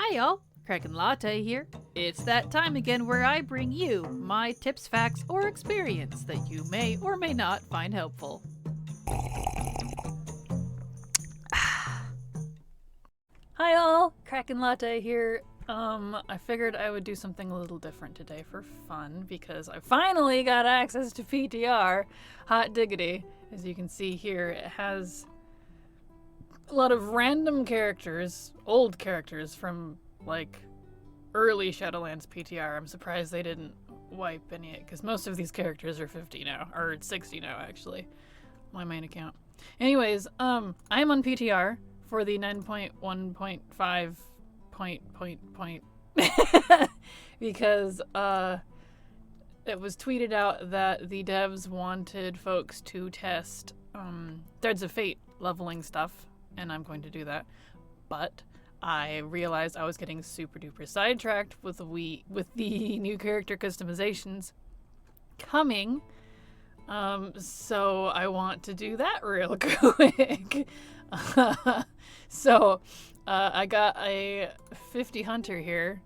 Hi y'all, Kraken Latte here. It's that time again where I bring you my tips, facts, or experience that you may or may not find helpful. Hi all, Kraken Latte here. I figured I would do something a little different today for fun because I finally got access to PTR. Hot diggity. As you can see here, it has a lot of random characters, old characters from like early Shadowlands PTR. I'm surprised they didn't wipe any, because most of these characters are 50 now, or 60 now actually, my main account. Anyways, I'm on PTR for the 9.1.5 point because it was tweeted out that the devs wanted folks to test Threads of Fate leveling stuff, and I'm going to do that. But I realized I was getting super duper sidetracked with the new character customizations coming. So I want to do that real quick. So I got a 50 hunter here.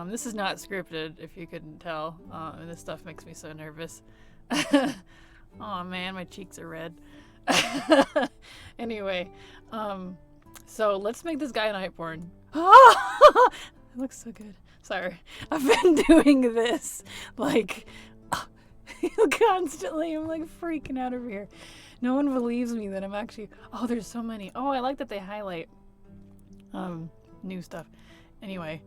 This is not scripted, if you couldn't tell. And this stuff makes me so nervous. Oh man, my cheeks are red. Anyway, so let's make this guy Nightborn. Oh, it looks so good. Sorry, I've been doing this like constantly. I'm like freaking out over here. No one believes me that I'm actually. Oh, there's so many. Oh, I like that they highlight new stuff. Anyway,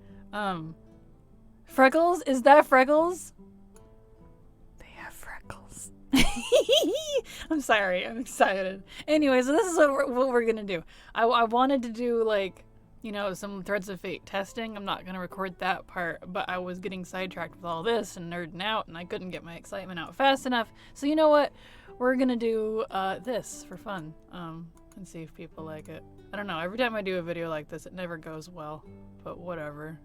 Freckles, is that Freckles? They have Freckles. I'm sorry, I'm excited. Anyway, so this is what we're gonna do. I wanted to do, like, you know, some Threads of Fate testing. I'm not gonna record that part, but I was getting sidetracked with all this and nerding out, and I couldn't get my excitement out fast enough. So you know what? We're gonna do this for fun, and see if people like it. I don't know, every time I do a video like this, it never goes well, but whatever.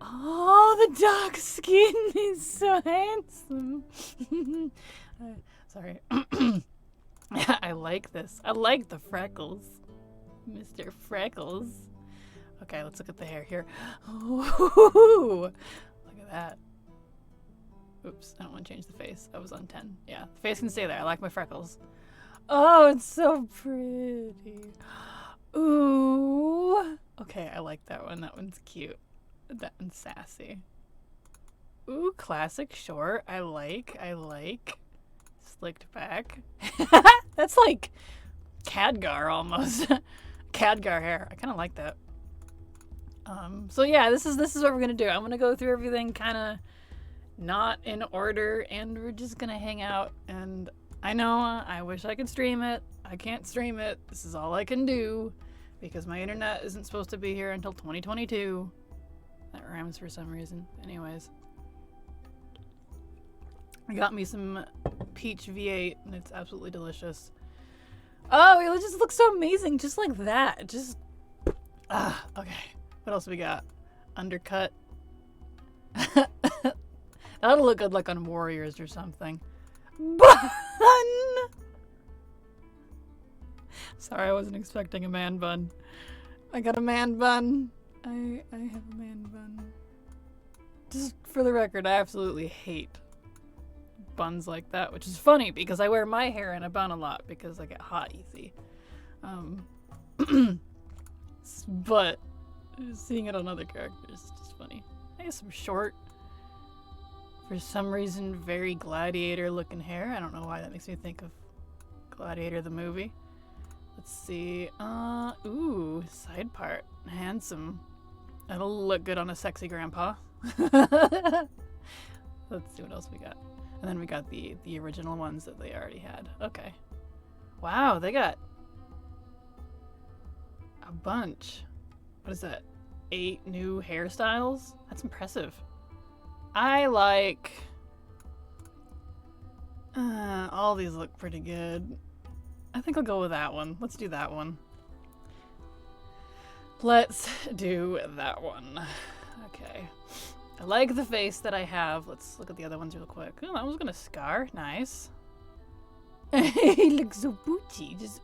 Oh, the dark skin is so handsome. Sorry. I like this. I like the freckles. Mr. Freckles. Okay, let's look at the hair here. Ooh, look at that. Oops, I don't want to change the face. I was on 10. Yeah, the face can stay there. I like my freckles. Oh, it's so pretty. Ooh. Okay, I like that one. That one's cute. That one's sassy. Ooh, classic short. I like. Slicked back. That's like Khadgar almost. Khadgar hair. I kind of like that. So yeah, this is what we're gonna do. I'm gonna go through everything kind of not in order, and we're just gonna hang out. And I know I wish I could stream it. I can't stream it. This is all I can do because my internet isn't supposed to be here until 2022. That rhymes for some reason. Anyways, I got me some peach V8 and it's absolutely delicious. Oh, it just looks so amazing, just like that. Just okay. What else we got? Undercut. That'll look good like on Warriors or something. Bun! Sorry, I wasn't expecting a man bun. I got a man bun. I have a man bun. Just for the record, I absolutely hate buns like that, which is funny because I wear my hair in a bun a lot because I get hot easy. But seeing it on other characters is just funny. I have some short, for some reason, very Gladiator looking hair. I don't know why that makes me think of Gladiator the movie. Let's see. Ooh, side part. Handsome. That'll look good on a sexy grandpa. Let's see what else we got. And then we got the original ones that they already had. Okay. Wow, they got a bunch. What is that? 8 new hairstyles? That's impressive. I like... all these look pretty good. I think I'll go with that one. Let's do that one. Let's do that one. Okay. I like the face that I have. Let's look at the other ones real quick. Oh, that one's gonna scar. Nice. He looks so booty. Just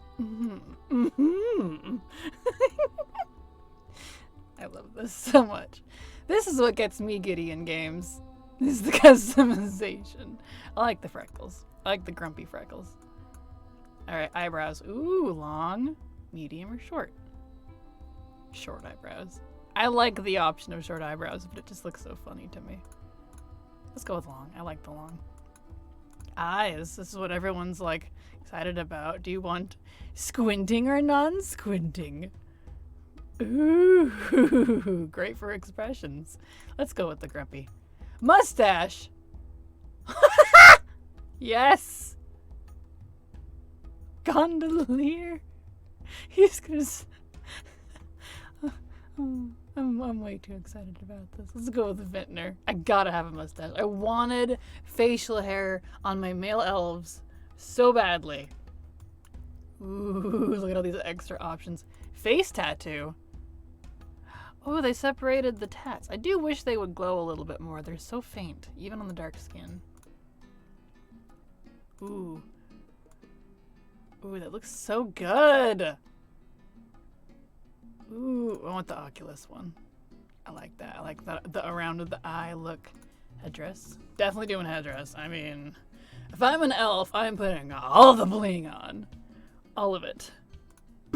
this so much. This is what gets me giddy in games. This is the customization. I like the freckles. I like the grumpy freckles. Alright, eyebrows. Ooh, long, medium, or short? Short eyebrows. I like the option of short eyebrows, but it just looks so funny to me. Let's go with long. I like the long. Eyes. This is what everyone's like excited about. Do you want squinting or non-squinting? Ooh, great for expressions. Let's go with the grumpy. Mustache! Yes! Gondolier! He's gonna... I'm way too excited about this. Let's go with the vintner. I gotta have a mustache. I wanted facial hair on my male elves so badly. Ooh, look at all these extra options. Face tattoo. Oh, they separated the tats. I do wish they would glow a little bit more. They're so faint, even on the dark skin. Ooh. Ooh, that looks so good. Ooh, I want the Oculus one. I like that. I like that, the around of the eye look. Headdress. Definitely doing headdress. I mean, if I'm an elf, I'm putting all the bling on. All of it.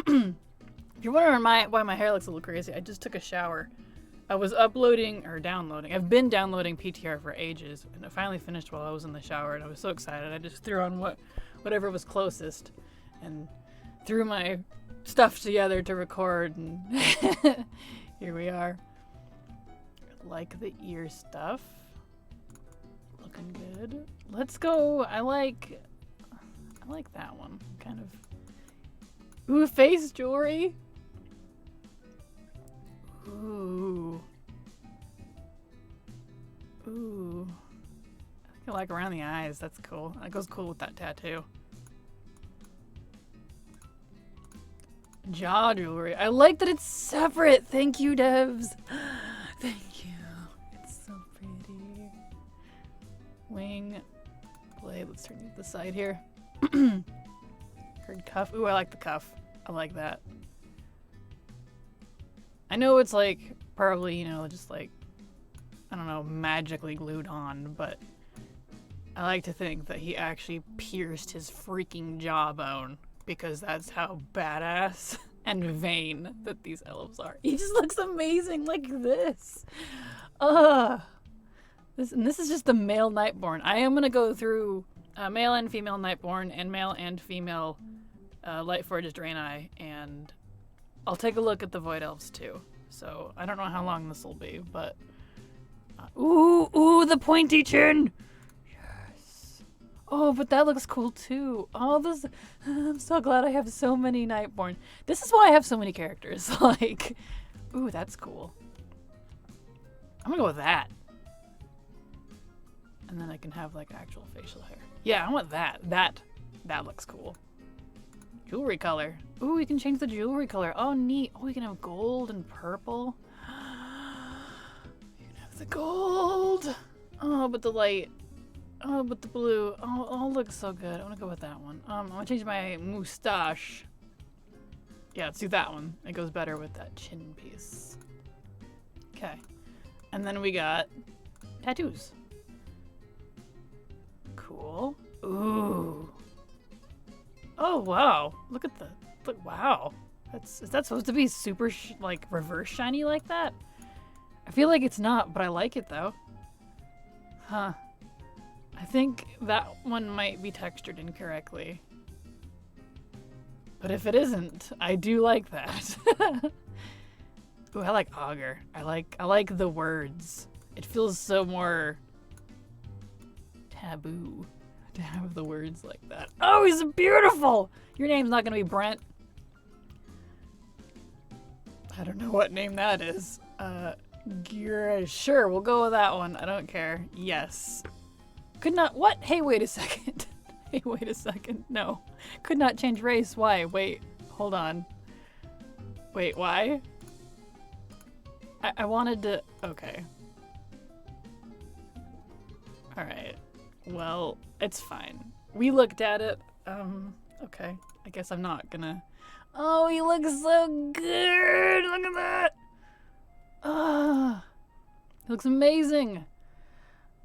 If you're wondering why my hair looks a little crazy, I just took a shower. I was uploading, or downloading. I've been downloading PTR for ages, and it finally finished while I was in the shower, and I was so excited. I just threw on whatever was closest, and threw my stuff together to record, and here we are. Like the ear stuff. Looking good. Let's go. I like that one. Kind of. Ooh, face jewelry. Ooh. Ooh. I think I like around the eyes. That's cool. That goes cool with that tattoo. Jaw jewelry. I like that it's separate. Thank you, devs. Thank you. It's so pretty. Wing. Blade. Let's turn you to the side here. Heard cuff. Ooh, I like the cuff. I like that. I know it's like probably, you know, just like, I don't know, magically glued on, but I like to think that he actually pierced his freaking jawbone, because that's how badass and vain that these elves are. He just looks amazing like this. This is just the male Nightborn. I am gonna go through male and female Nightborn and male and female Lightforged Draenei, and I'll take a look at the Void Elves too. So I don't know how long this will be, but ooh, the pointy chin. Yes. Oh, but that looks cool too. Oh, this. I'm so glad I have so many Nightborn. This is why I have so many characters. Like, ooh, that's cool. I'm gonna go with that. And then I can have like actual facial hair. Yeah, I want that. That looks cool. Jewelry color. Ooh, we can change the jewelry color. Oh, neat. Oh, we can have gold and purple. You can have the gold. Oh, but the light. Oh, but the blue. Oh, it looks so good. I want to go with that one. I'm going to change my moustache. Yeah, let's do that one. It goes better with that chin piece. Okay. And then we got tattoos. Cool. Ooh. Oh, wow. Look at wow. Is that supposed to be super, like, reverse shiny like that? I feel like it's not, but I like it, though. Huh. I think that one might be textured incorrectly. But if it isn't, I do like that. Ooh, I like augur. I like the words. It feels so more taboo to have the words like that. Oh, he's beautiful! Your name's not gonna be Brent. I don't know what name that is. Sure, we'll go with that one. I don't care. Yes. Could not, what? Hey, wait a second. Hey, wait a second. No. Could not change race. Why? Wait, hold on. Wait, why? I wanted to, okay. Alright. Well, it's fine. We looked at it. Okay. I guess I'm not gonna. Oh, he looks so good! Look at that! He looks amazing.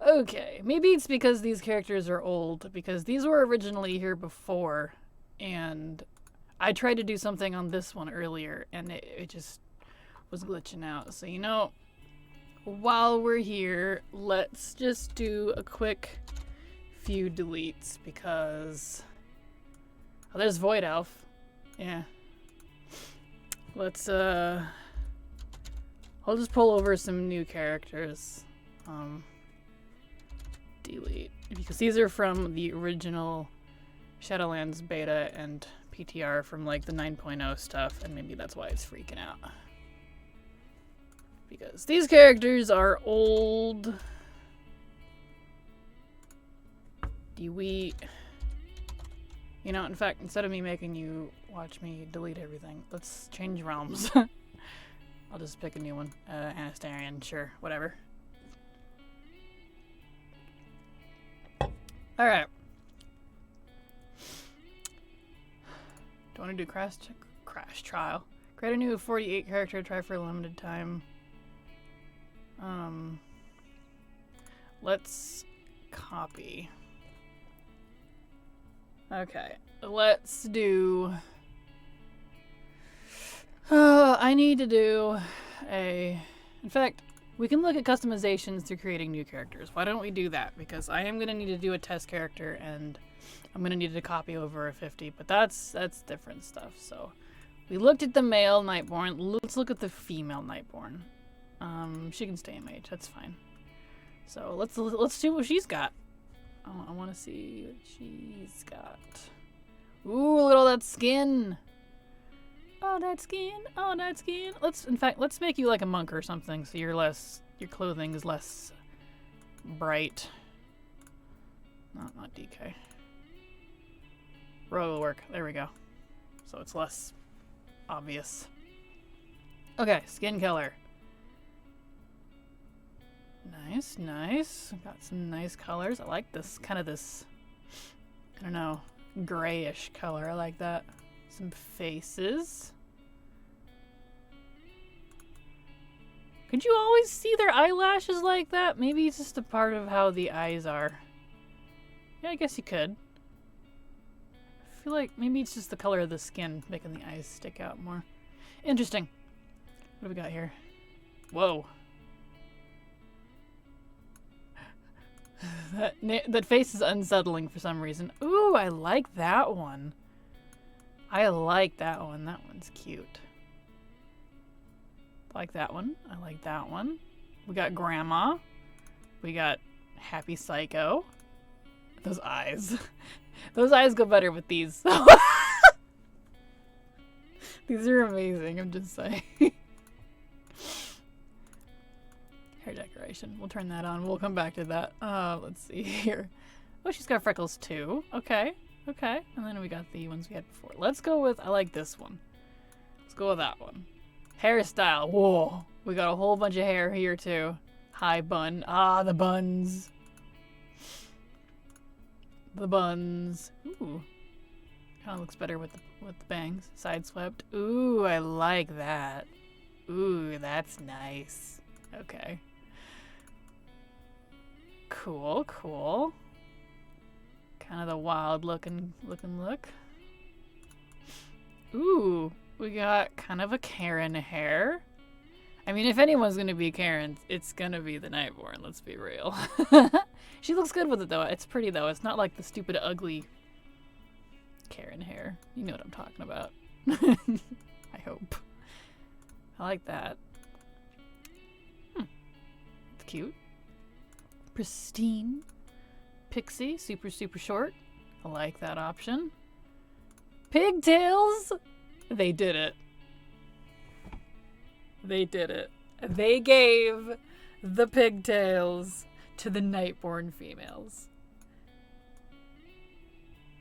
Okay, maybe it's because these characters are old, because these were originally here before, and I tried to do something on this one earlier, and it just was glitching out. So, you know, while we're here, let's just do a quick few deletes, because... Oh, there's Void Elf. Yeah. Let's, I'll just pull over some new characters. Delete. Because these are from the original Shadowlands beta and PTR from like the 9.0 stuff, and maybe that's why it's freaking out. Because these characters are old. Delete. You know, in fact, instead of me making you watch me delete everything, let's change realms. I'll just pick a new one. Anastarian, sure, whatever. Alright. Do I want to do crash trial? Create a new 48 character, try for a limited time. Let's copy. Okay, let's do... I need to do a... In fact, we can look at customizations to creating new characters. Why don't we do that? Because I am going to need to do a test character, and I'm going to need to copy over a 50, but that's different stuff. So we looked at the male Nightborn. Let's look at the female Nightborn. She can stay mage. That's fine. So let's see what she's got. Oh, I want to see what she's got. Ooh, look at all that skin. Oh, that skin. Oh, that skin. Let's make you like a monk or something, so your clothing is less bright. Not DK. Row will work. There we go. So it's less obvious. Okay, skin color. Nice, nice. Got some nice colors. I like this kind of this, I don't know, grayish color. I like that. Some faces. Could you always see their eyelashes like that? Maybe it's just a part of how the eyes are. Yeah, I guess you could. I feel like maybe it's just the color of the skin making the eyes stick out more. Interesting. What do we got here? Whoa. That face is unsettling for some reason. Ooh, I like that one. I like that one. That one's cute. I like that one. I like that one. We got Grandma. We got Happy Psycho. Those eyes. Those eyes go better with these. These are amazing, I'm just saying. Hair decoration. We'll turn that on. We'll come back to that. Let's see here. Oh, she's got freckles too. Okay. Okay. And then we got the ones we had before. Let's go with, I like this one. Let's go with that one. Hairstyle. Whoa. We got a whole bunch of hair here too. High bun. Ah, the buns. The buns. Ooh. Kind of looks better with the bangs. Side swept. Ooh, I like that. Ooh, that's nice. Okay. Cool, cool. Kind of the wild looking look. Ooh, we got kind of a Karen hair. I mean, if anyone's gonna be Karen, it's gonna be the Nightborn, let's be real. She looks good with it though. It's pretty though. It's not like the stupid ugly Karen hair. You know what I'm talking about. I hope. I like that. It's cute. Pristine. Pixie, super short. I like that option. Pigtails! They did it. They did it. They gave the pigtails to the Nightborn females.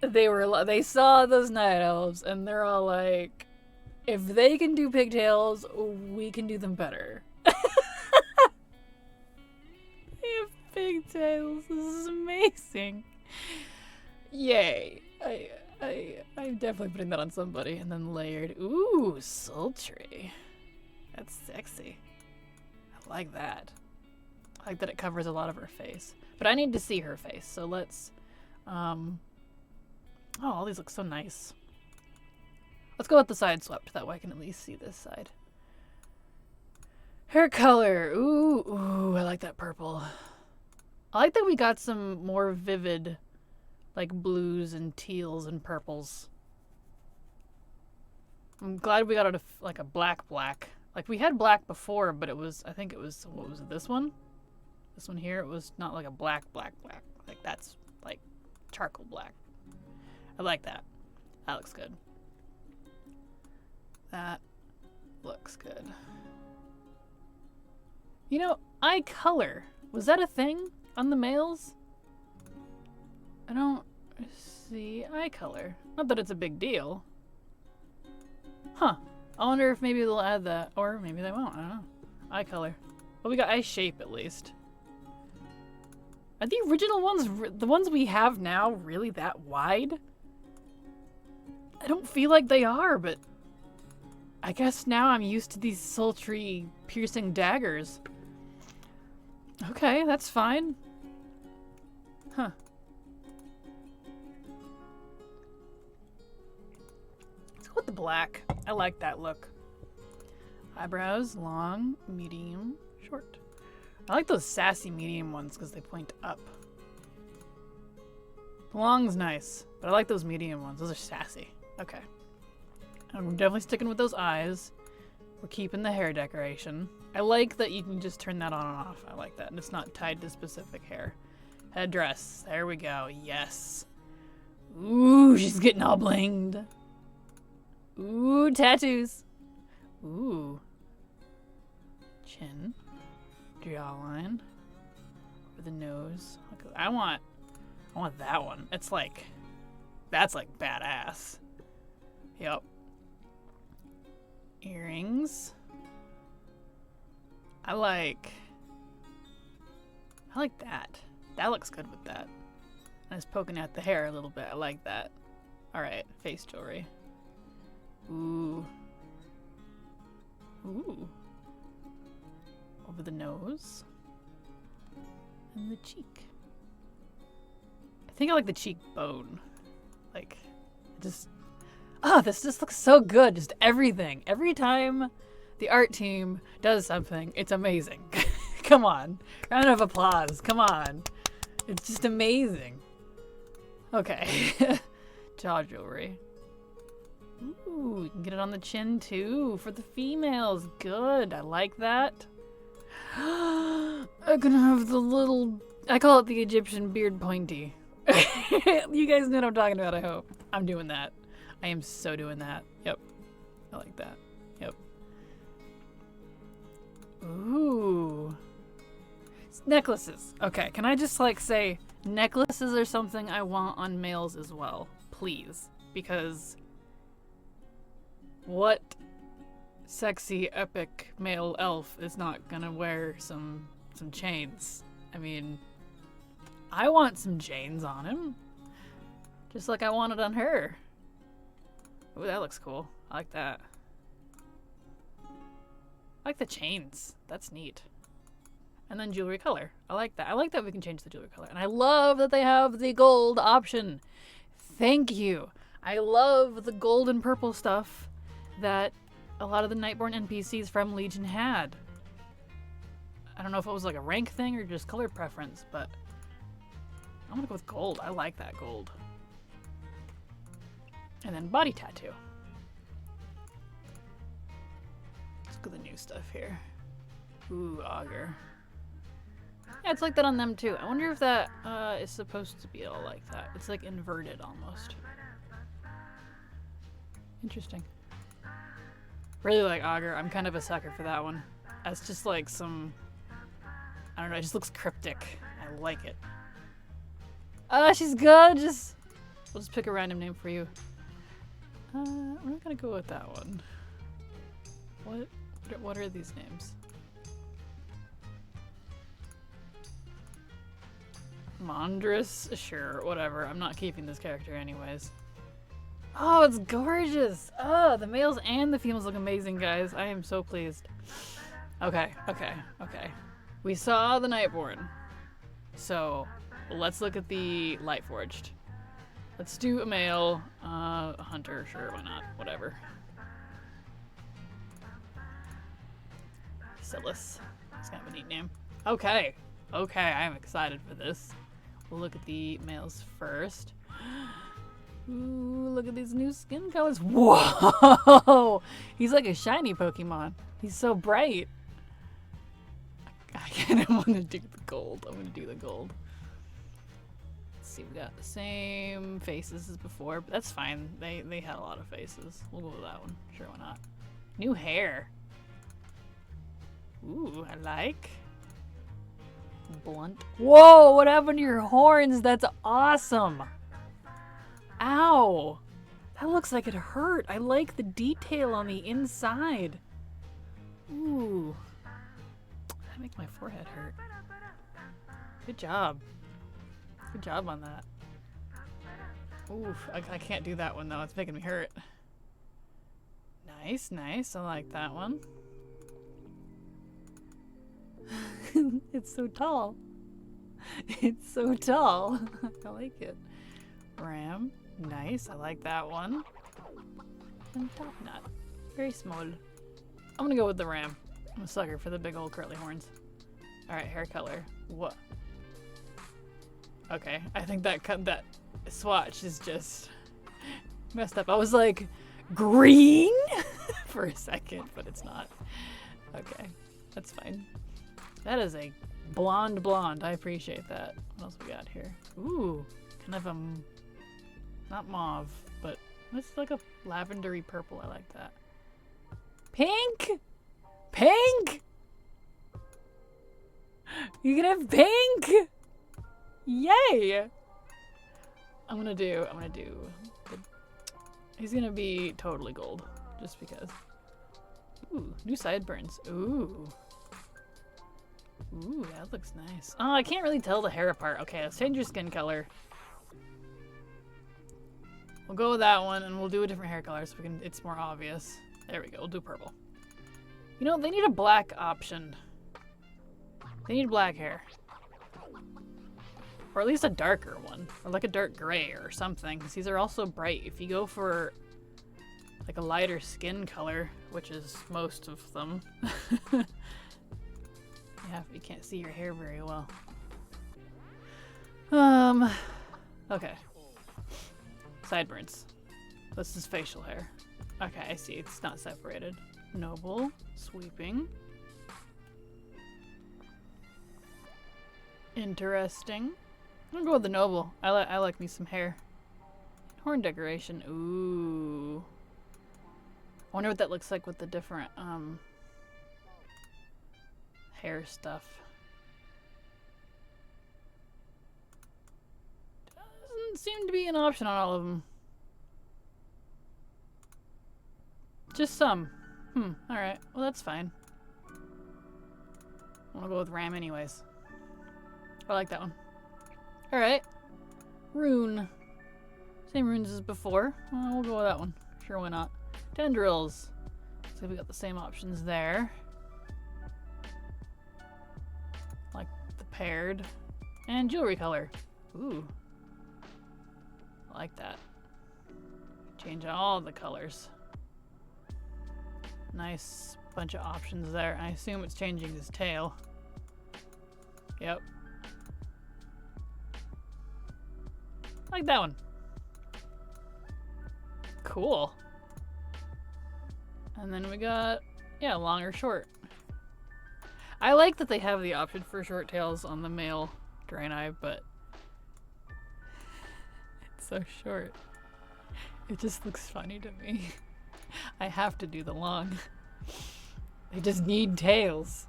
They saw those night elves and they're all like, if they can do pigtails, we can do them better. They have pigtails. This is amazing. Yay. I'm definitely putting that on somebody. And then layered. Ooh, sultry. That's sexy. I like that. I like that it covers a lot of her face. But I need to see her face, so let's... oh, all these look so nice. Let's go with the side swept, that way I can at least see this side. Hair color. Ooh, ooh, I like that purple. I like that we got some more vivid, like, blues and teals and purples. I'm glad we got it like a black. Like, we had black before, but it was, I think it was, what was it, this one? This one here, it was not like a black. Like, that's, like, charcoal black. I like that. That looks good. That looks good. You know, eye color. Was that a thing on the males? I don't see eye color. Not that it's a big deal. Huh. I wonder if maybe they'll add that. Or maybe they won't. I don't know. Eye color. Well, we got eye shape at least. Are the original ones, the ones we have now, really that wide? I don't feel like they are, but I guess now I'm used to these sultry, piercing daggers. Okay, that's fine. Huh. Let's go with the black. I like that look. Eyebrows, long, medium, short. I like those sassy medium ones because they point up. The long's nice, but I like those medium ones. Those are sassy. Okay. I'm definitely sticking with those eyes. We're keeping the hair decoration. I like that you can just turn that on and off. I like that. And it's not tied to specific hair. Headdress. There we go. Yes. Ooh, she's getting all blinged. Ooh, tattoos. Ooh. Chin. Jawline. Over the nose. I want that one. It's like, that's like badass. Yep. Earrings. I like that. That looks good with that. And it's poking out the hair a little bit. I like that. Alright, face jewelry. Ooh. Ooh. Over the nose. And the cheek. I think I like the cheekbone. Like, just... Oh, this just looks so good. Just everything. Every time the art team does something, it's amazing. Come on. Round of applause. Come on. It's just amazing. Okay. Jaw jewelry. Ooh, you can get it on the chin too for the females. Good. I like that. I'm gonna have the little... I call it the Egyptian beard pointy. You guys know what I'm talking about, I hope. I'm doing that. I am so doing that. Yep. I like that. Yep. Ooh. Necklaces. Okay, can I just like say necklaces are something I want on males as well? Please. Because what sexy epic male elf is not gonna wear some chains? I mean, I want some chains on him. Just like I wanted on her. Ooh, that looks cool. I like that. I like the chains. That's neat. And then jewelry color. I like that. I like that we can change the jewelry color. And I love that they have the gold option. Thank you. I love the gold and purple stuff that a lot of the Nightborn NPCs from Legion had. I don't know if it was like a rank thing or just color preference, but I'm gonna go with gold. I like that gold. And then body tattoo. Let's look at the new stuff here. Ooh, auger. Yeah, it's like that on them too. I wonder if that is supposed to be all like that. It's like inverted almost. Interesting. Really like auger. I'm kind of a sucker for that one. That's just like some... I don't know, it just looks cryptic. I like it. She's good. We'll just pick a random name for you. I'm not gonna go with that one. What are these names? Mondrus? Sure, whatever. I'm not keeping this character anyways. Oh, it's gorgeous! Oh, the males and the females look amazing, guys. I am so pleased. Okay. We saw the Nightborn. So let's look at the Lightforged. Let's do a male, a hunter, sure, why not? Whatever. Silas. That's kind of a neat name. Okay. Okay, I'm excited for this. We'll look at the males first. Ooh, look at these new skin colors. Whoa! He's like a shiny Pokemon. He's so bright. I kind of want to do the gold. I'm going to do the gold. Let's see, we got the same faces as before, but that's fine. They had a lot of faces. We'll go with that one. Sure, why not? New hair. Ooh, I like. Blunt. Whoa, what happened to your horns? That's awesome. Ow. That looks like it hurt. I like the detail on the inside. Ooh. That makes my forehead hurt. Good job. Good job on that. Oof, I can't do that one though. It's making me hurt. Nice, nice. I like that one. It's so tall. It's so tall. I like it. Ram. Nice. I like that one. And top knot. Very small. I'm gonna go with the ram. I'm a sucker for the big old curly horns. Alright, hair color. What? Okay, I think that swatch is just messed up. I was like, green? For a second, but it's not. Okay, that's fine. That is a blonde. I appreciate that. What else we got here? Ooh, kind of not mauve, but it's like a lavendery purple. I like that. Pink? Pink? You can have pink? Yay! I'm gonna do. He's gonna be totally gold, just because. Ooh, new sideburns. Ooh. Ooh, that looks nice. Oh, I can't really tell the hair apart. Okay, let's change your skin color. We'll go with that one, and we'll do a different hair color so it's more obvious. There we go, we'll do purple. You know, they need a black option. They need black hair. Or at least a darker one. Or like a dark gray or something, because these are also bright. If you go for like a lighter skin color, which is most of them, you can't see your hair very well. Okay. Sideburns. This is facial hair. Okay, I see. It's not separated. Noble. Sweeping. Interesting. I'm gonna go with the noble. I like me some hair. Horn decoration. Ooh. I wonder what that looks like with the different, hair stuff. Doesn't seem to be an option on all of them. Just some. Alright. Well, that's fine. I'm gonna go with ram anyways. I like that one. Alright. Rune. Same runes as before. We'll go with that one. Sure, why not? Tendrils. So we got the same options there. Like the paired. And jewelry color. Ooh. I like that. Change all the colors. Nice bunch of options there. I assume it's changing his tail. Yep. I like that one. Cool. And then we got, yeah, long or short. I like that they have the option for short tails on the male Draenei, but it's so short. It just looks funny to me. I have to do the long. They just need tails.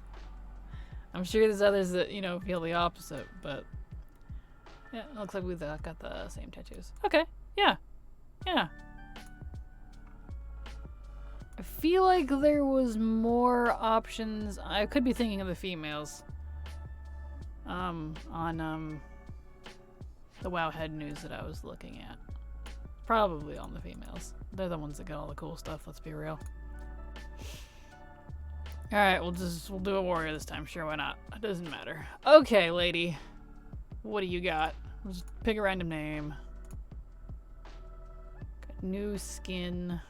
I'm sure there's others that, you know, feel the opposite, but yeah, it looks like we've got the same tattoos. Okay, yeah. Yeah. I feel like there was more options. I could be thinking of the females. On the Wowhead news that I was looking at. Probably on the females. They're the ones that get all the cool stuff, let's be real. Alright, we'll do a warrior this time. Sure, why not? It doesn't matter. Okay, lady. What do you got? Let's pick a random name. Got new skin.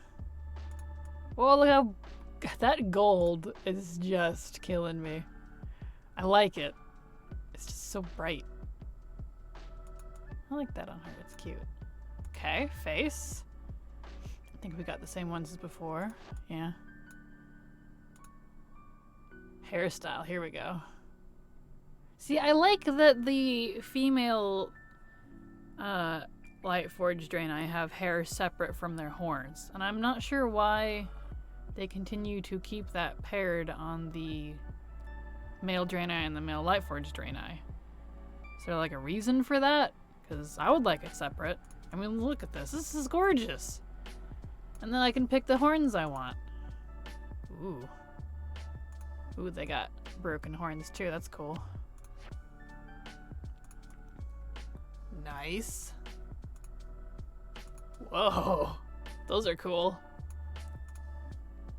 Oh, look how... That gold is just killing me. I like it. It's just so bright. I like that on her. It's cute. Okay, face. I think we got the same ones as before. Yeah. Hairstyle. Here we go. See, I like that the female Lightforged Draenei have hair separate from their horns. And I'm not sure why they continue to keep that paired on the male Draenei and the male Lightforged Draenei. Is there like a reason for that? Because I would like it separate. I mean, look at this. This is gorgeous. And then I can pick the horns I want. Ooh. Ooh, they got broken horns too. That's cool. Nice. Whoa. Those are cool.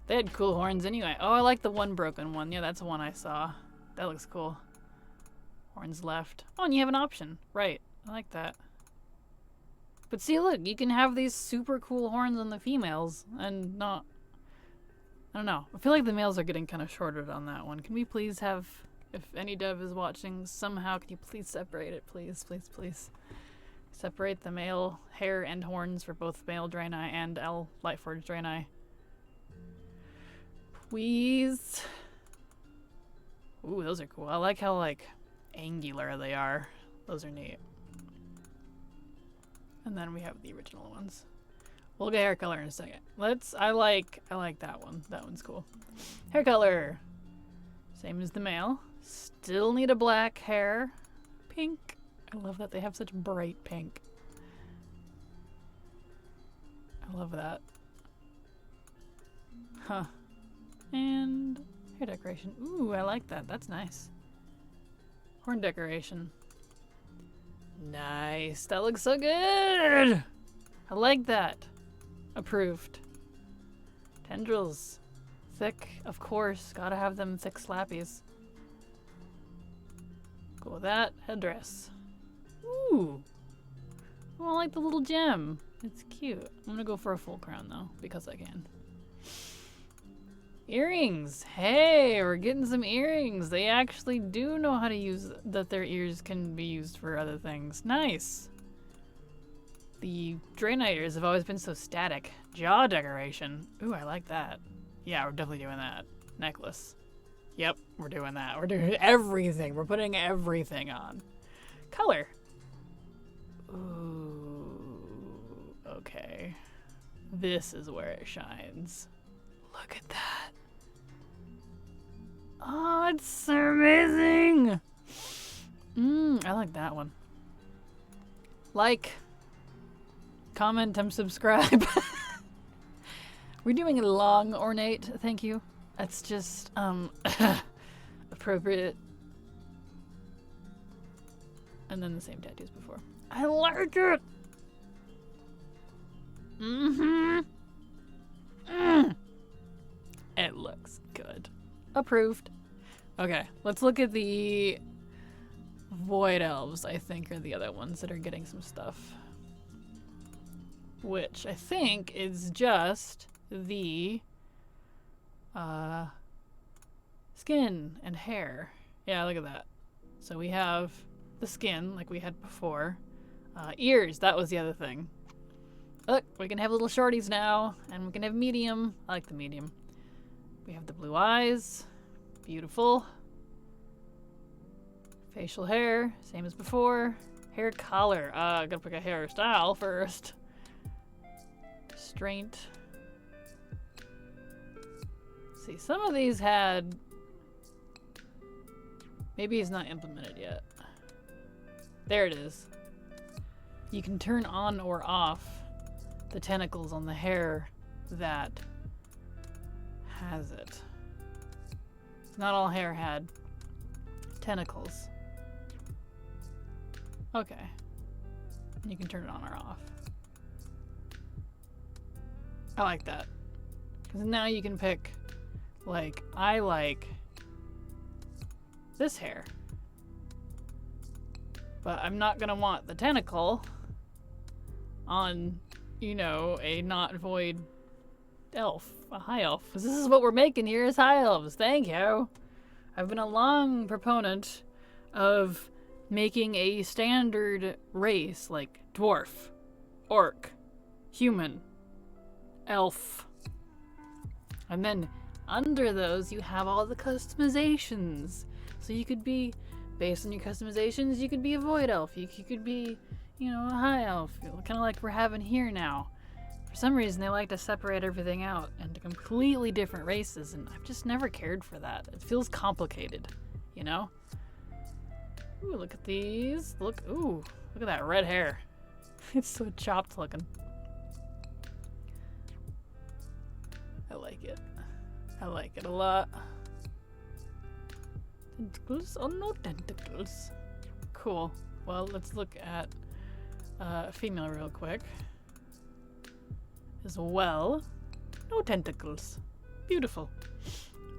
They had cool horns anyway. Oh, I like the one broken one. Yeah, that's the one I saw. That looks cool. Horns left. Oh, and you have an option. Right. I like that. But see, look, you can have these super cool horns on the females and not... I don't know. I feel like the males are getting kind of shorted on that one. Can we please have, if any dev is watching, somehow can you please separate it? Please, please, please. Separate the male hair and horns for both male Draenei and L Lightforged Draenei. Please. Ooh, those are cool. I like how, like, angular they are. Those are neat. And then we have the original ones. We'll get hair color in a second. I like that one. That one's cool. Hair color. Same as the male. Still need a black hair. Pink. I love that they have such bright pink. I love that. Huh. And hair decoration. Ooh, I like that. That's nice. Horn decoration. Nice. That looks so good. I like that. Approved. Tendrils. Thick, of course. Gotta have them thick slappies. Go with that. Headdress. Ooh. Oh, I like the little gem. It's cute. I'm gonna go for a full crown though, because I can. Earrings. Hey, we're getting some earrings. They actually do know how to use that. Their ears can be used for other things. Nice. The Draenei ears have always been so static. Jaw decoration. Ooh, I like that. Yeah, we're definitely doing that. Necklace. Yep, we're doing that. We're doing everything. We're putting everything on. Color. Ooh, okay. This is where it shines. Look at that. Oh, it's so amazing. I like that one. Like, comment, and subscribe. We're doing a long ornate, thank you. That's just, appropriate. And then the same tattoos before. I like it! It looks good. Approved. Okay, let's look at the Void Elves, I think, are the other ones that are getting some stuff. Which I think is just the skin and hair. Yeah, look at that. So we have the skin like we had before. Ears, that was the other thing. Look, we can have little shorties now, and we can have medium. I like the medium. We have the blue eyes. Beautiful. Facial hair, same as before. Hair color. I gotta pick a hairstyle first. Restraint. See, some of these had... Maybe it's not implemented yet. There it is. You can turn on or off the tentacles on the hair that has it. Not all hair had tentacles. Okay. You can turn it on or off. I like that. Because now you can pick Like, I like this hair. But I'm not gonna want the tentacle on, you know, a not void elf, a high elf. Because this is what we're making here is high elves. Thank you. I've been a long proponent of making a standard race like dwarf, orc, human, elf. And then under those you have all the customizations. So you could be, based on your customizations, you could be a void elf, you could be, you know, a high elf, kind of like we're having here now. For some reason they like to separate everything out into completely different races, and I've just never cared for that. It feels complicated, you know? Ooh, look at these. Look at that red hair. It's so chopped looking. I like it. I like it a lot. Tentacles? Oh, no tentacles. Cool. Well, let's look at female real quick. As well. No tentacles. Beautiful.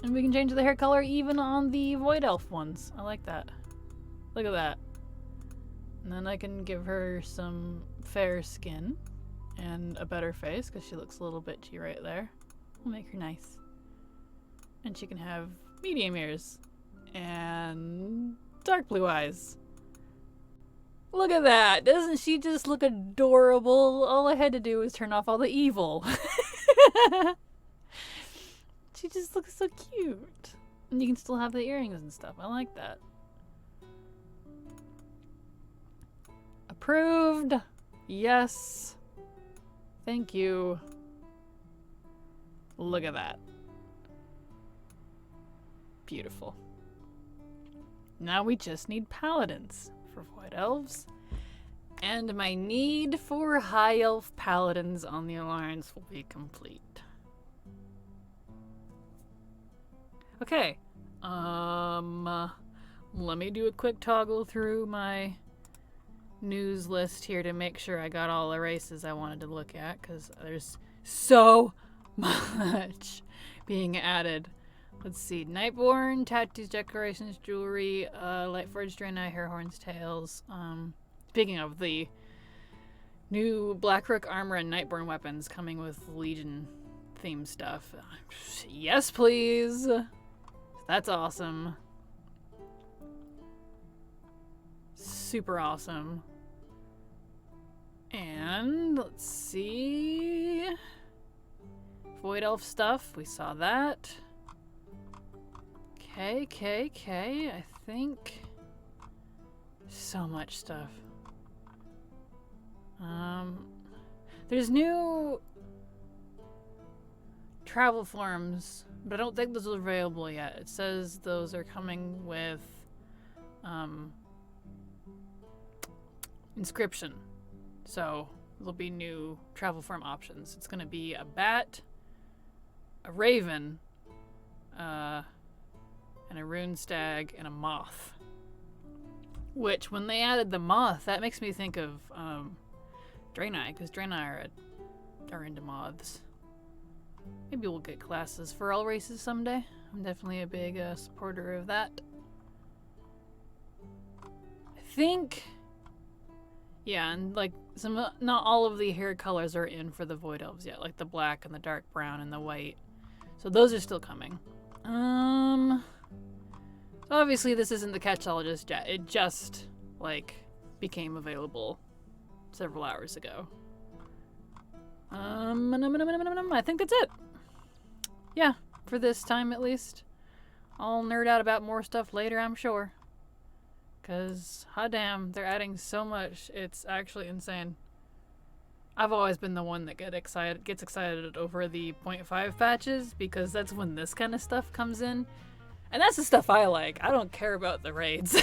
And we can change the hair color even on the void elf ones. I like that. Look at that. And then I can give her some fair skin and a better face because she looks a little bitchy right there. We'll make her nice. And she can have medium ears and dark blue eyes. Look at that! Doesn't she just look adorable? All I had to do was turn off all the evil. She just looks so cute. And you can still have the earrings and stuff. I like that. Approved! Yes. Thank you. Look at that. Beautiful. Now we just need paladins for void elves. And my need for high elf paladins on the Alliance will be complete. Okay. Let me do a quick toggle through my news list here to make sure I got all the races I wanted to look at, because there's so much being added. Let's see. Nightborn, tattoos, decorations, jewelry, Lightforged, Draenei, hair, horns, tails. Speaking of the new Blackrook armor and Nightborn weapons coming with Legion theme stuff. Yes, please. That's awesome. Super awesome. And let's see. Void Elf stuff. We saw that. Okay. I think so much stuff. There's new travel forms, but I don't think those are available yet. It says those are coming with inscription. So there'll be new travel form options. It's gonna be a bat, a raven, and a rune stag, and a moth. Which, when they added the moth, that makes me think of Draenei, because Draenei are into moths. Maybe we'll get classes for all races someday. I'm definitely a big supporter of that. I think, yeah, and like not all of the hair colors are in for the Void Elves yet, like the black and the dark brown and the white. So those are still coming. Obviously this isn't the catch-all just yet. It just, like, became available several hours ago. I think that's it. Yeah, for this time at least. I'll nerd out about more stuff later, I'm sure. Cause, hot damn, they're adding so much. It's actually insane. I've always been the one that gets excited over the 0.5 patches, because that's when this kind of stuff comes in. And that's the stuff I like. I don't care about the raids.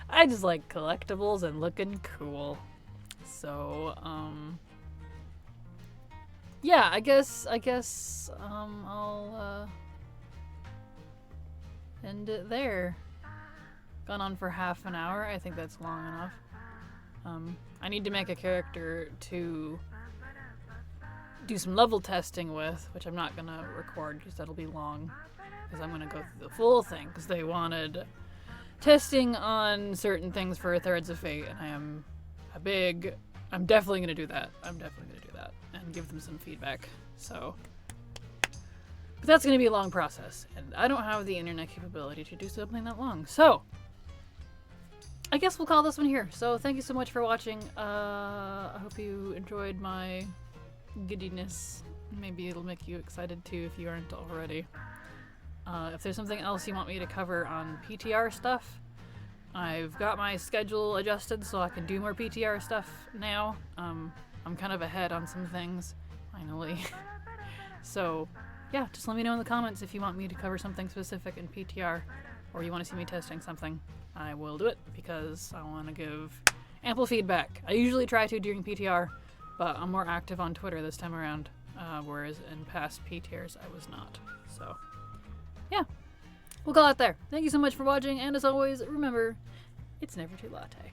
I just like collectibles and looking cool. So, yeah, I guess I'll end it there. Gone on for half an hour. I think that's long enough. I need to make a character to do some level testing with, which I'm not gonna record because that'll be long, because I'm gonna go through the full thing, because they wanted testing on certain things for Threads of Fate, and I'm definitely gonna do that. I'm definitely gonna do that and give them some feedback. So, but that's gonna be a long process, and I don't have the internet capability to do something that long. So, I guess we'll call this one here. So thank you so much for watching. I hope you enjoyed my giddiness. Maybe it'll make you excited too if you aren't already. If there's something else you want me to cover on PTR stuff, I've got my schedule adjusted so I can do more PTR stuff now. I'm kind of ahead on some things, finally. So yeah, just let me know in the comments if you want me to cover something specific in PTR, or you want to see me testing something. I will do it because I want to give ample feedback. I usually try to during PTR, but I'm more active on Twitter this time around, whereas in past PTRs I was not. So, yeah, we'll call it there. Thank you so much for watching, and as always, remember, it's never too latte.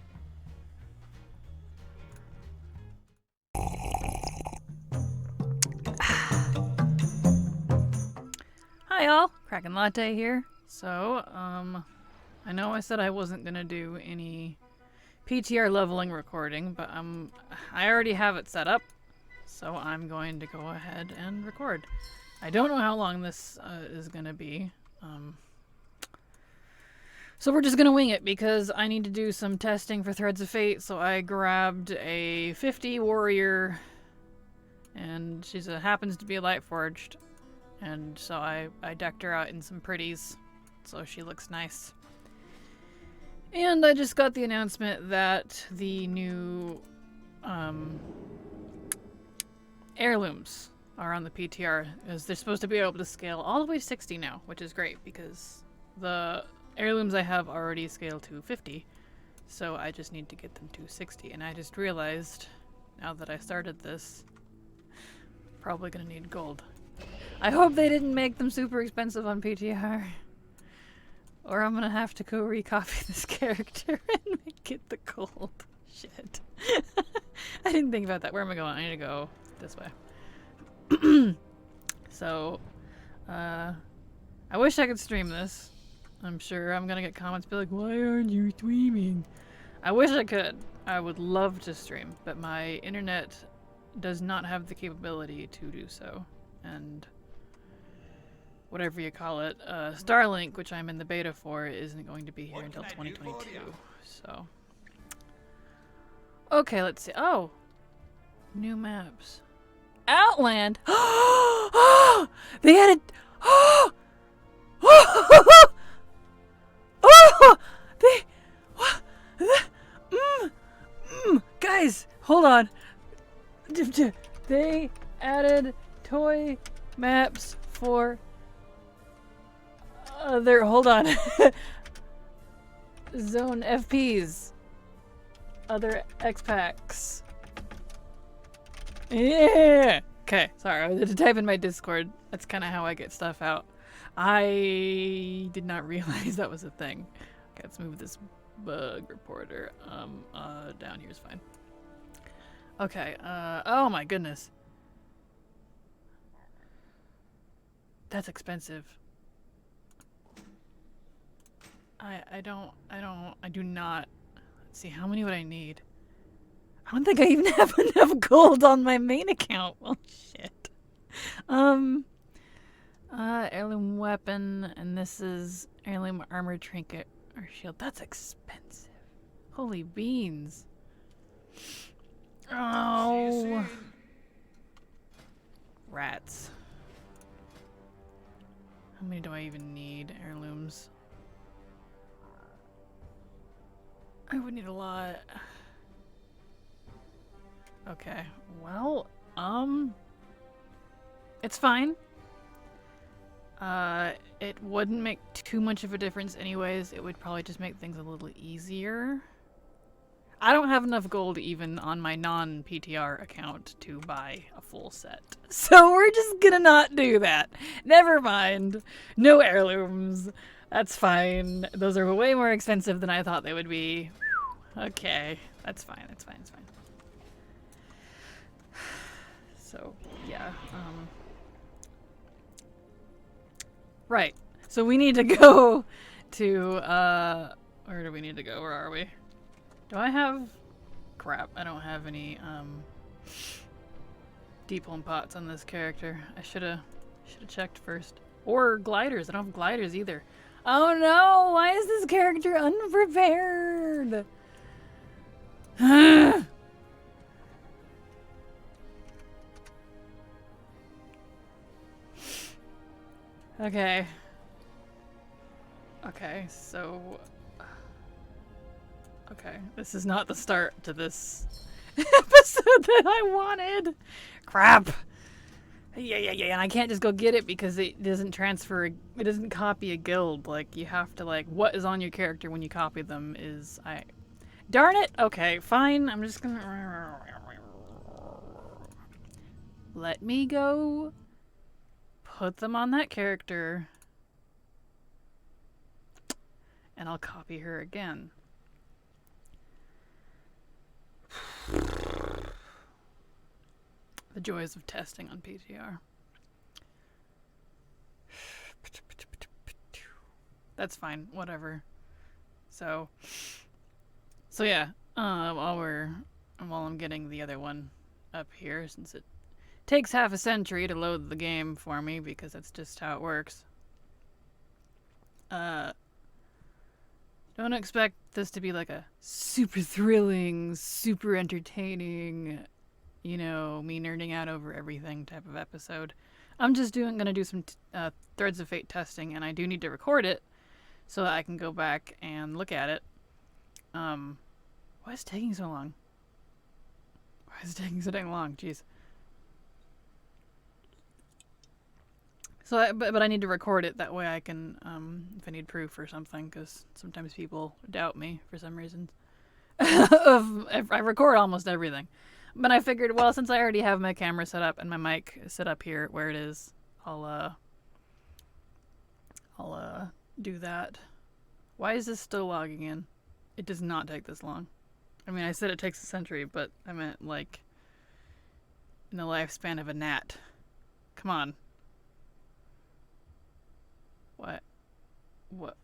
Hi all, Kraken Latte here. So, I know I said I wasn't gonna do any PTR leveling recording, but I already have it set up, so I'm going to go ahead and record. I don't know how long this is gonna be, so we're just gonna wing it because I need to do some testing for Threads of Fate. So I grabbed a 50 warrior, and she happens to be Lightforged, and so I decked her out in some pretties, so she looks nice. And I just got the announcement that the new heirlooms are on the PTR, as they're supposed to be able to scale all the way to 60 now, which is great because the heirlooms I have already scale to 50, so I just need to get them to 60. And I just realized, now that I started this, probably gonna need gold. I hope they didn't make them super expensive on PTR. Or I'm gonna have to go recopy this character and make it the gold. Shit. I didn't think about that. Where am I going? I need to go this way. So, I wish I could stream this. I'm sure I'm gonna get comments be like, why aren't you streaming? I wish I could. I would love to stream, but my internet does not have the capability to do so. And whatever you call it, Starlink, which I'm in the beta for, isn't going to be here until 2022, so. Okay, let's see. Oh! New maps. Outland! Oh! They added... Oh! Oh! They... Guys, hold on. They added toy maps for... hold on. Zone FPs. Other X-Packs. Yeah! Okay, sorry, I had to type in my Discord. That's kind of how I get stuff out. I did not realize that was a thing. Okay, let's move this bug reporter. Down here is fine. Okay, oh my goodness. That's expensive. I do not. Let's see, how many would I need? I don't think I even have enough gold on my main account. Well, shit. Heirloom weapon, and this is heirloom armor trinket or shield. That's expensive. Holy beans. Oh. Rats. How many do I even need? Heirlooms. I would need a lot. Okay, well, it's fine. It wouldn't make too much of a difference anyways. It would probably just make things a little easier. I don't have enough gold even on my non-PTR account to buy a full set. So we're just gonna not do that. Never mind. No heirlooms. That's fine. Those are way more expensive than I thought they would be. Okay, that's fine, that's fine, that's fine. So, yeah. Right. So we need to go to, where do we need to go? Where are we? Do I have... Crap, I don't have any, deep home pots on this character. I should've checked first. Or gliders. I don't have gliders either. Oh no! Why is this character unprepared? Okay. Okay, so... Okay, this is not the start to this episode that I wanted. Crap! Yeah, and I can't just go get it because it doesn't transfer, it doesn't copy a guild. Like, you have to, like, what is on your character when you copy them is, Darn it! Okay, fine, I'm just gonna... Let me go put them on that character. And I'll copy her again. The joys of testing on PTR. That's fine, whatever. So yeah, while I'm getting the other one up here, since it takes half a century to load the game for me because that's just how it works. Don't expect this to be like a super thrilling, super entertaining, you know, me nerding out over everything type of episode. I'm just gonna do some Threads of Fate testing, and I do need to record it so that I can go back and look at it. Why is it taking so long? Why is it taking so dang long? Jeez. So, but I need to record it, that way I can, if I need proof or something, because sometimes people doubt me for some reasons. I record almost everything. But I figured, well, since I already have my camera set up and my mic set up here where it is, I'll do that. Why is this still logging in? It does not take this long. I mean, I said it takes a century, but I meant, like, in the lifespan of a gnat. Come on. What?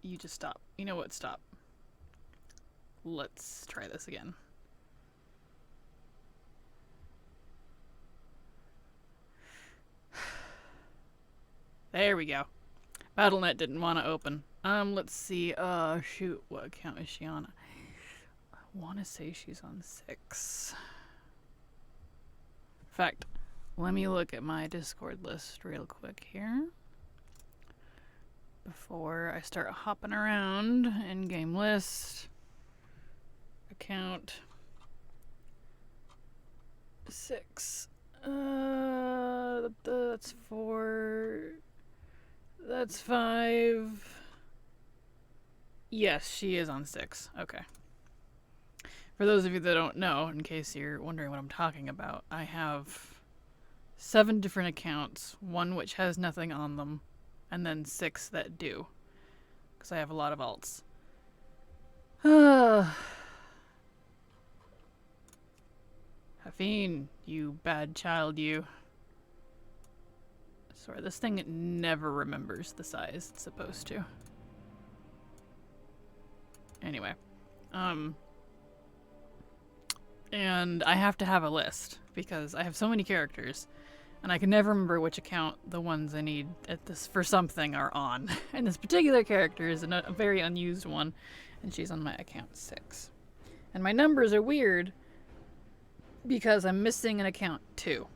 You just stop. You know what? Stop. Let's try this again. There we go. Battle.net didn't want to open. Let's see. Shoot. What account is she on? I want to say she's on 6. In fact, let me look at my Discord list real quick here before I start hopping around. In-game list. Account 6. That's 4. That's 5. Yes, she is on 6. Okay. For those of you that don't know, in case you're wondering what I'm talking about, I have 7 different accounts, 1 which has nothing on them, and then 6 that do. Because I have a lot of alts. Hafeen, you bad child, you. Sorry, this thing never remembers the size it's supposed to. Anyway. And I have to have a list, because I have so many characters, and I can never remember which account the ones I need at this for something are on. And this particular character is a very unused one, and she's on my account 6. And my numbers are weird, because I'm missing an account 2.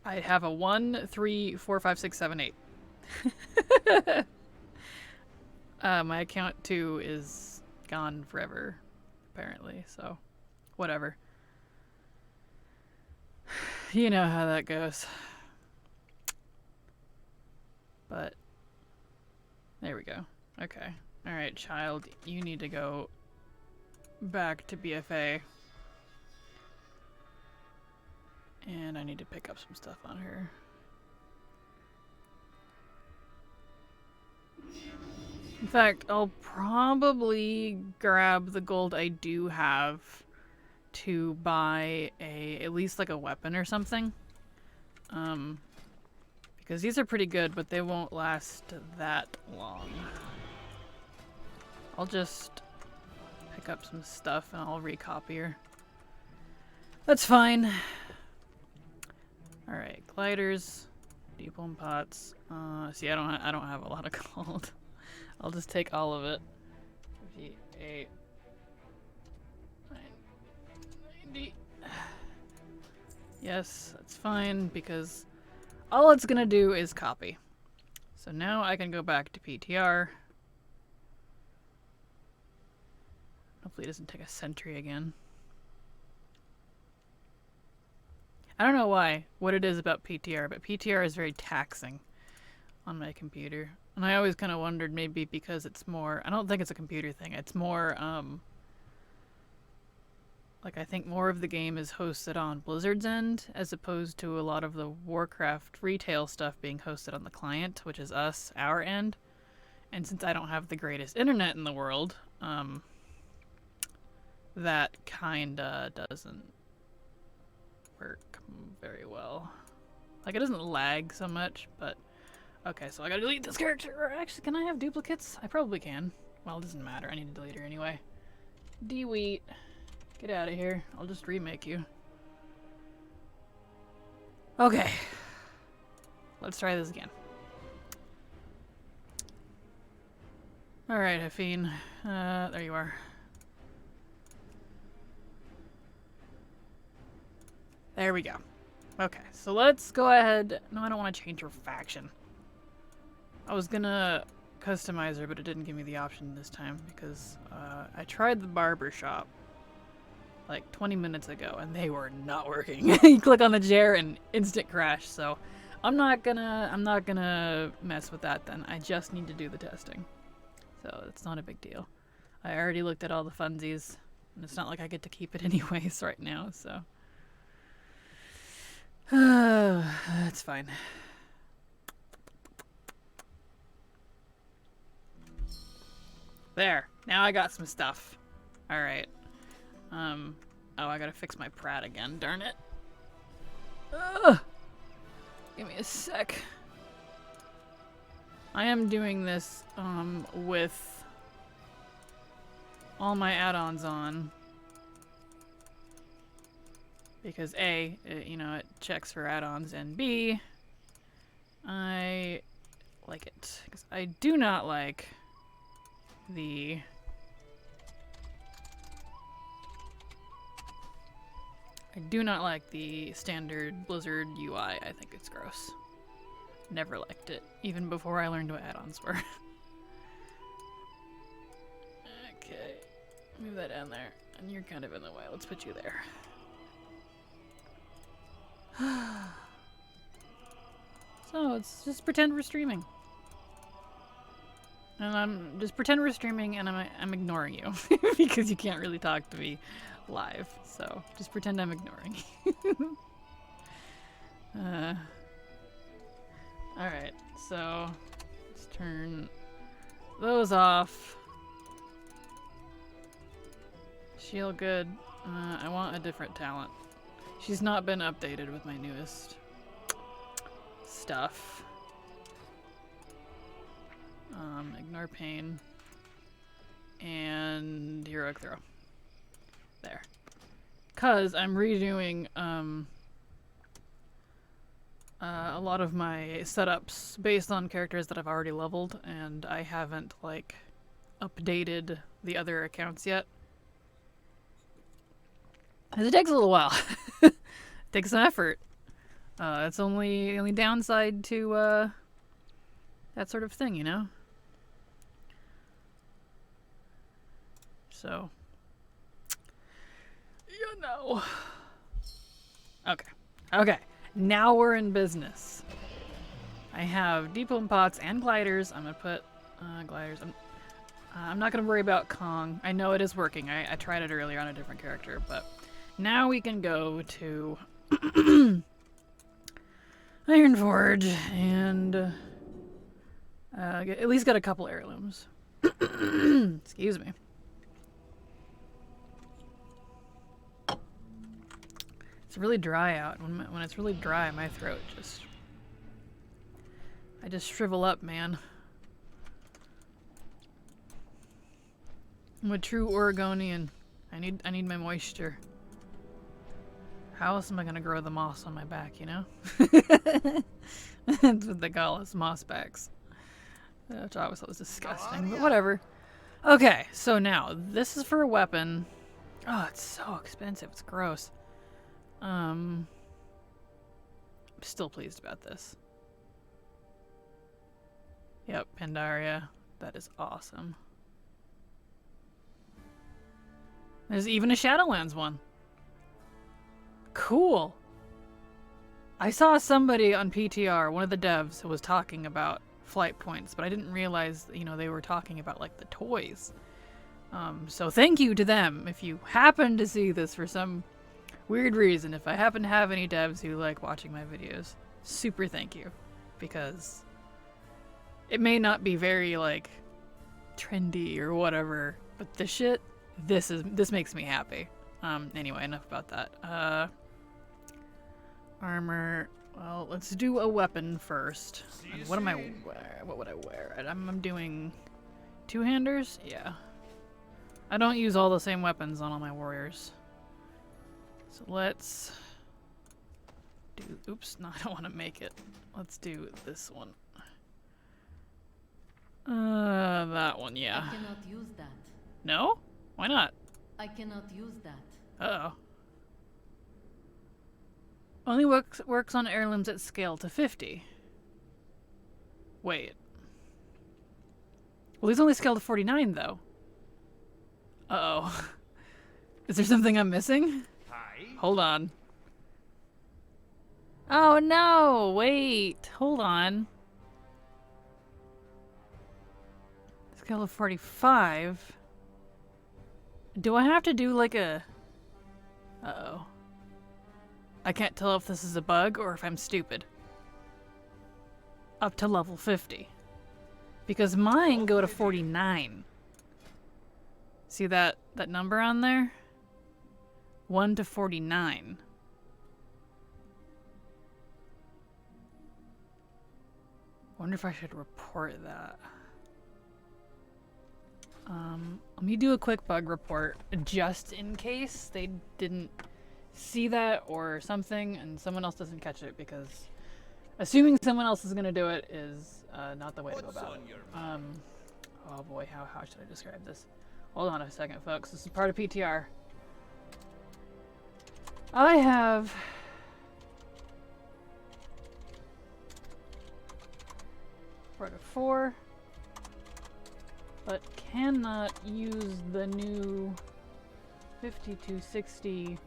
I have a 1, 3, 4, 5, 6, 7, 8. My account 2 is gone forever, apparently, so whatever. You know how that goes. But there we go. Okay. Alright, child, you need to go back to BFA. And I need to pick up some stuff on her. In fact, I'll probably grab the gold I do have to buy at least like a weapon or something. Because these are pretty good, but they won't last that long. I'll just pick up some stuff and I'll recopy her. That's fine. Alright, gliders, deep home pots. See, I don't have a lot of gold. I'll just take all of it. 58, 90. Yes, that's fine because all it's gonna do is copy. So now I can go back to PTR. Hopefully it doesn't take a century again. I don't know what it is about PTR, but PTR is very taxing on my computer. And I always kind of wondered maybe because it's more, I don't think it's a computer thing, it's more, like I think more of the game is hosted on Blizzard's end as opposed to a lot of the Warcraft retail stuff being hosted on the client, which is us, our end. And since I don't have the greatest internet in the world, that kinda doesn't work very well. Like, it doesn't lag so much, but... Okay, so I gotta delete this character. Or actually, can I have duplicates? I probably can. Well, it doesn't matter. I need to delete her anyway. Delete. Get out of here. I'll just remake you. Okay. Let's try this again. Alright, Hafine. There you are. There we go. Okay, so let's go ahead. No, I don't want to change her faction. I was gonna customize her, but it didn't give me the option this time because I tried the barber shop like 20 minutes ago and they were not working. You click on the chair and instant crash. So I'm not gonna mess with that then. I just need to do the testing. So it's not a big deal. I already looked at all the funsies and it's not like I get to keep it anyways right now, so that's fine. There. Now I got some stuff. Alright. Oh, I gotta fix my prat again. Darn it. Ugh. Give me a sec. I am doing this, with all my add-ons on. Because A, you know, it checks for add-ons, and B, I like it. Because I do not like the standard Blizzard UI. I think it's gross. Never liked it, even before I learned what add-ons were. Okay, move that down there, and you're kind of in the way. Let's put you there. So it's just pretend we're streaming. And I'm just pretend we're streaming and I'm ignoring you because you can't really talk to me live. So just pretend I'm ignoring you. Alright, so let's turn those off. Shield good. I want a different talent. She's not been updated with my newest stuff. Ignore pain. And heroic throw. There. Cause I'm redoing a lot of my setups based on characters that I've already leveled, and I haven't like updated the other accounts yet. It takes a little while. It takes some effort. That's the only downside to that sort of thing, you know? So, you know. Okay. Okay. Now we're in business. I have deep home pots and gliders. I'm gonna put gliders. I'm not gonna worry about Kong. I know it is working. I tried it earlier on a different character, but now we can go to Ironforge and at least get a couple heirlooms. Excuse me. It's really dry out. When it's really dry, my throat just... I just shrivel up, man. I'm a true Oregonian. I need my moisture. How else am I gonna grow the moss on my back, you know? That's what they call us, moss backs. Which I always thought was disgusting, but whatever. Okay, so now, this is for a weapon. Oh, it's so expensive, it's gross. I'm still pleased about this. Yep, Pandaria. That is awesome. There's even a Shadowlands one. Cool. I saw somebody on PTR, one of the devs, who was talking about flight points, but I didn't realize, you know, they were talking about, like, the toys. So thank you to them. If you happen to see this for some weird reason, if I happen to have any devs who like watching my videos, super thank you. Because it may not be very, like, trendy or whatever, but this shit, this makes me happy. Anyway, enough about that. Armor. Well, let's do a weapon first. What am I wear? What would I wear? I'm doing two-handers? Yeah. I don't use all the same weapons on all my warriors. So let's do... Oops, no, I don't want to make it. Let's do this one. That one, yeah. I cannot use that. No? Why not? I cannot use that. Uh-oh. Only works on heirlooms at scale to 50. Wait. Well, he's only scaled to 49, though. Uh-oh. Is there something I'm missing? Hi. Hold on. Oh, no! Wait. Hold on. Scale of 45. Do I have to do, like, a... Uh-oh. I can't tell if this is a bug or if I'm stupid. Up to level 50. Because mine go to 49. See that number on there? 1 to 49. Wonder if I should report that. Let me do a quick bug report just in case they didn't see that or something and someone else doesn't catch it, because assuming someone else is going to do it is not the way to go about it. Oh boy, how should I describe this? Hold on a second, folks. This is part of PTR. I have... part of 4, but cannot use the new 5260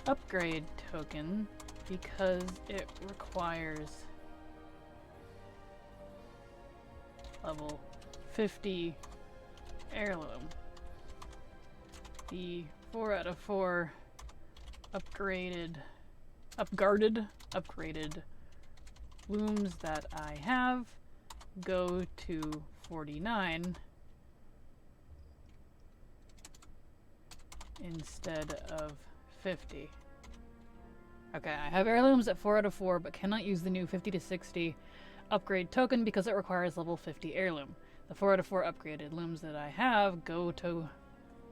upgrade token because it requires level 50 heirloom. The 4 out of 4 upgraded looms that I have go to 49 instead of 50. Okay, I have heirlooms at 4 out of 4, but cannot use the new 50 to 60 upgrade token because it requires level 50 heirloom. The 4 out of 4 upgraded looms that I have go to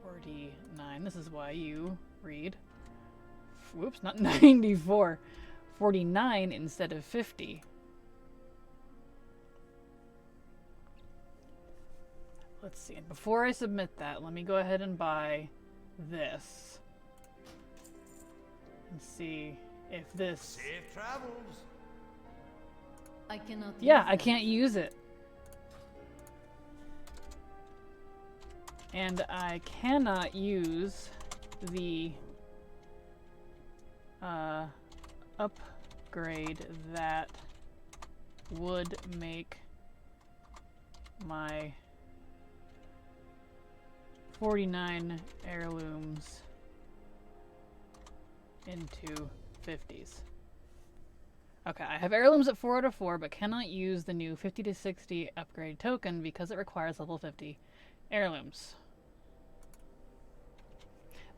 49. This is why you read... Whoops, not 94. 49 instead of 50. Let's see. And before I submit that, let me go ahead and buy this. And see if this... Safe travels. I cannot Yeah, use I that. can't use it. And I cannot use the upgrade that would make my 49 heirlooms into 50s. Okay, I have heirlooms at 4 out of 4, but cannot use the new 50 to 60 upgrade token because it requires level 50 heirlooms.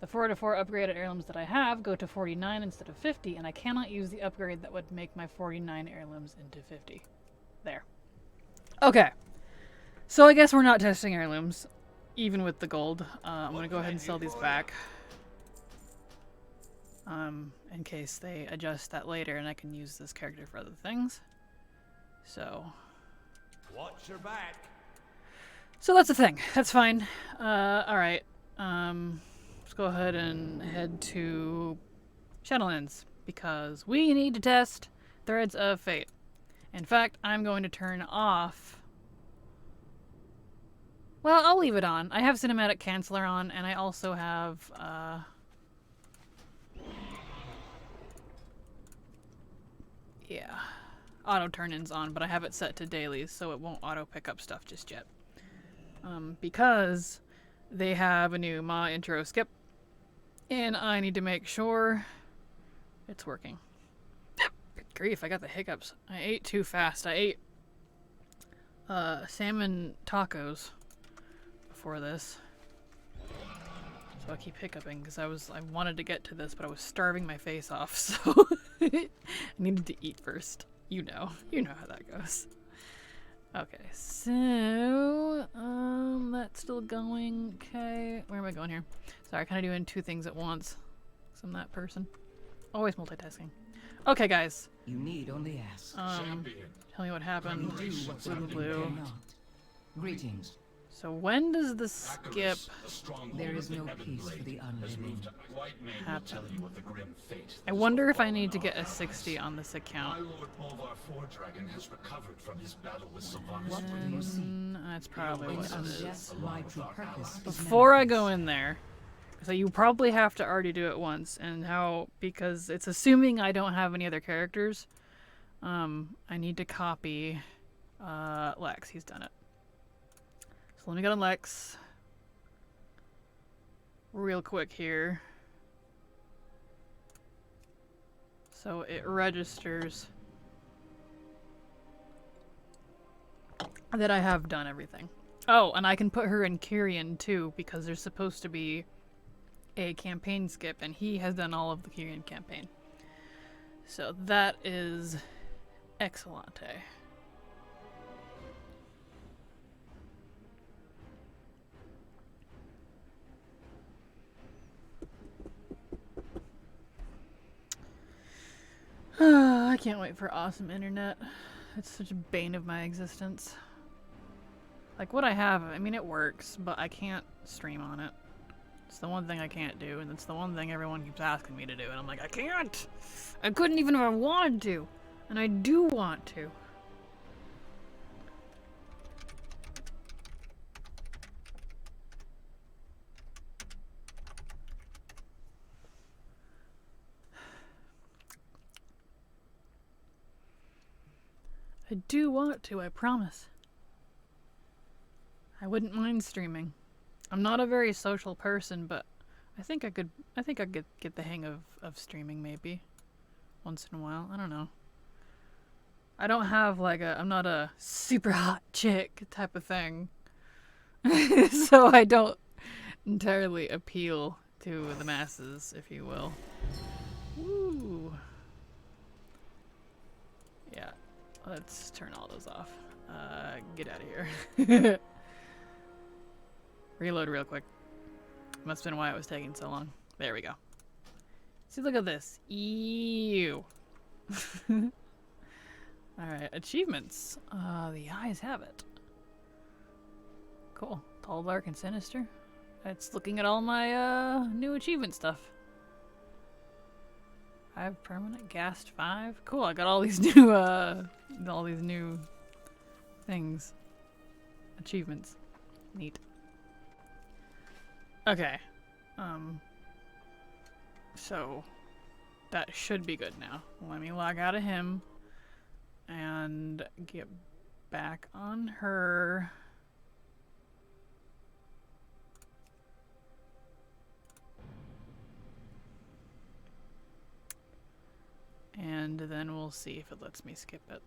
The 4 to 4 upgraded heirlooms that I have go to 49 instead of 50, and I cannot use the upgrade that would make my 49 heirlooms into 50. There. Okay. So I guess we're not testing heirlooms, even with the gold. I'm going to go ahead and sell these back. In case they adjust that later and I can use this character for other things. So. Watch your back. So that's the thing. That's fine. Alright. Let's go ahead and head to Shadowlands, because we need to test Threads of Fate. In fact, I'm going to turn off... Well, I'll leave it on. I have Cinematic Canceller on, and I also have... yeah. Auto turn-ins on, but I have it set to dailies, so it won't auto pick up stuff just yet. Because they have a new Ma intro skip, and I need to make sure it's working. Good grief, I got the hiccups. I ate too fast. I ate salmon tacos before this. So I keep hiccuping because I wanted to get to this, but I was starving my face off, so I needed to eat first. You know how that goes. Okay, so that's still going. Okay, where am I going here? Sorry, kind of doing two things at once. Cause I'm that person. Always multitasking. Okay, guys. You need only ask. Tell me what happened. Do what Blue, some blue. people cannot. Greetings. So when does the skip There is no peace for the unliving. happen? I wonder if I need to get a 60 on this account. What do you see? That's probably what it is. Unless my true purpose is Before I manifest. go in there, so you probably have to already do it once, and because it's assuming I don't have any other characters, I need to copy Lex. He's done it. So let me go to Lex real quick here. So it registers that I have done everything. Oh, and I can put her in Kyrian too, because there's supposed to be a campaign skip, and he has done all of the Kyrian campaign. So that is excellent. I can't wait for awesome internet. It's such a bane of my existence. Like, what I have, I mean, it works, but I can't stream on it. It's the one thing I can't do, and it's the one thing everyone keeps asking me to do, and I'm like, I can't! I couldn't even if I wanted to! And I do want to. I do want to, I promise. I wouldn't mind streaming. I'm not a very social person, but I think I could get the hang of streaming maybe. Once in a while. I don't know. I don't have like I'm not a super hot chick type of thing. So I don't entirely appeal to the masses, if you will. Woo. Yeah. Let's turn all those off. Get out of here. Reload real quick. Must have been why it was taking so long. There we go. See, look at this. Ew. Alright, achievements. The eyes have it. Cool. Tall, dark, and sinister. It's looking at all my new achievement stuff. 5 permanent, gassed 5. Cool, I got all these new things. Achievements. Neat. Okay. So that should be good now. Let me log out of him and get back on her. And then we'll see if it lets me skip it.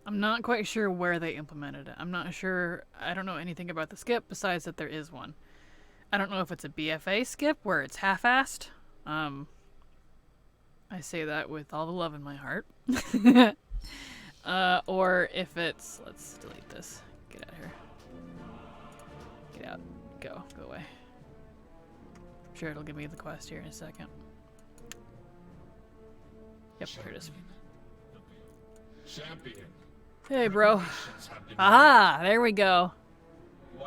I'm not quite sure where they implemented it. I'm not sure. I don't know anything about the skip besides that there is one. I don't know if it's a BFA skip where it's half-assed. I say that with all the love in my heart. Or if it's... Let's delete this. Get out of here. Get out. Go. Go away. I'm sure it'll give me the quest here in a second. Yep, here it is. Champion. Hey, bro. Aha! There we go.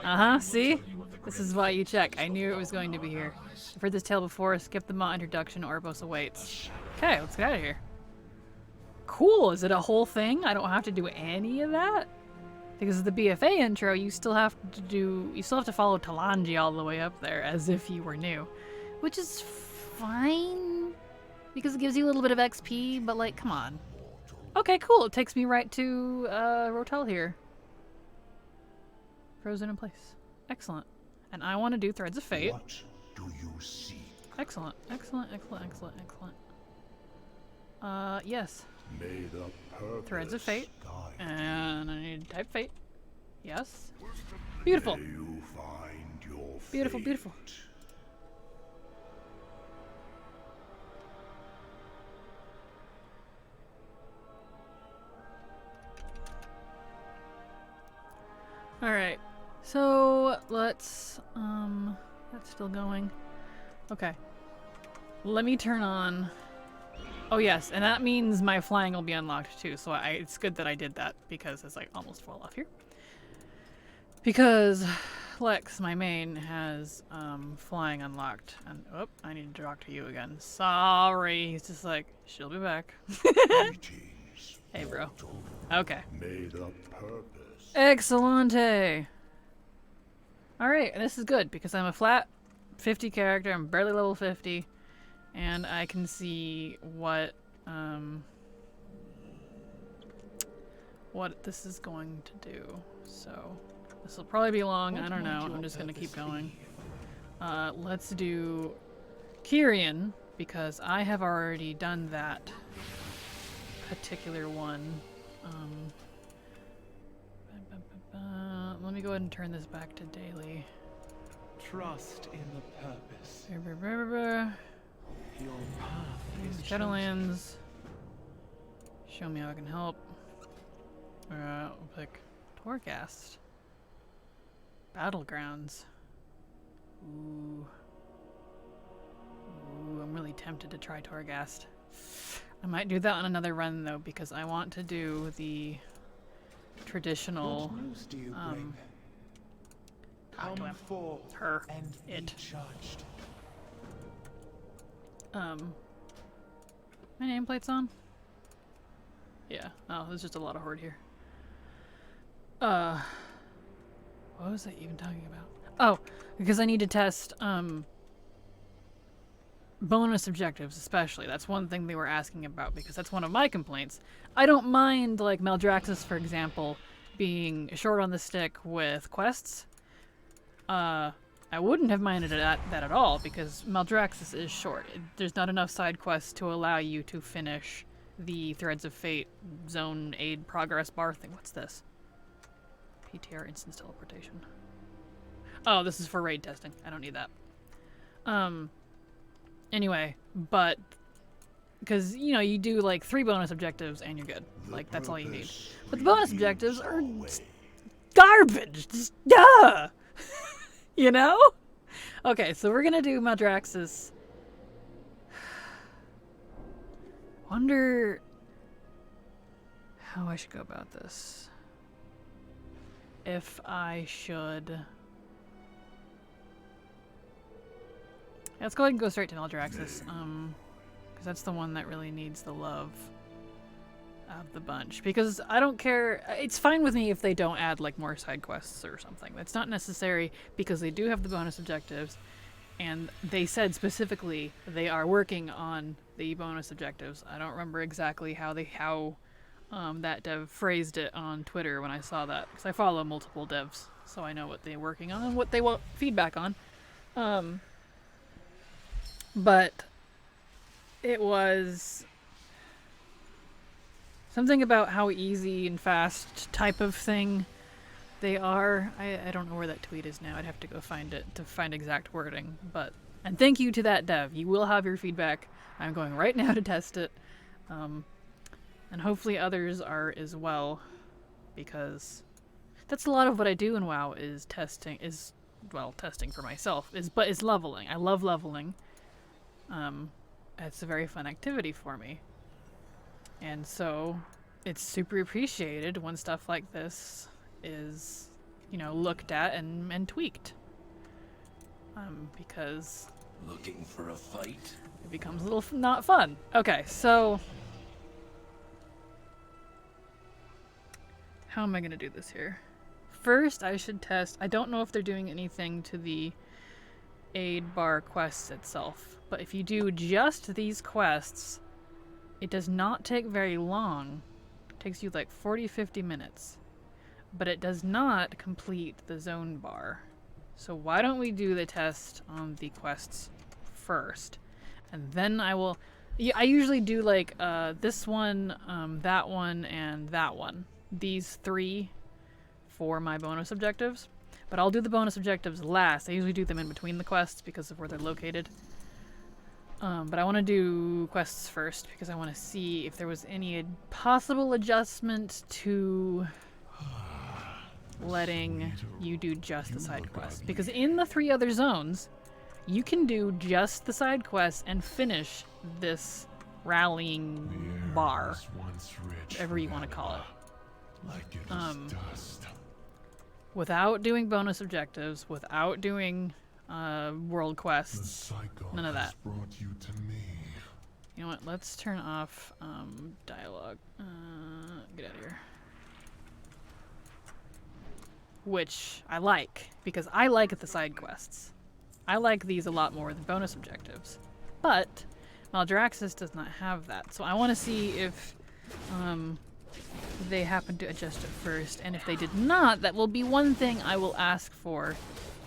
Uh-huh, see? This is why you check. I knew it was going to be here. I've heard this tale before. Skip the Maw introduction. Orbos awaits. Okay, let's get out of here. Cool. Is it a whole thing? I don't have to do any of that? Because of the BFA intro, you still have to follow Talanji all the way up there as if you were new. Which is fine. Because it gives you a little bit of XP, but like, come on. Okay, cool. It takes me right to Rotel here. Frozen in place. Excellent. And I want to do Threads of Fate. What do you seek? Excellent. Excellent, excellent, excellent, excellent. Yes. May the purpose Threads of Fate. guide And I need to type Fate. Yes. Beautiful. May you find your Beautiful, fate. beautiful. Alright. So let's that's still going. Okay. Let me turn on. Oh yes, and that means my flying will be unlocked too. So it's good that I did that because it's like almost fall off here. Because Lex, my main, has flying unlocked, and oh, I need to talk to you again. Sorry, he's just like she'll be back. Greetings, Hey, bro. mortal. Okay. May the purpose. Excellente. All right, and this is good because I'm a flat 50 character. I'm barely level 50. And I can see what this is going to do. So this will probably be long. I don't know. I'm just gonna keep going. Let's do Kyrian because I have already done that particular one. Let me go ahead and turn this back to daily. Trust in the purpose. Your path is Shadowlands. Show me how I can help. We'll pick Torghast. Battlegrounds. Ooh. Ooh, I'm really tempted to try Torghast. I might do that on another run though, because I want to do the traditional. What news do you bring? Talk to Come him. forth Her. and be It. judged. My nameplate's on? Yeah. Oh, there's just a lot of horde here. What was I even talking about? Oh, because I need to test, bonus objectives especially. That's one thing they were asking about because that's one of my complaints. I don't mind, like, Maldraxxus, for example, being short on the stick with quests. I wouldn't have minded that at all because Maldraxxus is short. There's not enough side quests to allow you to finish the Threads of Fate zone aid progress bar thing. What's this? PTR instance teleportation. Oh, this is for raid testing. I don't need that. Anyway, but because you know you do like 3 bonus objectives and you're good. Like that's all you need. But the bonus objectives are garbage. Just duh. You know? Okay, so we're gonna do Maldraxxus. Wonder how I should go about this. If I should. Let's go ahead and go straight to Maldraxxus, because that's the one that really needs the love of the bunch. Because I don't care, it's fine with me if they don't add like more side quests or something. That's not necessary because they do have the bonus objectives, and they said specifically they are working on the bonus objectives. I don't remember exactly how that dev phrased it on Twitter when I saw that, because I follow multiple devs, so I know what they're working on and what they want feedback on. But it was something about how easy and fast type of thing They are. I don't know where that tweet is now. I'd have to go find it to find exact wording. But and thank you to that dev. You will have your feedback. I'm going right now to test it, and hopefully others are as well, because that's a lot of what I do in WoW is testing. Testing for myself is leveling. I love leveling. It's a very fun activity for me, and so it's super appreciated when stuff like this is, you know, looked at and tweaked. Because Looking for a fight? it becomes a little not fun. Okay, so how am I gonna do this here? First, I should test. I don't know if they're doing anything to the aid bar quests itself, but if you do just these quests, it does not take very long. It takes you like 40-50 minutes, but it does not complete the zone bar. So why don't we do the test on the quests first, and then I will. I usually do like this one, that one, and that one. These 3 for my bonus objectives, but I'll do the bonus objectives last. I usually do them in between the quests because of where they're located. But I want to do quests first because I want to see if there was any possible adjustment to letting you do just the side quests. Because in the 3 other zones, you can do just the side quests and finish this rallying bar, whatever you want to call it. Like it was dust. Without doing bonus objectives, without doing world The quests, cycle none of has that. brought you to me. You know what? Let's turn off dialogue. Get out of here. Which I like, because I like the side quests. I like these a lot more than bonus objectives. But Maldraxxus does not have that, so I want to see if they happen to adjust it first, and if they did not, that will be one thing I will ask for,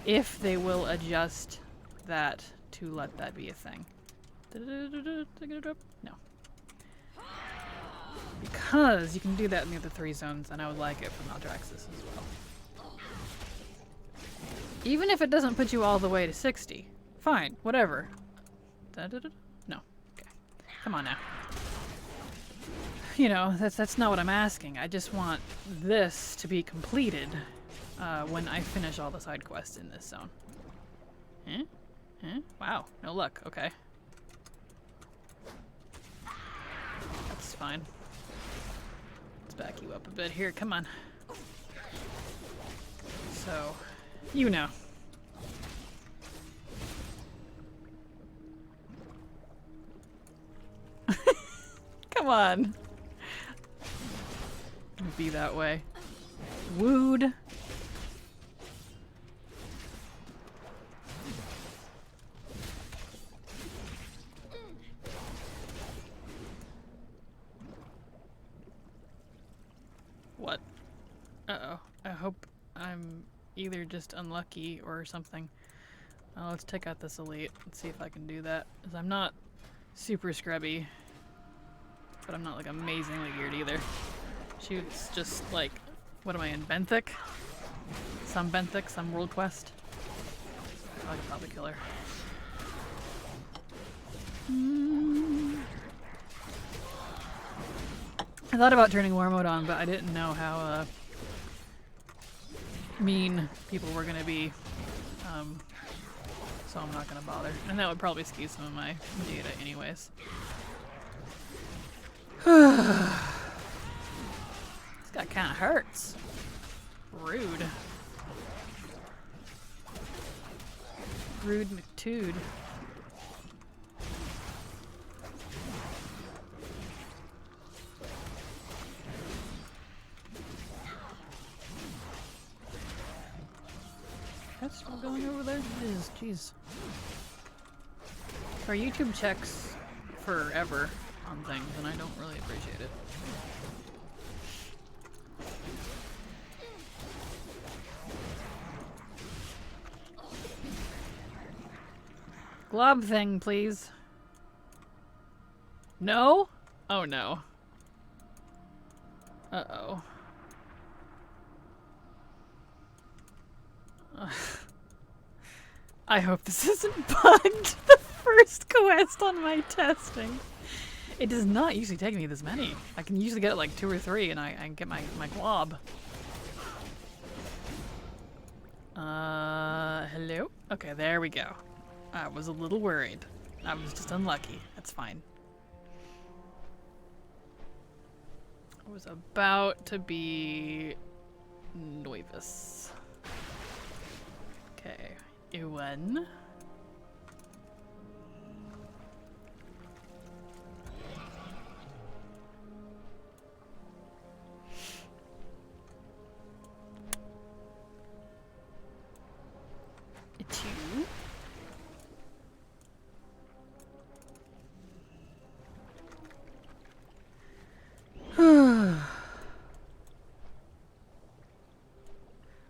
if they will adjust that to let that be a thing. No. Because you can do that in the other 3 zones, and I would like it for Maldraxxus as well. Even if it doesn't put you all the way to 60. Fine, whatever. No. Okay. Come on now. You know, that's not what I'm asking. I just want this to be completed when I finish all the side quests in this zone. Eh? Eh? Wow, no luck. Okay. That's fine. Let's back you up a bit here. Come on. So, you know. Come on. Be that way. Wooed. What? Uh-oh. I hope I'm either just unlucky or something. Let's take out this elite and see if I can do that. 'Cause I'm not super scrubby, but I'm not like amazingly geared either. Shoots just like, what am I in, Benthic? Some Benthic, some World Quest. I could probably kill her. I thought about turning War Mode on, but I didn't know how mean people were gonna be, so I'm not gonna bother. And that would probably skew some of my data anyways. This guy kinda hurts. Rude. Rude McTude. That's still going over there? It is, jeez. Our YouTube checks forever on things, and I don't really appreciate it. Glob thing, please. No? Oh no. Uh-oh. I hope this isn't bugged. The first quest on my testing. It does not usually take me this many. I can usually get like 2 or 3 and I can get my glob. Hello? Okay, there we go. I was a little worried. I was just unlucky. That's fine. I was about to be Noivus. Okay. Ewan. Two.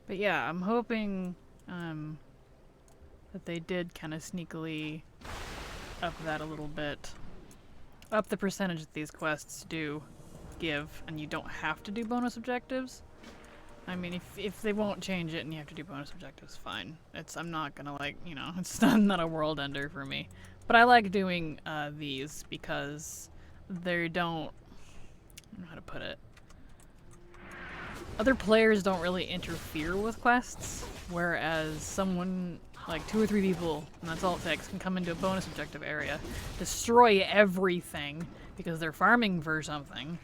But yeah, I'm hoping that they did kind of sneakily up that a little bit. Up the percentage that these quests do give, and you don't have to do bonus objectives. I mean, if they won't change it and you have to do bonus objectives, fine. I'm not gonna like, you know, it's not a world ender for me. But I like doing these because they don't, I don't know how to put it. Other players don't really interfere with quests, whereas someone, like 2 or 3 people, and that's all it takes, can come into a bonus objective area, destroy everything because they're farming for something,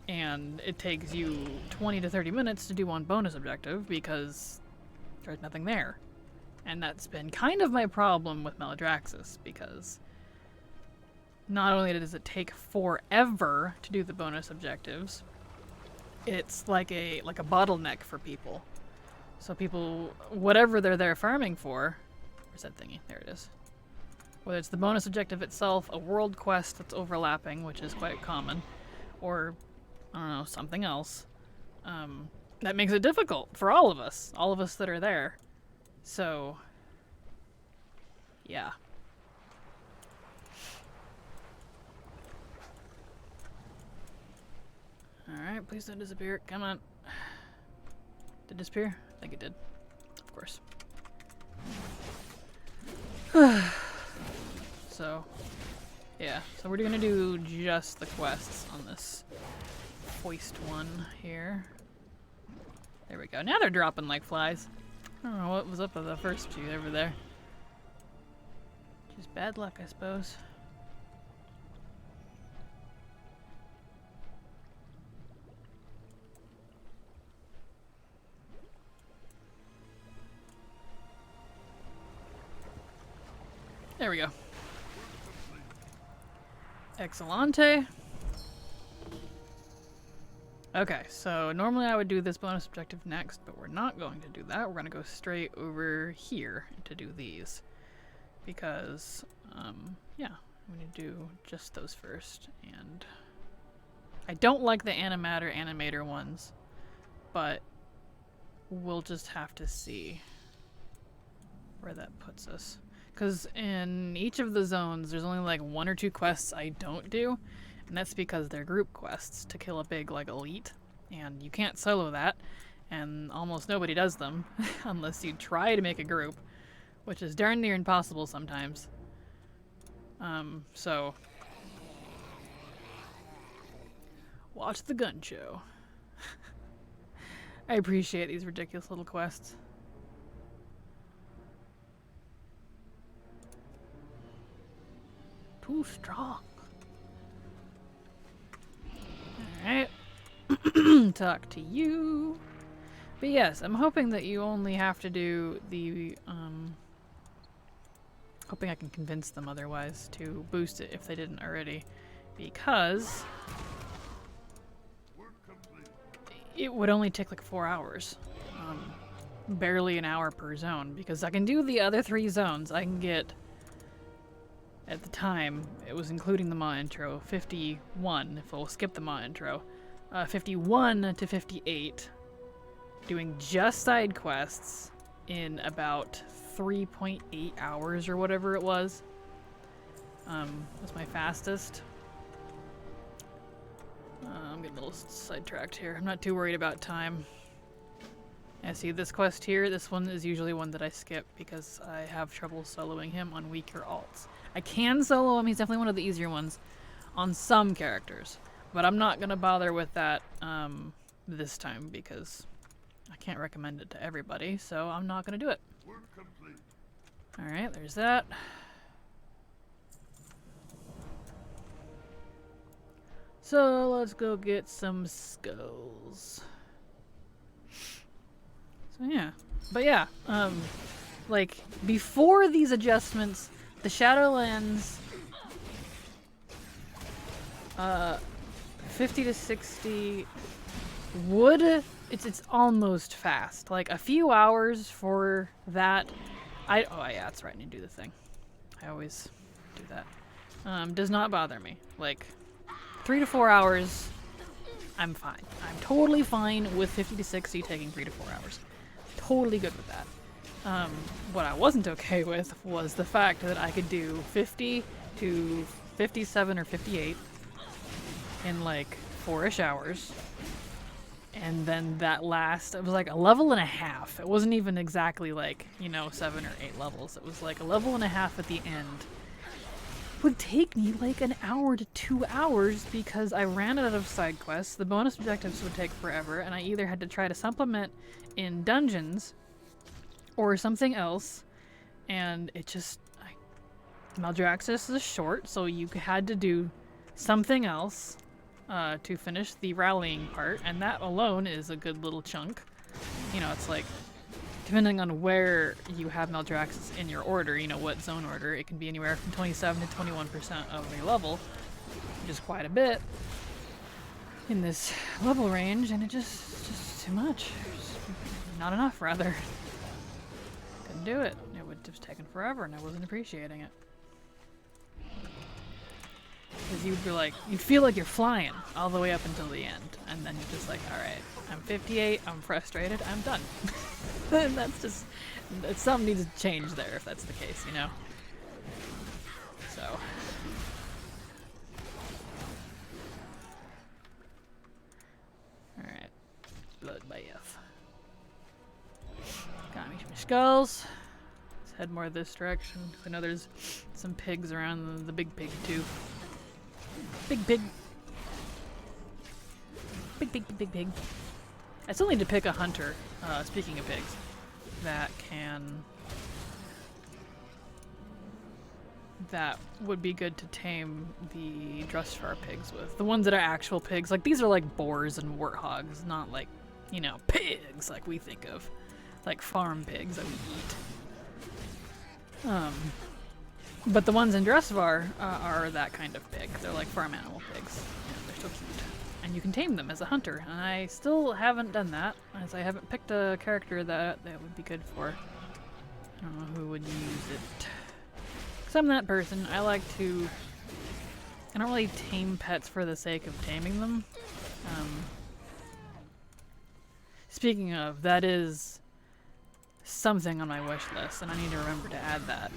and it takes you 20 to 30 minutes to do one bonus objective because there's nothing there. And that's been kind of my problem with Maldraxxus, because not only does it take forever to do the bonus objectives, it's like a bottleneck for people. So people, whatever they're there farming for, where's that thingy? There it is. Whether it's the bonus objective itself, a world quest that's overlapping, which is quite common, or, I don't know, something else, that makes it difficult for all of us that are there. So, yeah. Alright, please don't disappear. Come on. Did it disappear? I think it did. Of course. So, yeah. So we're gonna do just the quests on this foist one here. There we go. Now they're dropping like flies. I don't know what was up with the first two over there. Just bad luck, I suppose. There we go. Excellente. Okay, so normally I would do this bonus objective next, but we're not going to do that. We're going to go straight over here to do these. Because, yeah, I'm going to do just those first. And I don't like the animator ones, but we'll just have to see where that puts us. Because in each of the zones, there's only like 1 or 2 quests I don't do, and that's because they're group quests to kill a big like elite, and you can't solo that, and almost nobody does them unless you try to make a group, which is darn near impossible sometimes. So watch the gun show. I appreciate these ridiculous little quests. Too strong. Alright. Talk to you. But yes, I'm hoping that you only have to do the, hoping I can convince them otherwise to boost it if they didn't already. Because it would only take like 4 hours. Barely an hour per zone. Because I can do the other 3 zones. I can get, at the time, it was including the Ma intro, 51, if we'll skip the Ma intro, 51 to 58, doing just side quests in about 3.8 hours or whatever it was. That's my fastest. I'm getting a little sidetracked here. I'm not too worried about time. I see this quest here. This one is usually one that I skip because I have trouble soloing him on weaker alts. I can solo him. He's definitely one of the easier ones on some characters. But I'm not going to bother with that this time because I can't recommend it to everybody. So I'm not going to do it. Alright, there's that. So let's go get some skulls. So yeah. But yeah, like before these adjustments, the Shadowlands 50 to 60 would it's almost fast. Like a few hours for that. Oh yeah, that's right, I need to do the thing. I always do that. Does not bother me. Like 3 to 4 hours, I'm fine. I'm totally fine with 50 to 60 taking 3 to 4 hours. Totally good with that. What I wasn't okay with was the fact that I could do 50 to 57 or 58 in like 4-ish hours. And then that last, it was like a level and a half. It wasn't even exactly like, you know, 7 or 8 levels. It was like a level and a half at the end. Would take me like an hour to 2 hours because I ran out of side quests. The bonus objectives would take forever, and I either had to try to supplement in dungeons or something else. And it just, Maldraxxus is short, so you had to do something else to finish the rallying part, and that alone is a good little chunk. You know, it's like, depending on where you have Maldraxxus in your order, you know, what zone order, it can be anywhere from 27 to 21% of a level, which is quite a bit in this level range, and it's just too much. Just not enough, rather. Couldn't do it. It would have taken forever, and I wasn't appreciating it. Because you'd be like, you'd feel like you're flying all the way up until the end, and then you're just like, alright, I'm 58, I'm frustrated, I'm done. And that's just, something needs to change there if that's the case, you know? So. Alright. Bloodbath. Got me some skulls. Let's head more this direction. I know there's some pigs around the big pig too. Big pig. Big pig, big pig. I still need to pick a hunter, speaking of pigs, that would be good to tame the Drustvar pigs with. The ones that are actual pigs. Like, these are like boars and warthogs, not like, you know, pigs like we think of. Like farm pigs that we eat. But the ones in Drustvar are that kind of pig. They're like farm animal pigs. Yeah, they're so cute. And you can tame them as a hunter. And I still haven't done that, as I haven't picked a character that would be good for. I don't know who would use it. Because I'm that person. I don't really tame pets for the sake of taming them. Speaking of, that is something on my wish list, and I need to remember to add that.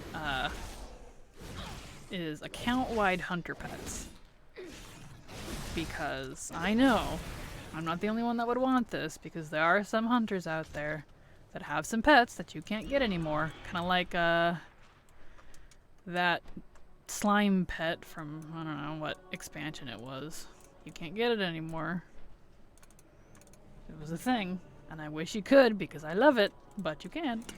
Is account-wide hunter pets. Because I know I'm not the only one that would want this, because there are some hunters out there that have some pets that you can't get anymore. Kind of like that slime pet from, I don't know what expansion it was. You can't get it anymore. It was a thing, and I wish you could because I love it, but you can't.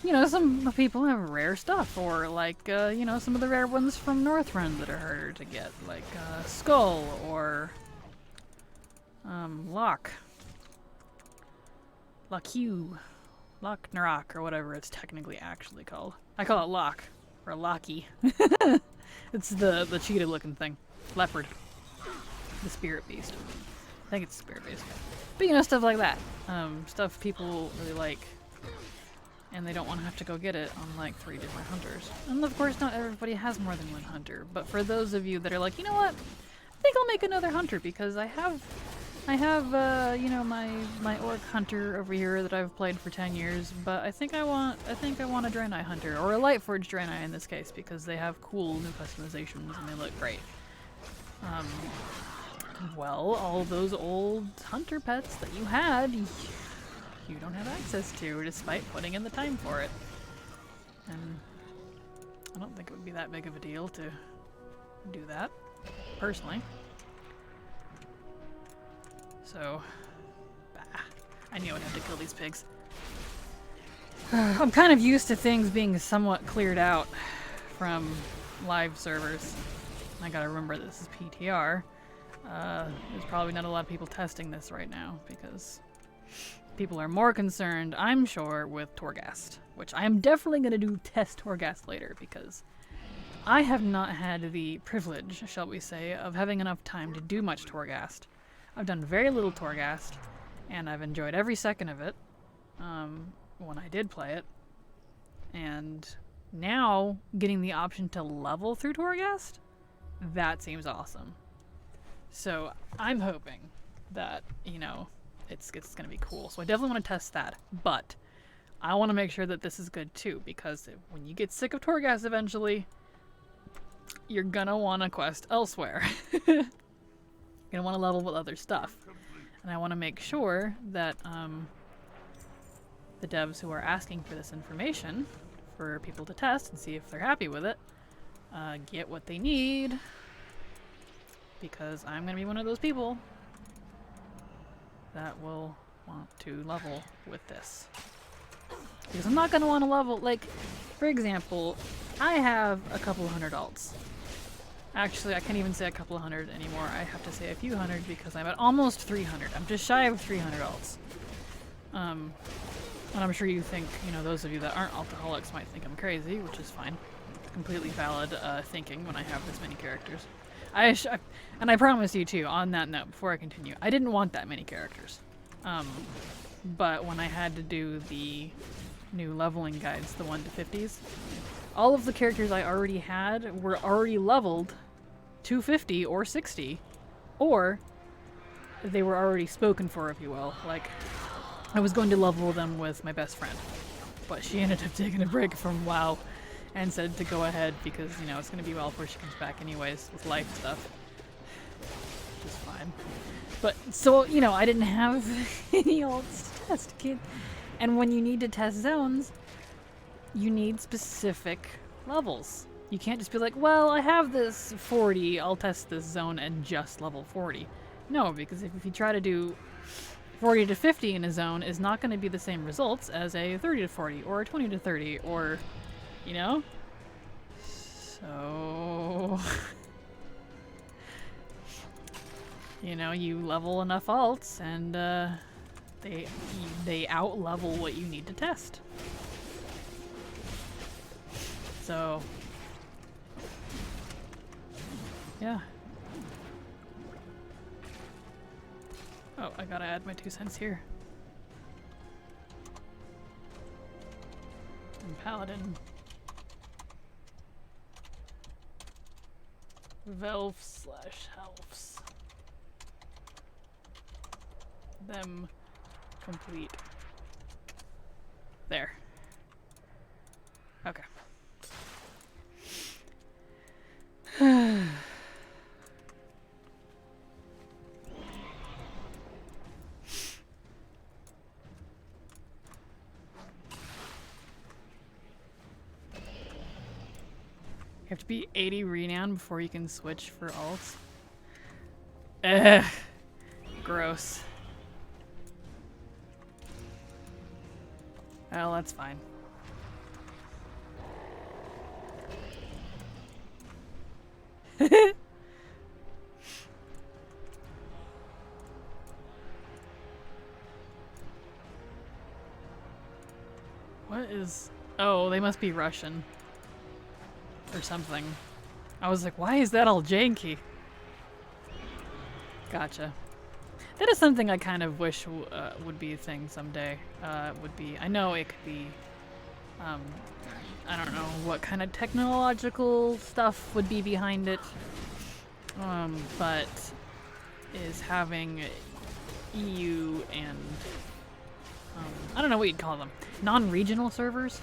You know, some people have rare stuff, or like, you know, some of the rare ones from Northrend that are harder to get, like Skull or Loch Narok, or whatever it's technically actually called. I call it Loch, or Locky. It's the cheetah-looking thing, leopard, the spirit beast. I think it's spirit beast. But you know, stuff like that, stuff people really like. And they don't want to have to go get it on like 3 different hunters. And of course not everybody has more than one hunter, but for those of you that are like, you know what, I think I'll make another hunter because I have you know, my orc hunter over here that I've played for 10 years, but I think I want a Draenei hunter, or a Lightforged Draenei in this case, because they have cool new customizations and they look great. well, all those old hunter pets that you had, you don't have access to, despite putting in the time for it. And I don't think it would be that big of a deal to do that, personally. So, I knew I'd have to kill these pigs. I'm kind of used to things being somewhat cleared out from live servers. I gotta remember this is PTR. There's probably not a lot of people testing this right now because people are more concerned, I'm sure, with Torghast, which I am definitely gonna do test Torghast later because I have not had the privilege, shall we say, of having enough time to do much Torghast. I've done very little Torghast, and I've enjoyed every second of it when I did play it. And now, getting the option to level through Torghast, that seems awesome. So I'm hoping that, you know, it's going to be cool. So I definitely want to test that. But I want to make sure that this is good too, because when you get sick of Torghast eventually, you're going to want to quest elsewhere. You're going to want to level with other stuff. And I want to make sure that the devs who are asking for this information for people to test and see if they're happy with it get what they need, because I'm going to be one of those people that will want to level with this. Because I'm not going to want to level, like, for example, I have a couple hundred alts. Actually, I can't even say a couple hundred anymore. I have to say a few hundred because I'm at almost 300. I'm just shy of 300 alts. And I'm sure you think, you know, those of you that aren't alcoholics might think I'm crazy, which is fine. Completely valid thinking when I have this many characters. And I promise you too, on that note, before I continue, I didn't want that many characters. But when I had to do the new leveling guides, the 1 to 50s, all of the characters I already had were already leveled to 50 or 60, or they were already spoken for, if you will. Like, I was going to level them with my best friend, but she ended up taking a break from WoW and said to go ahead because, you know, it's going to be a while before she comes back anyways with life stuff, which is fine. But, so, you know, I didn't have any alts to test, kid. And when you need to test zones, you need specific levels. You can't just be like, well, I have this 40, I'll test this zone and just level 40. No, because if you try to do 40 to 50 in a zone is not going to be the same results as a 30 to 40 or a 20 to 30 or, you know? So, you know, you level enough alts and they out-level what you need to test. So, yeah. Oh, I gotta add my 2 cents here. And Paladin. Velf/Helfs. Them complete. There. Okay. You have to be 80 renown before you can switch for alts. Ugh. Gross. Well, that's fine. What is... Oh, they must be Russian. Or something. I was like, why is that all janky? Gotcha. That is something I kind of wish would be a thing someday. Would be... I know it could be... I don't know what kind of technological stuff would be behind it. But is having EU and... I don't know what you'd call them. Non-regional servers?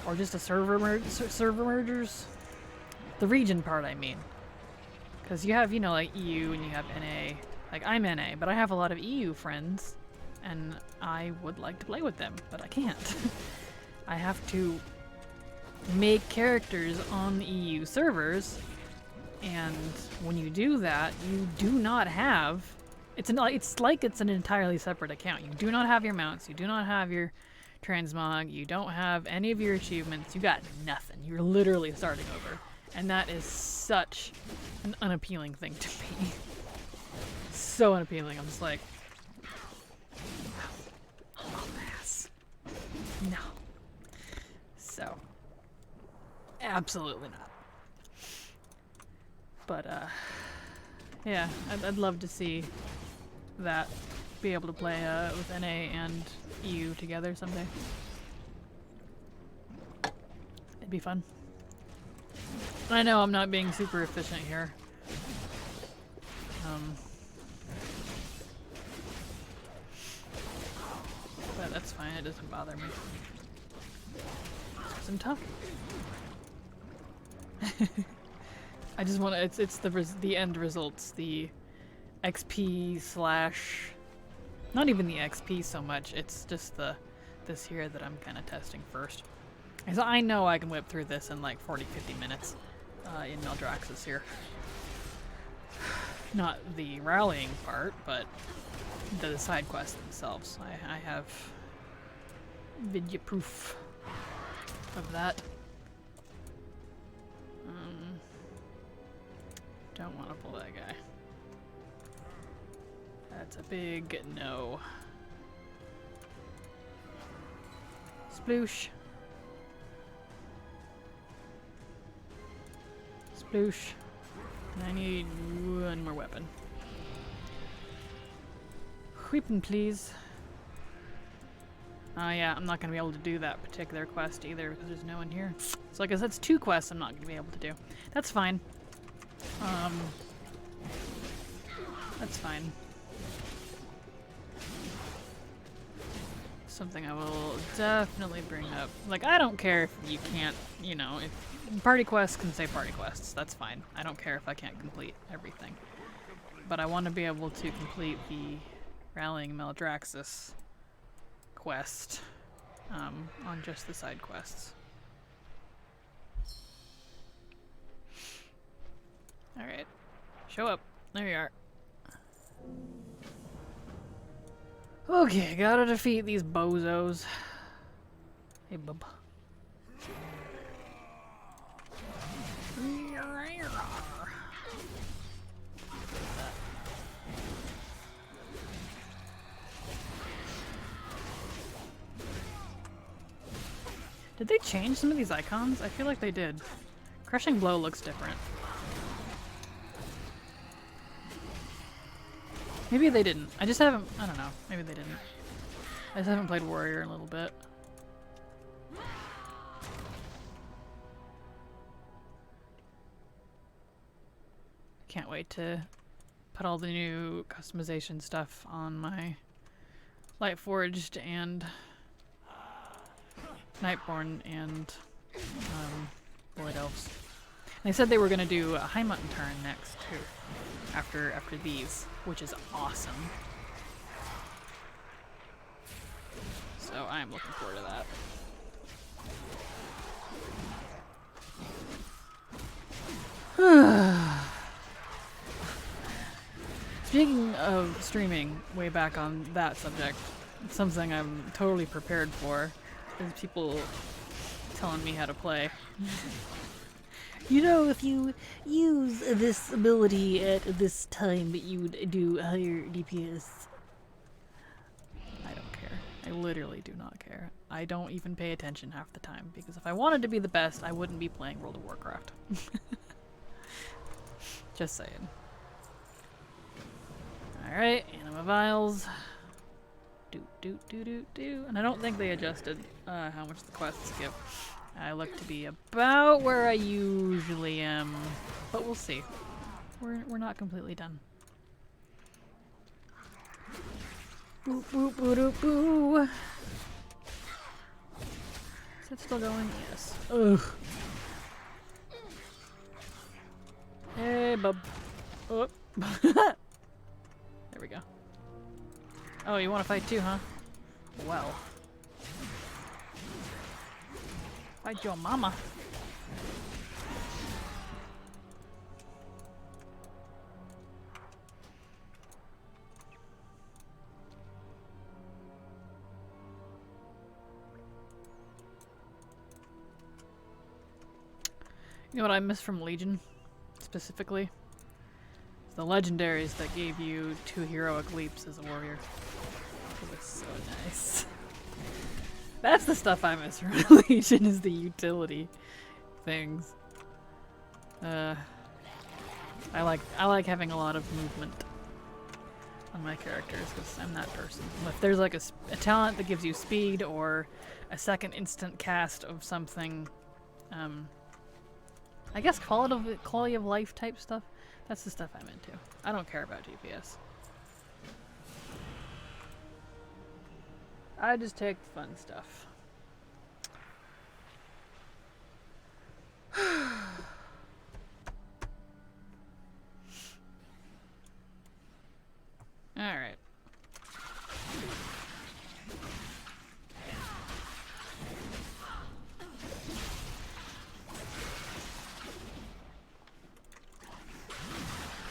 Or just a server mergers? The region part, I mean. Because you have, you know, like EU and you have NA. Like, I'm NA, but I have a lot of EU friends, and I would like to play with them, but I can't. I have to make characters on the EU servers, and when you do that, you do not have... It's like it's an entirely separate account. You do not have your mounts, you do not have your transmog, you don't have any of your achievements, you got nothing. You're literally starting over. And that is such an unappealing thing to me. So unappealing. I'm just like, alas. No. So, absolutely not. But, yeah, I'd love to see that, be able to play with NA and EU together someday. It'd be fun. I know I'm not being super efficient here. But that's fine, it doesn't bother me. Because I'm tough. I just want to, it's the end results, the XP slash, not even the XP so much, it's just this here that I'm kind of testing first. Because I know I can whip through this in like 40-50 minutes in Maldraxxus here. Not the rallying part, but the side quests themselves. I have video proof of that. Don't want to pull that guy. That's a big no. Sploosh. Sploosh. I need one more weapon. Weapon, please. Yeah, I'm not going to be able to do that particular quest either because there's no one here. So I guess that's 2 quests I'm not going to be able to do. That's fine. That's fine. Something I will definitely bring up. Like, I don't care if you can't, you know, if party quests can say party quests, that's fine. I don't care if I can't complete everything. But I want to be able to complete the Rallying Maldraxxus quest on just the side quests. Alright. Show up. There you are. Okay, gotta defeat these bozos. Hey, bub. Did they change some of these icons? I feel like they did. Crushing Blow looks different. Maybe they didn't. I just haven't... I don't know. Maybe they didn't. I just haven't played Warrior in a little bit. Can't wait to put all the new customization stuff on my Lightforged and Nightborn and Void Elves. And they said they were going to do a High Mountain turn next too, after these, which is awesome. So I'm looking forward to that. Speaking of streaming, way back on that subject, something I'm totally prepared for is people telling me how to play. You know, if you use this ability at this time, you would do higher DPS. I don't care. I literally do not care. I don't even pay attention half the time, because if I wanted to be the best, I wouldn't be playing World of Warcraft. Just saying. Alright, Anima Vials. And I don't think they adjusted how much the quests give. I look to be about where I usually am, but we'll see. We're not completely done. Boop boop boop boop boo. Is that still going? Yes. Ugh. Hey, bub. Oh. There we go. Oh, you want to fight too, huh? Well. Fight your mama. You know what I miss from Legion, specifically? It's the legendaries that gave you 2 heroic leaps as a warrior. It was so nice. That's the stuff I miss from Legion, is the utility things. I like having a lot of movement on my characters because I'm that person. If there's like a talent that gives you speed or a second instant cast of something, I guess quality of life type stuff, that's the stuff I'm into. I don't care about GPS. I just take the fun stuff. Alright.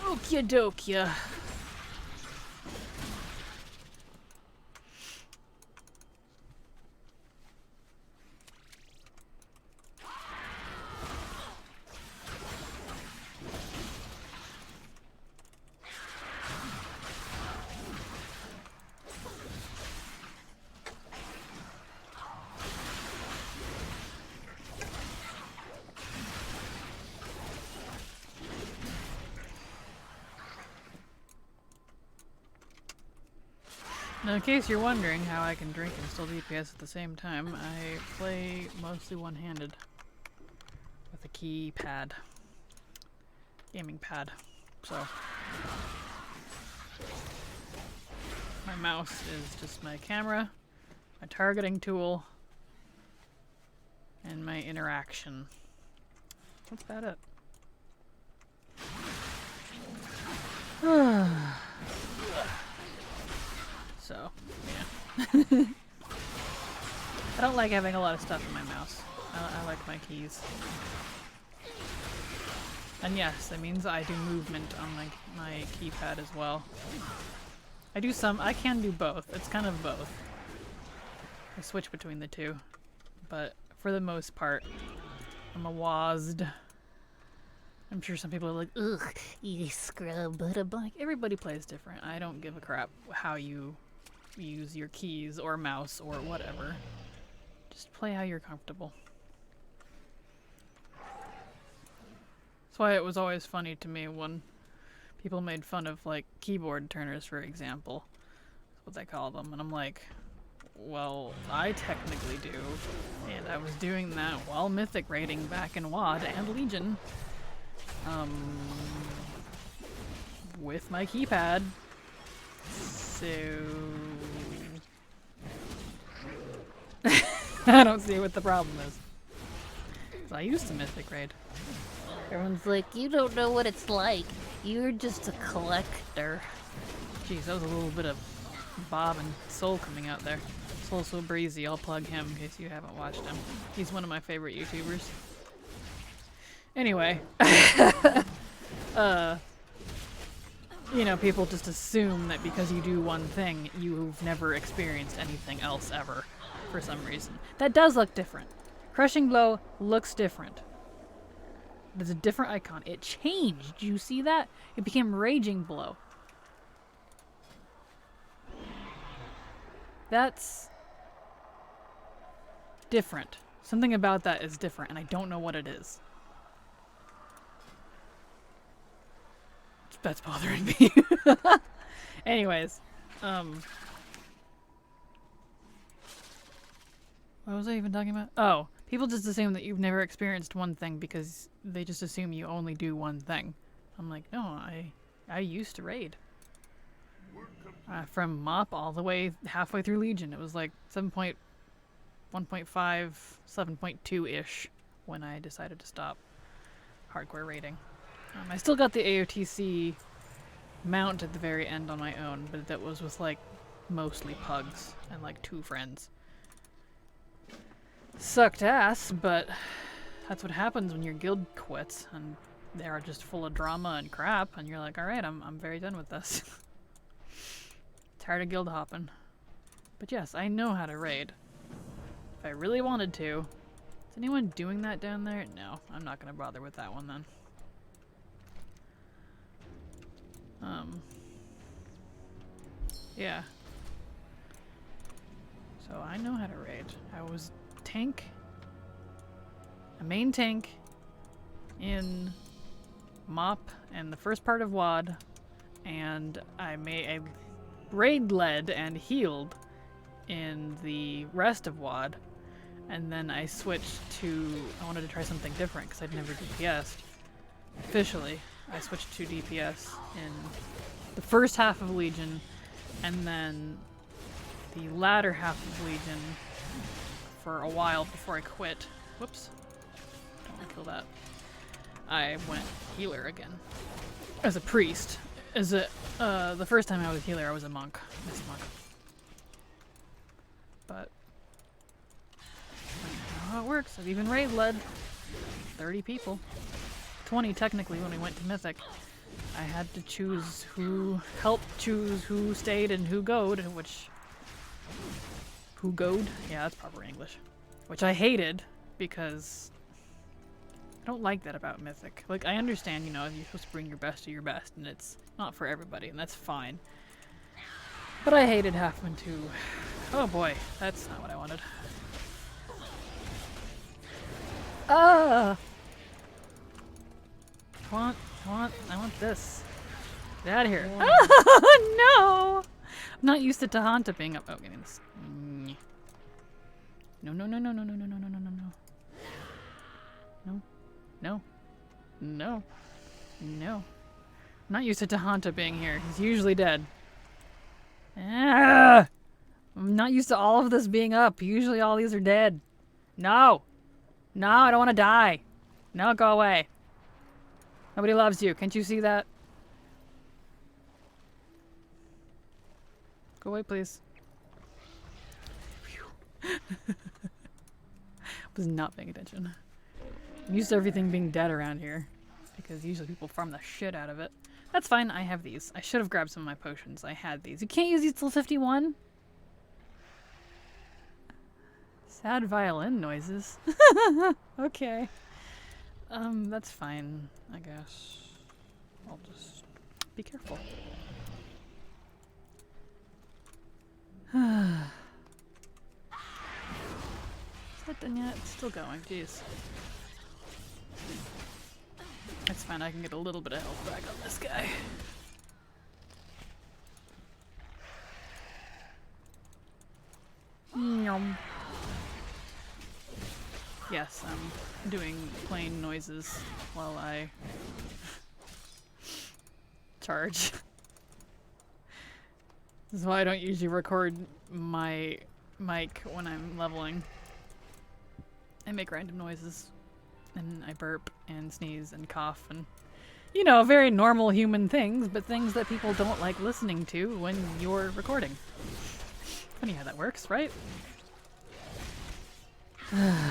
Okia dokia. Now, in case you're wondering how I can drink and still DPS at the same time, I play mostly one-handed with a keypad, gaming pad. So my mouse is just my camera, my targeting tool, and my interaction. That's about it. So, yeah. I don't like having a lot of stuff in my mouse. I like my keys. And yes, that means I do movement on my keypad as well. I can do both. It's kind of both. I switch between the two. But for the most part, I'm a WASD. I'm sure some people are like, ugh, you scrub, but I'm like, everybody plays different. I don't give a crap how you use your keys or mouse or whatever. Just play how you're comfortable. That's why it was always funny to me when people made fun of like keyboard turners, for example. That's what they call them. And I'm like, well, I technically do. And I was doing that while Mythic raiding back in WoD and Legion. With my keypad. So I don't see what the problem is. 'Cause I used to Mythic raid. Everyone's like, you don't know what it's like. You're just a collector. Jeez, that was a little bit of Bob and Soul coming out there. Soul So Breezy, I'll plug him in case you haven't watched him. He's one of my favorite YouTubers. Anyway. You know, people just assume that because you do one thing, you've never experienced anything else ever, for some reason. That does look different. Crushing Blow looks different. There's a different icon. It changed. Do you see that? It became Raging Blow. That's different. Something about that is different, and I don't know what it is. That's bothering me. Anyways, what was I even talking about? Oh, people just assume that you've never experienced one thing because they just assume you only do one thing. I'm like, no, I used to raid. From MOP all the way halfway through Legion. It was like 7.1.5, 7.2-ish when I decided to stop hardcore raiding. I still got the AOTC mount at the very end on my own, but that was with like mostly pugs and like 2 friends. Sucked ass, but that's what happens when your guild quits and they are just full of drama and crap, and you're like, alright, I'm very done with this. Tired of guild hopping. But yes, I know how to raid. If I really wanted to. Is anyone doing that down there? No, I'm not gonna bother with that one then. Yeah. So I know how to raid. I was a main tank in MOP and the first part of WoD, and I raid led and healed in the rest of WoD, and then I switched to, I wanted to try something different because I'd never DPS'd. Officially, I switched to DPS in the first half of Legion, and then the latter half of Legion for a while before I quit. Whoops. Don't want to kill that. I went healer again. As a priest. The first time I was healer, I was a monk. Miss monk. But I know how it works. I've even raid led 30 people. 20 technically when we went to Mythic. I had to choose helped choose who stayed and who goed, who goed? Yeah, that's proper English. Which I hated because I don't like that about Mythic. Like, I understand, you're supposed to bring your best to your best, and it's not for everybody, and that's fine. But I hated having to... Oh boy, that's not what I wanted. Ah! I want this. Get out of here. No! I'm not used to Tahanta being up. Oh, getting this. No. No. I'm not used to Tahanta being here. He's usually dead. Ah! I'm not used to all of this being up. Usually all these are dead. No! No, I don't want to die. No, go away. Nobody loves you. Can't you see that? Go away, please. Was not paying attention. I'm used to everything being dead around here, because usually people farm the shit out of it. That's fine, I have these. I should have grabbed some of my potions. I had these. You can't use these till 51? Sad violin noises. Okay. That's fine, I guess. I'll just be careful. Is that done yet? It's still going, jeez. That's fine, I can get a little bit of health back on this guy. Yum. Yes, I'm doing plain noises while I charge. This is why I don't usually record my mic when I'm leveling. I make random noises, and I burp and sneeze and cough and, very normal human things, but things that people don't like listening to when you're recording. Funny how that works, right? Alright.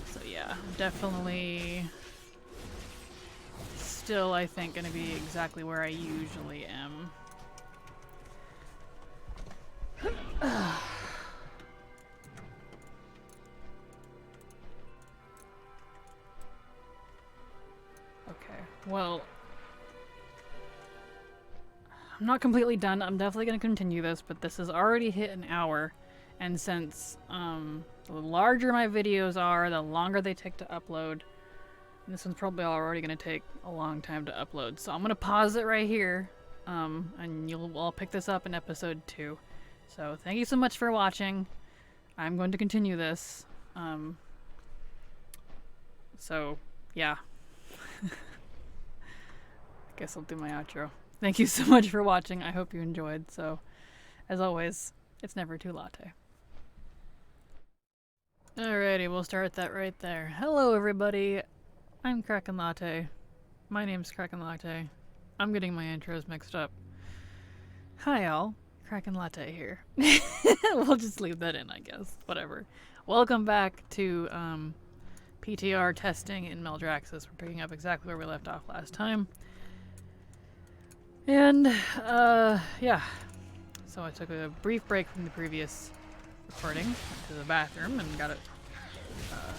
So yeah, definitely still, I think, gonna be exactly where I usually am. Okay, well, I'm not completely done. I'm definitely going to continue this, but this has already hit an hour, and since the larger my videos are, the longer they take to upload, and this one's probably already going to take a long time to upload, so I'm going to pause it right here, and I'll pick this up in episode 2. So thank you so much for watching. I'm going to continue this. So yeah. I guess I'll do my outro. Thank you so much for watching. I hope you enjoyed. So, as always, it's never too latte. Alrighty, we'll start that right there. Hello, everybody. I'm Kraken Latte. My name's Kraken Latte. I'm getting my intros mixed up. Hi, all. Kraken Latte here. We'll just leave that in, I guess. Whatever. Welcome back to PTR testing in Maldraxxus. We're picking up exactly where we left off last time. And, yeah. So I took a brief break from the previous recording, went to the bathroom and got a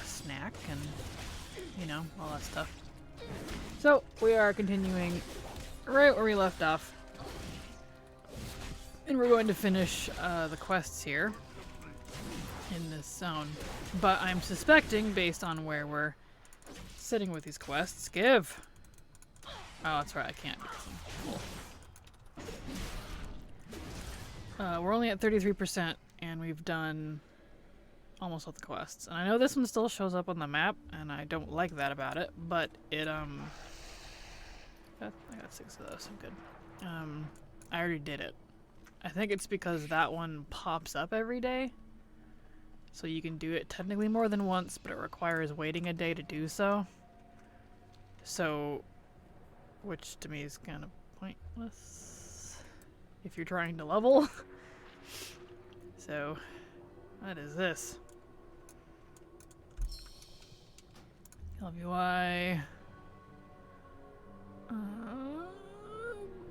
snack and, you know, all that stuff. So, we are continuing right where we left off. And we're going to finish the quests here in this zone. But I'm suspecting, based on where we're sitting with these quests, give! Oh, that's right, I can't do them. Cool. We're only at 33%, and we've done almost all the quests. And I know this one still shows up on the map, and I don't like that about it, but it, I got 6 of those, I'm good. I already did it. I think it's because that one pops up every day. So you can do it technically more than once, but it requires waiting a day to do so. So, which to me is kind of pointless if you're trying to level. So, what is this? LVY.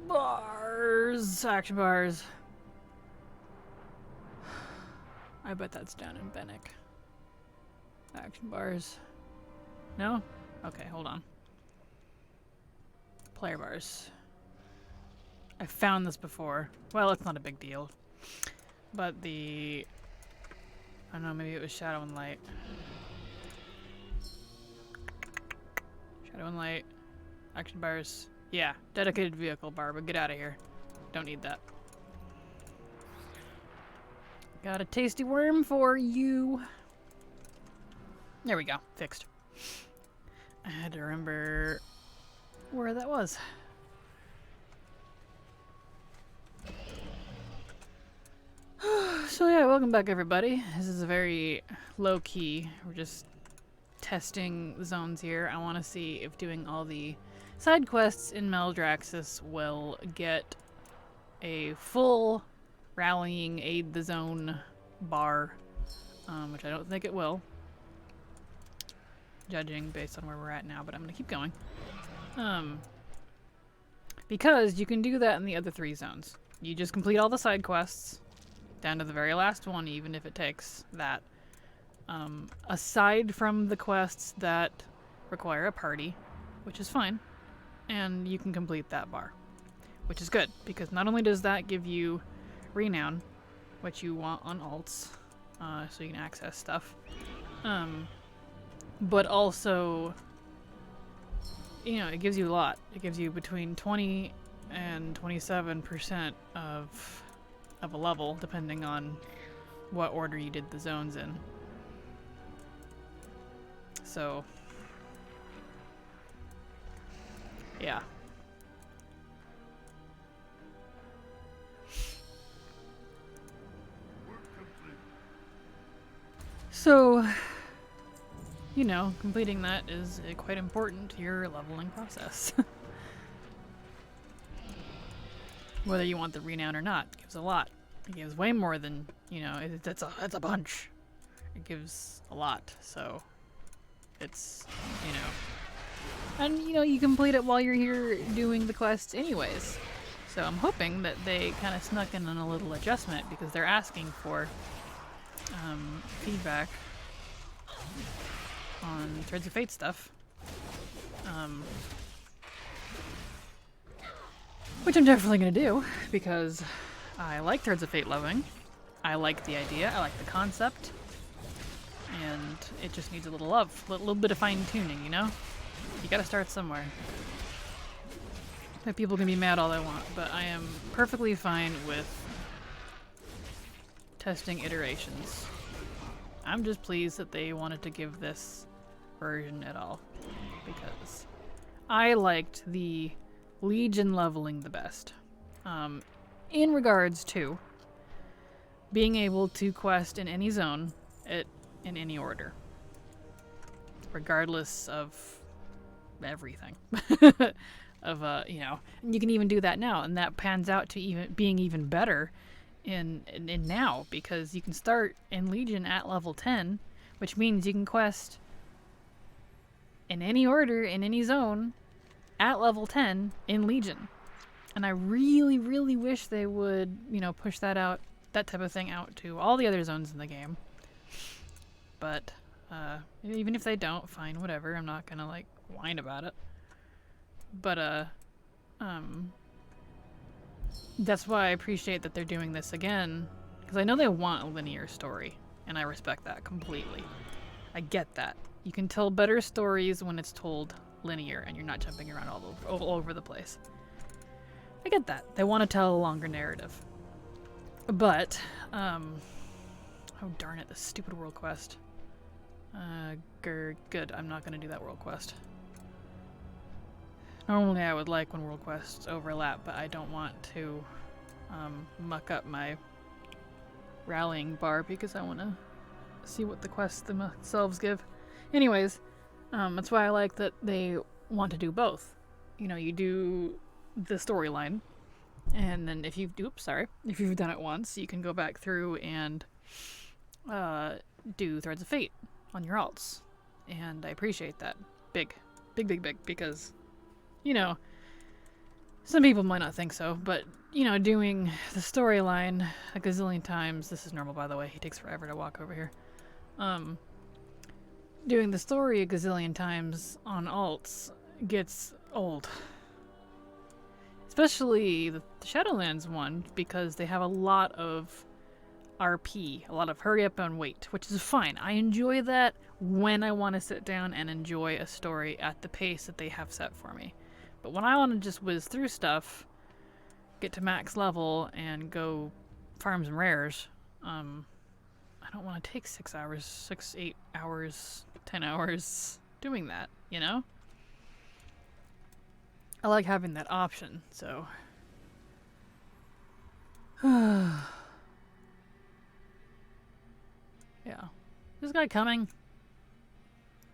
Bars. Action bars. I bet that's down in Bennick. Action bars. No? Okay, hold on. Player bars. I found this before. Well, it's not a big deal. But the... I don't know, maybe it was Shadow and Light. Shadow and Light. Action bars. Yeah, dedicated vehicle bar, but get out of here. Don't need that. Got a tasty worm for you. There we go. Fixed. I had to remember where that was. So yeah, welcome back everybody. This is a very low-key. We're just testing the zones here. I want to see if doing all the side quests in Maldraxxus will get a full rallying aid the zone bar, which I don't think it will, judging based on where we're at now, but I'm gonna keep going. Because you can do that in the other 3 zones. You just complete all the side quests down to the very last one, even if it takes that. Aside from the quests that require a party, which is fine, and you can complete that bar, which is good, because not only does that give you renown, which you want on alts, so you can access stuff, but also, you know, it gives you a lot. It gives you between 20 and 27% of a level, depending on what order you did the zones in. So, yeah. So, you know, completing that is quite important to your leveling process. Whether you want the renown or not, it gives a lot. It gives way more than, you know, it's a bunch. It gives a lot, so it's, you know. And, you know, you complete it while you're here doing the quests anyways. So I'm hoping that they kind of snuck in on a little adjustment, because they're asking for feedback on Threads of Fate stuff. Which I'm definitely going to do, because I like Threads of Fate loving. I like the idea, I like the concept, and it just needs a little love, a little bit of fine-tuning, you know? You gotta start somewhere. Like, people can be mad all they want, but I am perfectly fine with testing iterations. I'm just pleased that they wanted to give this version at all, because I liked the Legion leveling the best. In regards to being able to quest in any zone, it in any order, regardless of everything. Of you know, and you can even do that now, and that pans out to even being even better in now, because you can start in Legion at level 10, which means you can quest in any order in any zone at level 10 in Legion. And I really, really wish they would, you know, push that out, that type of thing out to all the other zones in the game. But even if they don't, fine, whatever. I'm not gonna like whine about it. But that's why I appreciate that they're doing this again, because I know they want a linear story, and I respect that completely. I get that. You can tell better stories when it's told linear and you're not jumping around all over the place. I get that. They want to tell a longer narrative. But, oh darn it, the stupid world quest. Good, I'm not going to do that world quest. Normally I would like when world quests overlap, but I don't want to muck up my rallying bar because I want to see what the quests themselves give. Anyways, that's why I like that they want to do both. You know, you do the storyline, and then if you've done it once, you can go back through and do Threads of Fate on your alts. And I appreciate that. Big, because, you know, some people might not think so, but, you know, doing the storyline a gazillion times, this is normal by the way, he takes forever to walk over here, doing the story a gazillion times on alts gets old. Especially the Shadowlands one, because they have a lot of RP, a lot of hurry up and wait, which is fine. I enjoy that when I want to sit down and enjoy a story at the pace that they have set for me. But when I want to just whiz through stuff, get to max level, and go farm some rares, I don't want to take 6 hours, 8 hours, 10 hours doing that, you know? I like having that option, so... Yeah. This guy coming?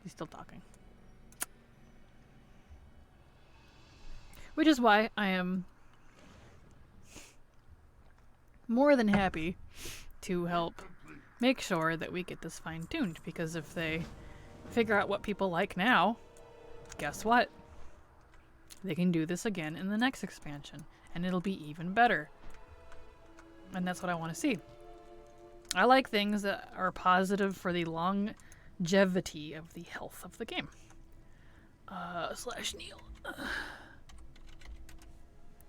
He's still talking. Which is why I am more than happy to help make sure that we get this fine-tuned, because if they figure out what people like now, guess what? They can do this again in the next expansion, and it'll be even better. And that's what I want to see. I like things that are positive for the longevity of the health of the game. /Neil.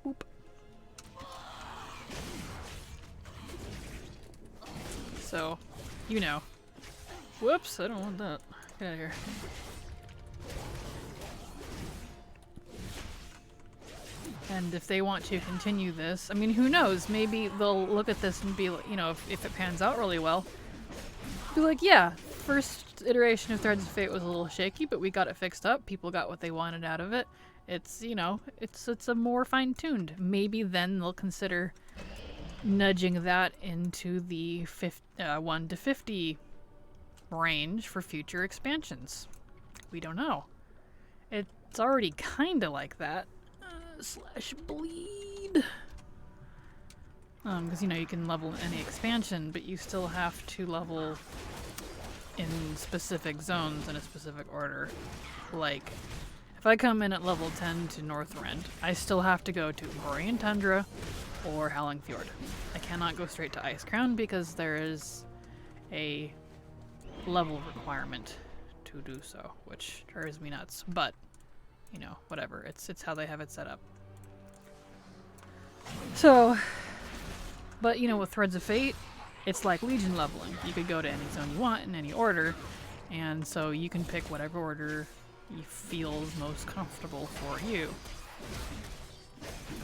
Oop. So, you know. Whoops, I don't want that. Get out of here. And if they want to continue this, I mean, who knows? Maybe they'll look at this and be like, you know, if it pans out really well, be like, yeah, first iteration of Threads of Fate was a little shaky, but we got it fixed up. People got what they wanted out of it. It's, you know, it's a more fine-tuned. Maybe then they'll consider nudging that into the 1 to 50 range for future expansions. We don't know. It's already kind of like that. /bleed. Because, you know, you can level any expansion, but you still have to level in specific zones in a specific order. Like, if I come in at level 10 to Northrend, I still have to go to Borean Tundra or Howling Fjord. I cannot go straight to Ice Crown because there is a level requirement to do so, which drives me nuts. But, you know, whatever. It's how they have it set up. So, but, you know, with Threads of Fate, it's like Legion leveling. You could go to any zone you want in any order, and so you can pick whatever order you feel is most comfortable for you.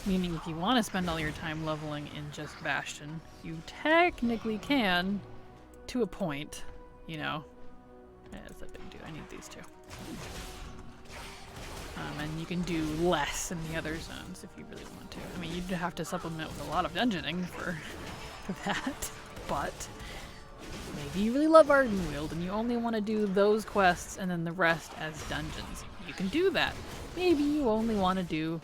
Meaning if you want to spend all your time leveling in just Bastion, you technically can, to a point, you know. Yeah, that's a big deal. I need these two. And you can do less in the other zones if you really want to. I mean, you'd have to supplement with a lot of dungeoning for that, but Maybe you really love Ardenweald and you only want to do those quests and then the rest as dungeons. You can do that. Maybe you only want to do,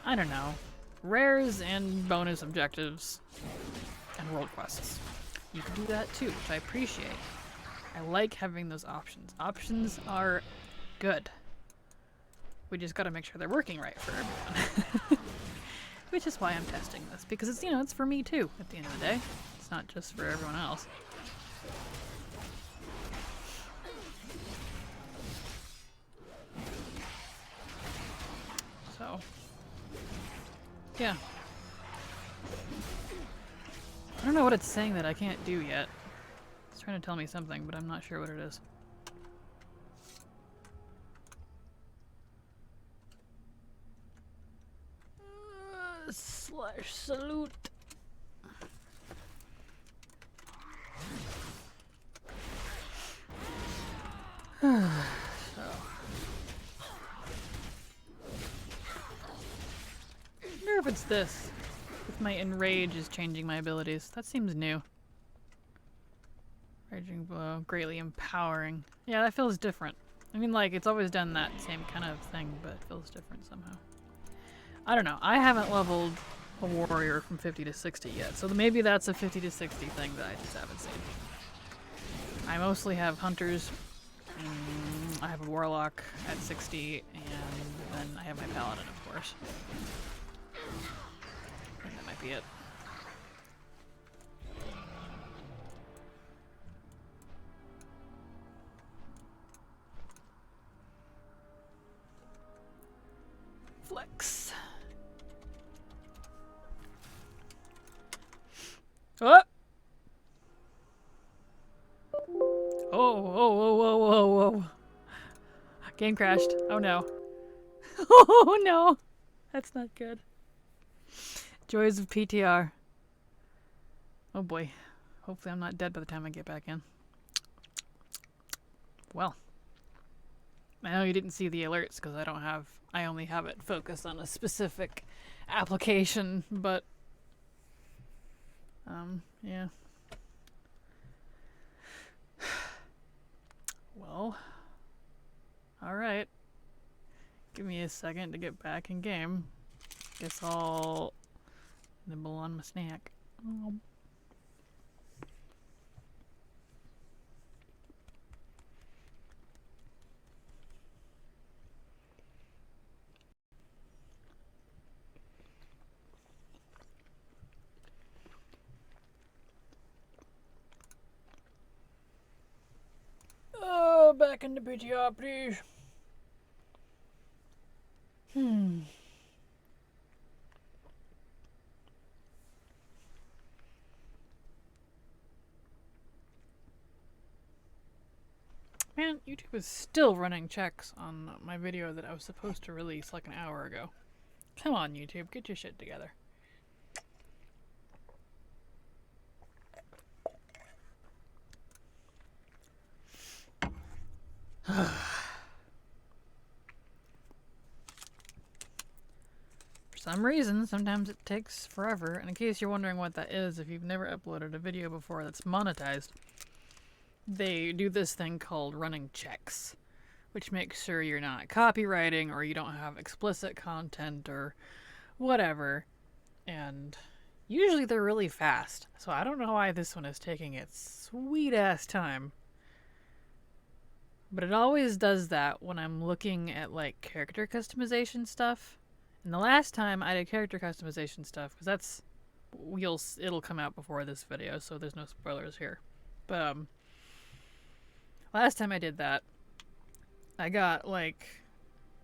I don't know, rares and bonus objectives and world quests. You can do that too, which I appreciate. I like having those options. Options are good. We just gotta make sure they're working right for everyone. Which is why I'm testing this, because it's, you know, it's for me too at the end of the day. It's not just for everyone else. So, yeah. I don't know what it's saying that I can't do yet. It's trying to tell me something, but I'm not sure what it is. Slash salute. So. I wonder if it's this. If my enrage is changing my abilities. That seems new. Raging blow, greatly empowering. Yeah, that feels different. I mean, like, it's always done that same kind of thing, but it feels different somehow. I don't know. I haven't leveled a warrior from 50 to 60 yet, so maybe that's a 50 to 60 thing that I just haven't seen. I mostly have hunters. I have a warlock at 60, and then I have my paladin, of course. I think that might be it. Flex. Oh! Whoa. Game crashed. Oh no. Oh no. That's not good. Joys of PTR. Oh boy. Hopefully I'm not dead by the time I get back in. Well. I know you didn't see the alerts because I only have it focused on a specific application, but yeah. Well, alright. Give me a second to get back in game. Guess I'll nibble on my snack. Back into PTR, please. Man, YouTube is still running checks on my video that I was supposed to release like an hour ago. Come on, YouTube, get your shit together. For some reason, sometimes it takes forever. And in case you're wondering what that is, if you've never uploaded a video before that's monetized, they do this thing called running checks, which makes sure you're not copywriting or you don't have explicit content or whatever. And usually they're really fast. So I don't know why this one is taking its sweet ass time. But it always does that when I'm looking at like character customization stuff. And the last time I did character customization stuff, because that's it'll come out before this video, so there's no spoilers here. But last time I did that, I got like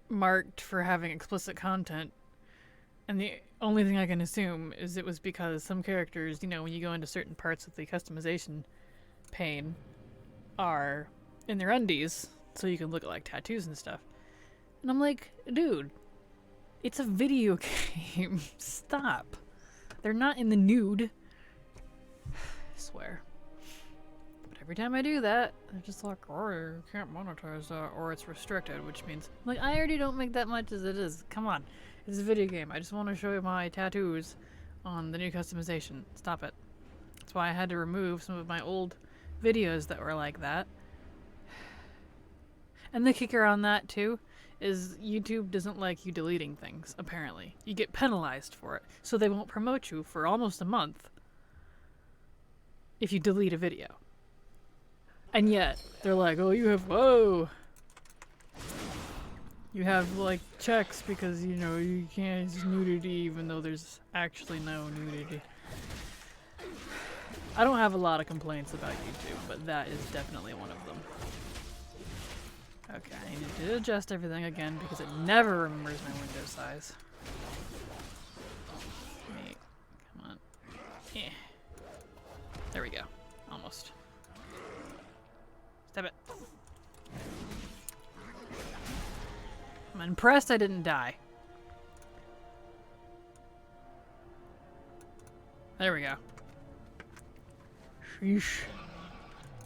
marked for having explicit content, and the only thing I can assume is it was because some characters, you know, when you go into certain parts of the customization pane, are in their undies, so you can look at like tattoos and stuff. And I'm like, dude, it's a video game. Stop. They're not in the nude. I swear. But every time I do that, they're just like, oh, you can't monetize that, or it's restricted, which means, like, I already don't make that much as it is. Come on. It's a video game. I just want to show you my tattoos on the new customization. Stop it. That's why I had to remove some of my old videos that were like that. And the kicker on that too is YouTube doesn't like you deleting things, apparently. You get penalized for it, so they won't promote you for almost a month if you delete a video. And yet, they're like, oh, you have, like, checks because, you know, you can't use nudity even though there's actually no nudity. I don't have a lot of complaints about YouTube, but that is definitely one of them. Okay, I need to adjust everything again because it never remembers my window size. Wait, come on. Yeah. There we go. Almost. Stop it. I'm impressed I didn't die. There we go. Sheesh.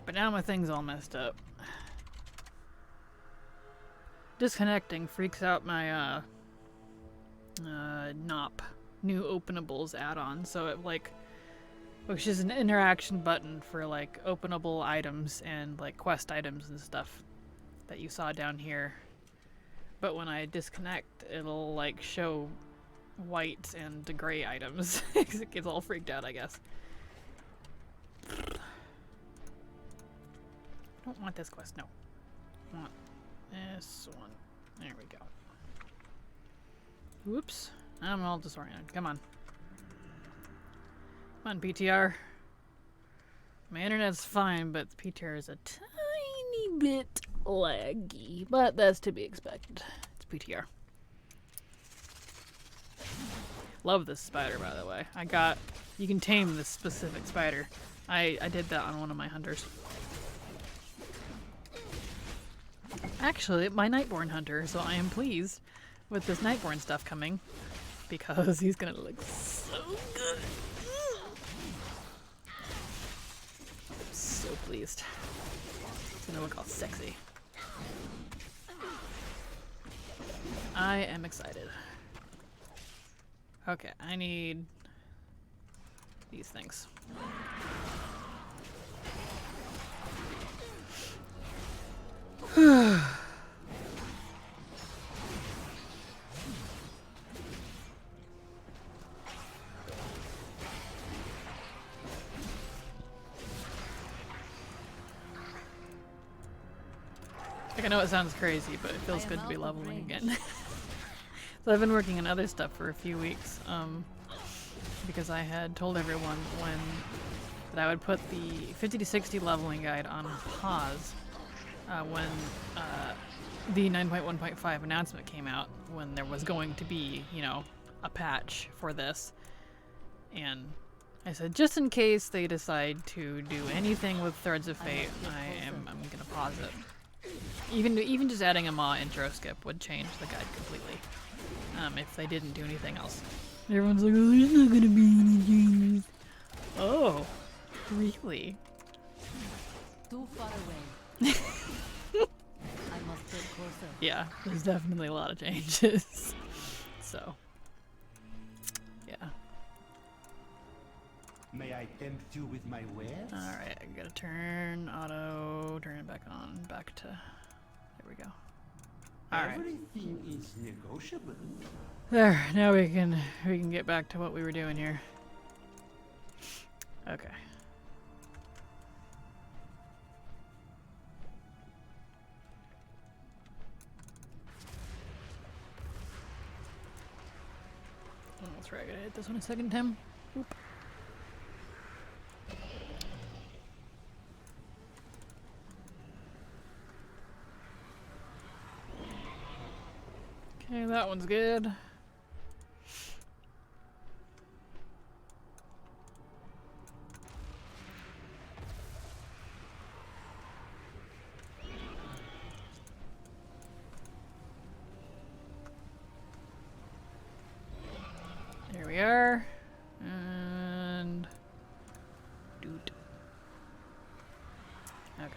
But now my thing's all messed up. Disconnecting freaks out my NOP, new openables add-on, so it which is an interaction button for like openable items and like quest items and stuff that you saw down here. But when I disconnect, it'll like show white and gray items. It gets all freaked out, I guess. I don't want this quest, no. I want this one. There we go. Whoops. I'm all disoriented. Come on. Come on, PTR. My internet's fine, but the PTR is a tiny bit laggy. But that's to be expected. It's PTR. Love this spider, by the way. You can tame this specific spider. I did that on one of my hunters. Actually, my Nightborn hunter, so I am pleased with this Nightborn stuff coming because he's gonna look so good. So pleased. It's gonna look all sexy. I am excited. Okay, I need these things. I know it sounds crazy, but it feels good to be leveling again. So I've been working on other stuff for a few weeks, because I had told everyone that I would put the 50 to 60 leveling guide on pause when the 9.1.5 announcement came out, when there was going to be, you know, a patch for this. And I said, just in case they decide to do anything with Threads of Fate, I'm gonna pause it. Even just adding a Maw intro skip would change the guide completely. If they didn't do anything else. Everyone's like, oh, there's not gonna be any changes. Oh, really? Too far away. I must get closer. Yeah, there's definitely a lot of changes. So, yeah. May I tempt you with my wares? Alright, I gotta turn it back on, back to, there we go. Alright. Everything is negotiable. There, now we can get back to what we were doing here. Okay. Oh, that's right, I gotta hit this one a second time. Oop. Okay, that one's good. There we are. And doot. Okay.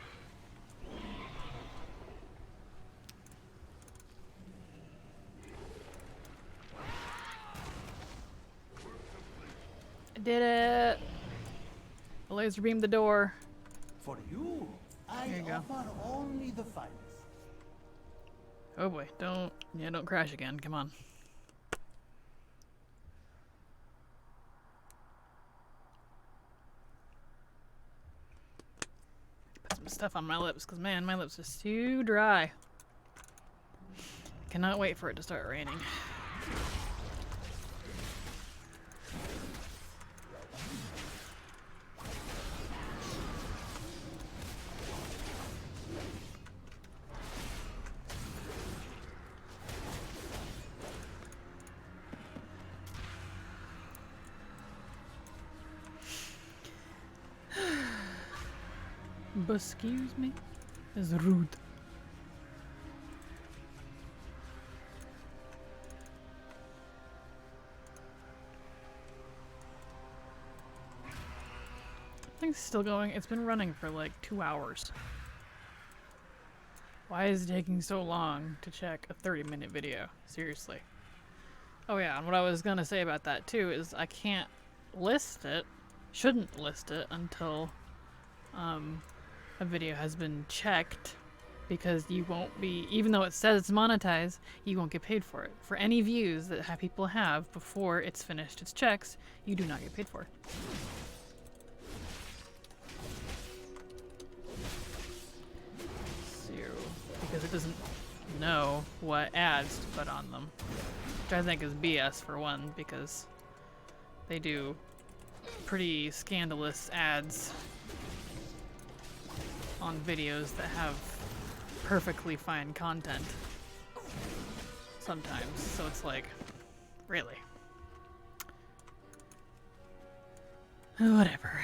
I did it. I laser beamed the door. For you, I There you go. offer only the finest. Oh boy, don't crash again. Come on. Put some stuff on my lips, because man, my lips are too dry. Cannot wait for it to start raining. Excuse me? Is rude. Thing's still going. It's been running for like 2 hours. Why is it taking so long to check a 30-minute video? Seriously. Oh yeah, and what I was gonna say about that too is I can't list it, shouldn't list it until a video has been checked, because you won't be, even though it says it's monetized, you won't get paid for it. For any views that people have before it's finished its checks, you do not get paid for. So, because it doesn't know what ads to put on them. Which I think is BS for one, because they do pretty scandalous ads on videos that have perfectly fine content sometimes, so it's like, really? Whatever.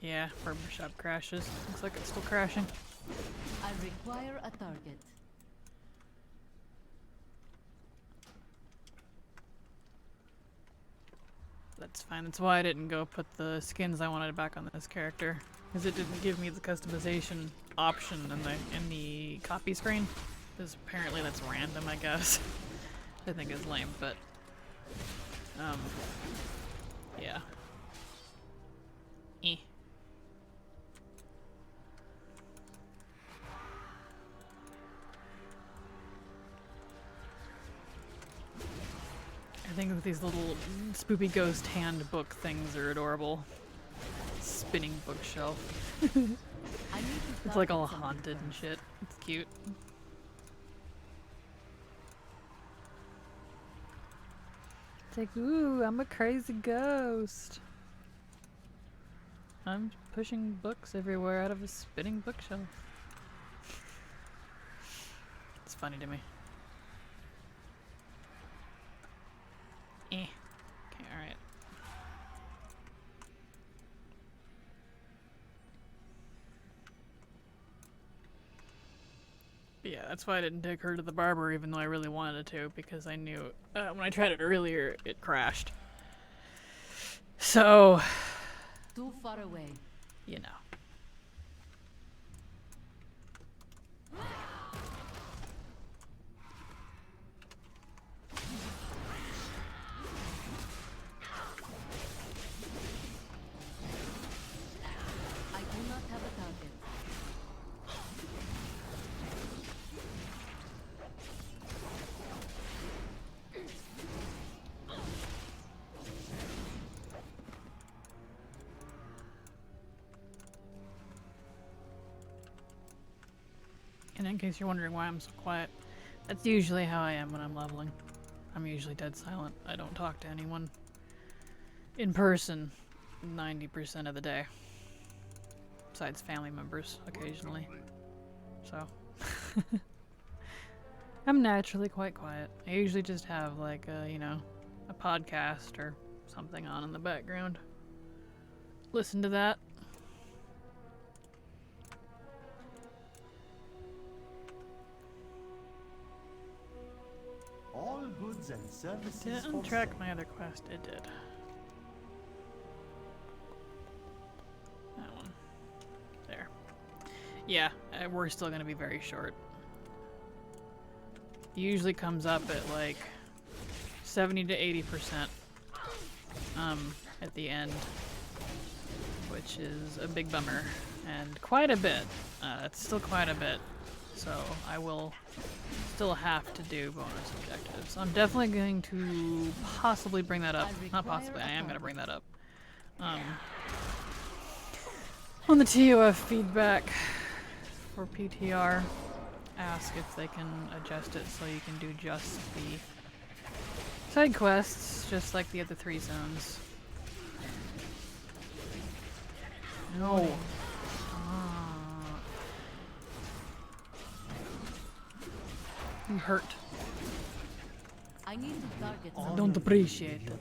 Yeah, barbershop crashes. Looks like it's still crashing. I require a target. That's fine. That's why I didn't go put the skins I wanted back on this character, because it didn't give me the customization option in the copy screen. Because apparently that's random, I guess. I think is lame, but yeah. Eh. I think that these little spoopy ghost handbook things are adorable. Spinning bookshelf. It's like all haunted and shit. It's cute. It's like, ooh, I'm a crazy ghost. I'm pushing books everywhere out of a spinning bookshelf. It's funny to me. Eh. Okay, alright. Yeah, that's why I didn't take her to the barber, even though I really wanted to, because I knew when I tried it earlier, it crashed. So, Too far away. you know. I do not have a target. And in case you're wondering why I'm so quiet, that's usually how I am when I'm leveling. I'm usually dead silent. I don't talk to anyone in person 90% of the day. Besides family members, occasionally. So. I'm naturally quite quiet. I usually just have like a, a podcast or something on in the background. Listen to that. All goods and services for Didn't track sale. my other quest. It did. Oh, yeah, we're still going to be very short. Usually comes up at like 70 to 80% at the end, which is a big bummer, and quite a bit. It's still quite a bit, so I will still have to do bonus objectives. I'm definitely going to possibly bring that up. Not possibly, I am going to bring that up. On the TOF feedback for PTR, ask if they can adjust it so you can do just the side quests, just like the other 3 zones. No. You hurt. I need to target I don't appreciate it.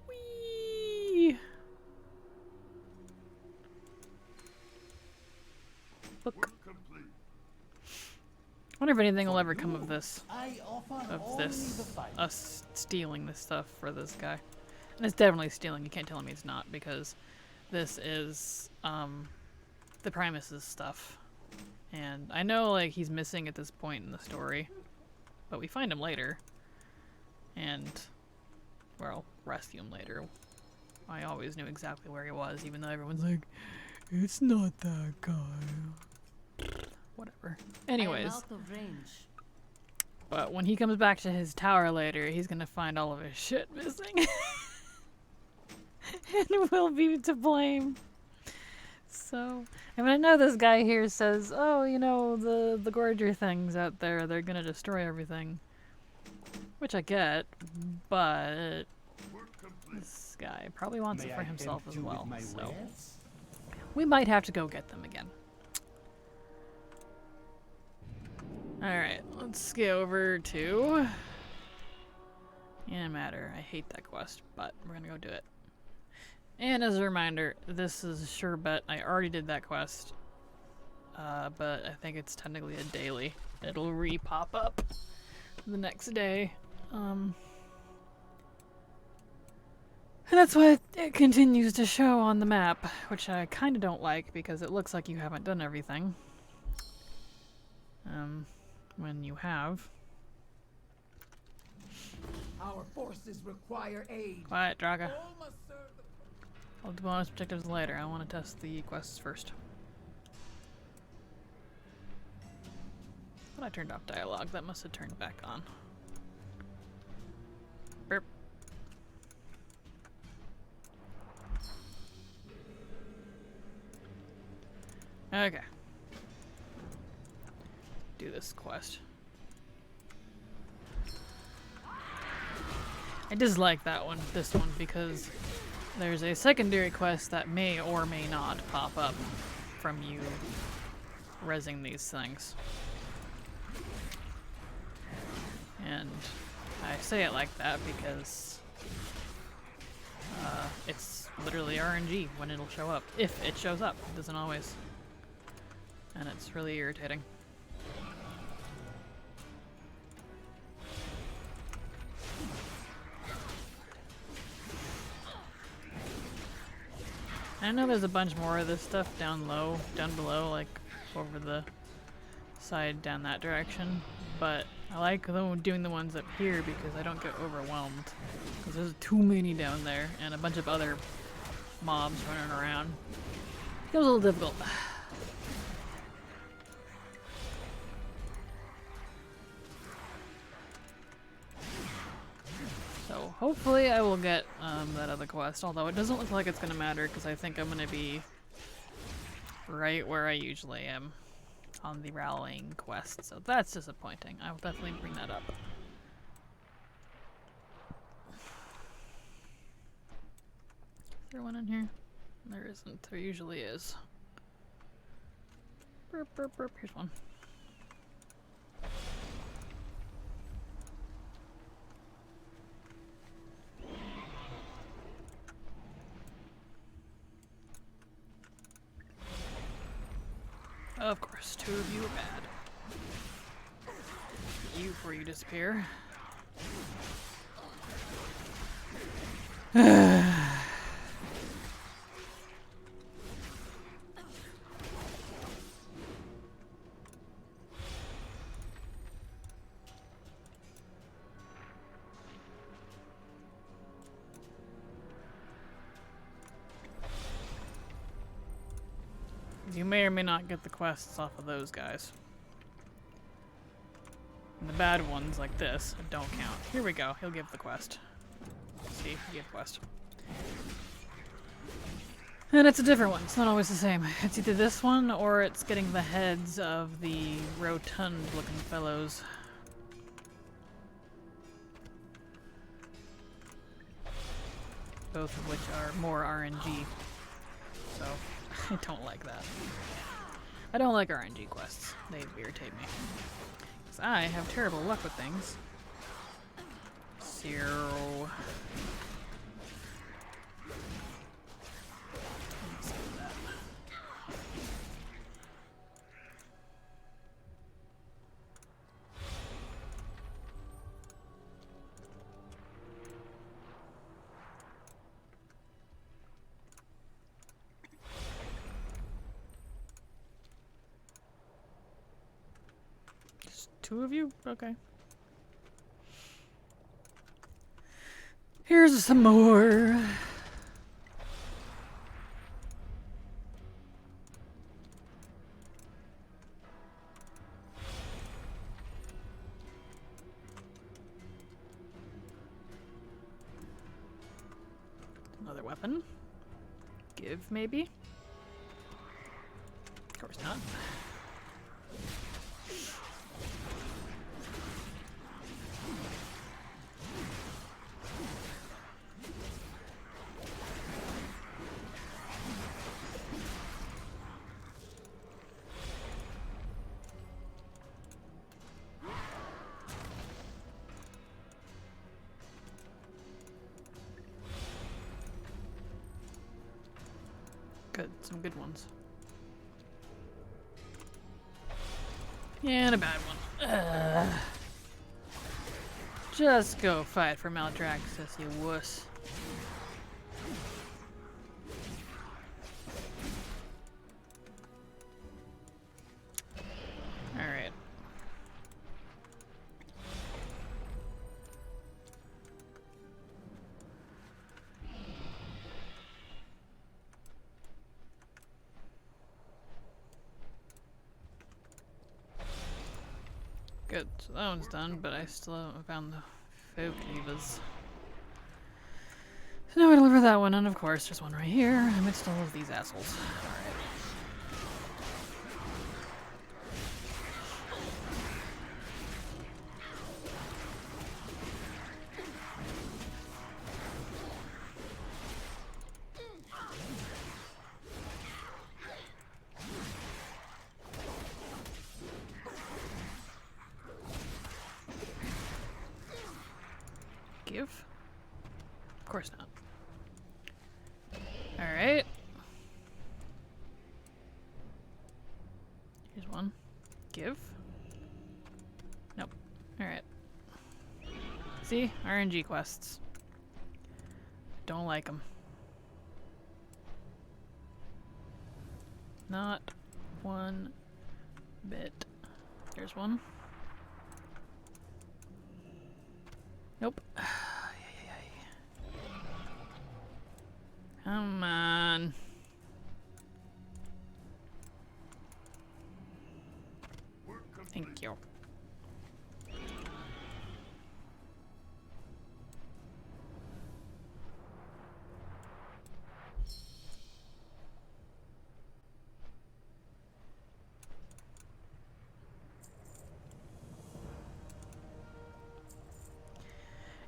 Whee! Look. I wonder if anything will ever come of this. I offer Of only the this. fight. Us stealing this stuff for this guy. And it's definitely stealing. You can't tell me it's not, because this is, the Primus's stuff. And I know, like, he's missing at this point in the story. But we find him later. And, well, rescue him later. I always knew exactly where he was, even though everyone's like, it's not that guy. Whatever. Anyways. I am out of range. But when he comes back to his tower later, he's gonna find all of his shit missing. And we'll be to blame. So, I mean, I know this guy here says, oh, you know, the Gorger things out there, they're gonna destroy everything. Which I get, but this guy probably wants it for himself as well, so we might have to go get them again. Alright, let's go over to Matter. I hate that quest, but we're gonna go do it. And as a reminder, this is sure bet. I already did that quest, but I think it's technically a daily. It'll re-pop up the next day. And that's why it continues to show on the map, which I kind of don't like because it looks like you haven't done everything. When you have. Our forces require aid. Quiet, Draga. All must serve the I'll do bonus objectives later. I want to test the quests first. But I turned off dialogue. That must have turned back on. Burp. Okay. Do this quest. I dislike that one, this one, because there's a secondary quest that may or may not pop up from you rezzing these things. And I say it like that because it's literally RNG when it'll show up. If it shows up. It doesn't always. And it's really irritating. I know there's a bunch more of this stuff down below, like over the side down that direction, but I like doing the ones up here because I don't get overwhelmed, because there's too many down there and a bunch of other mobs running around. It was a little difficult. So hopefully I will get that other quest, although it doesn't look like it's going to matter because I think I'm going to be right where I usually am on the rallying quest, so that's disappointing. I will definitely bring that up. Is there one in here? There isn't. There usually is. Burp, burp, burp. Here's one. Of course, 2 of you are bad. You before you disappear. You may or may not get the quests off of those guys. And the bad ones, like this, don't count. Here we go. He'll give the quest. See? He gave the quest. And it's a different one. It's not always the same. It's either this one or it's getting the heads of the rotund-looking fellows. Both of which are more RNG. So, I don't like that. I don't like RNG quests. They irritate me. Because I have terrible luck with things. So... Two of you? Okay. Here's some more. Another weapon. Give, maybe? Of course not. Good, some good ones. And a bad one. Just go fight for Maldraxxus, you wuss. Alright. Good, so that one's done, but I still haven't found the folk levers. So now I deliver that one, and of course there's one right here amidst all of these assholes. Alright. Give? Of course not. Alright. Here's one. Give? Nope. Alright. See? RNG quests. Don't like them. Not one bit. There's one. Nope. Come on. Thank you.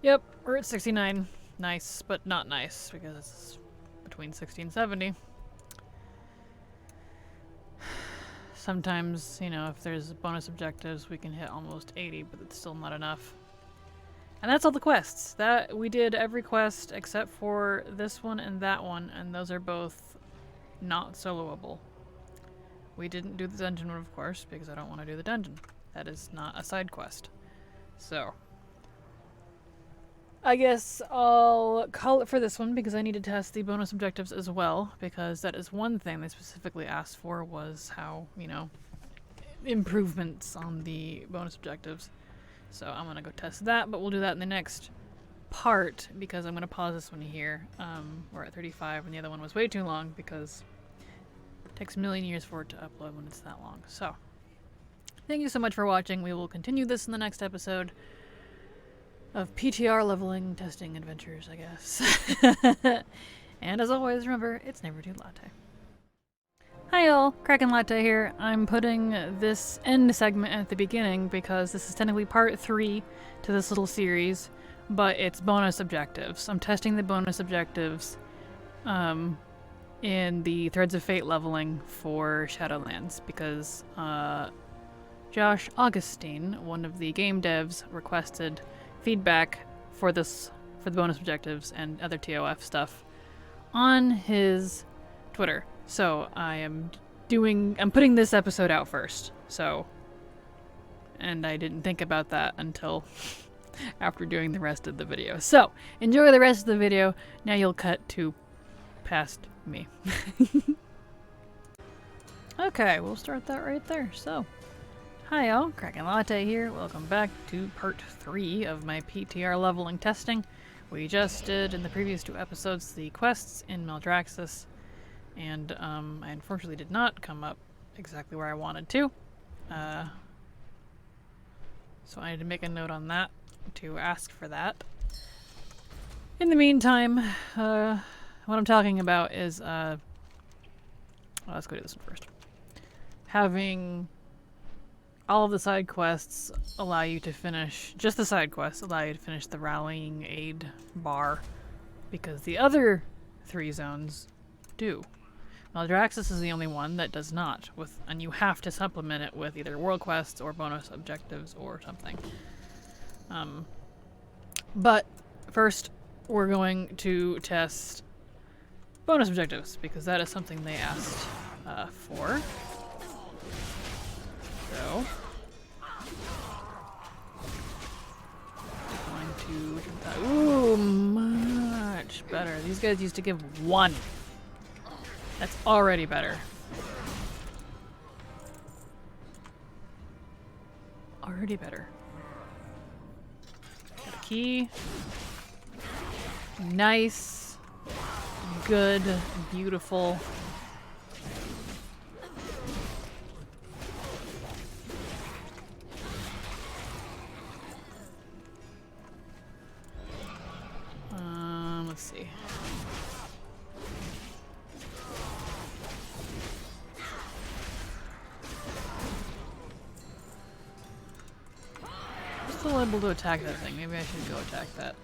Yep, we're at 69. Nice, but not nice, because it's between 60 and 70. Sometimes, you know, if there's bonus objectives, we can hit almost 80, but it's still not enough. And that's all the quests. That we did every quest except for this one and that one, and those are both not soloable. We didn't do the dungeon one, of course, because I don't want to do the dungeon. That is not a side quest. So... I guess I'll call it for this one because I need to test the bonus objectives as well, because that is one thing they specifically asked for, was how, you know, improvements on the bonus objectives. So I'm going to go test that, but we'll do that in the next part because I'm going to pause this one here. We're at 35 and the other one was way too long because it Takes a million years for it to upload when it's that long. So, thank you so much for watching. We will continue this in the next episode of PTR leveling testing adventures, I guess. And as always, remember, it's never too latte. Hi y'all, Kraken Latte here. I'm putting this end segment at the beginning because this is technically part 3 to this little series, but it's bonus objectives. I'm testing the bonus objectives in the Threads of Fate leveling for Shadowlands because Josh Augustine, one of the game devs, requested feedback for the bonus objectives and other TOF stuff on his Twitter. So I'm putting this episode out first. So, and I didn't think about that until after doing the rest of the video. So, enjoy the rest of the video. Now you'll cut to past me. Okay, we'll start that right there. So, hi y'all, Kraken Latte here. Welcome back to part 3 of my PTR leveling testing. We just did, in the previous 2 episodes, the quests in Maldraxxus. And I unfortunately did not come up exactly where I wanted to. So I need to make a note on that to ask for that. In the meantime, what I'm talking about is, well, let's go do this one first. Having all of the side quests allow you to finish, just the side quests allow you to finish the rallying aid bar, because the other 3 zones do. Maldraxxus is the only one that does not, and you have to supplement it with either world quests or bonus objectives or something. But first, we're going to test bonus objectives because that is something they asked for. So, going to ooh, much better. These guys used to give 1. That's already better. Already better. Got a key. Nice. Good. Beautiful. Let's see. Still able to attack that thing. Maybe I should go attack that.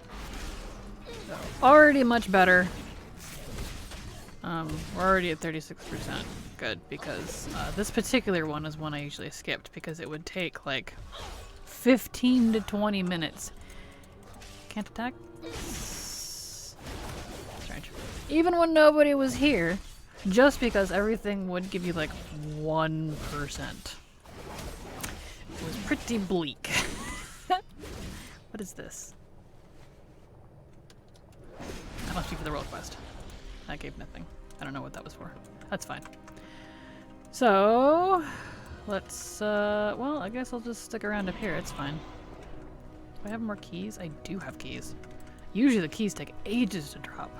So, already much better. We're already at 36%. Good, because this particular one is one I usually skipped because it would take like 15 to 20 minutes. Can't attack? Strange. Even when nobody was here, just because everything would give you like 1%. It was pretty bleak. What is this? That must be for the world quest. That gave nothing. I don't know what that was for. That's fine. So, let's, well, I guess I'll just stick around up here. It's fine. Do I have more keys? I do have keys. Usually the keys take ages to drop.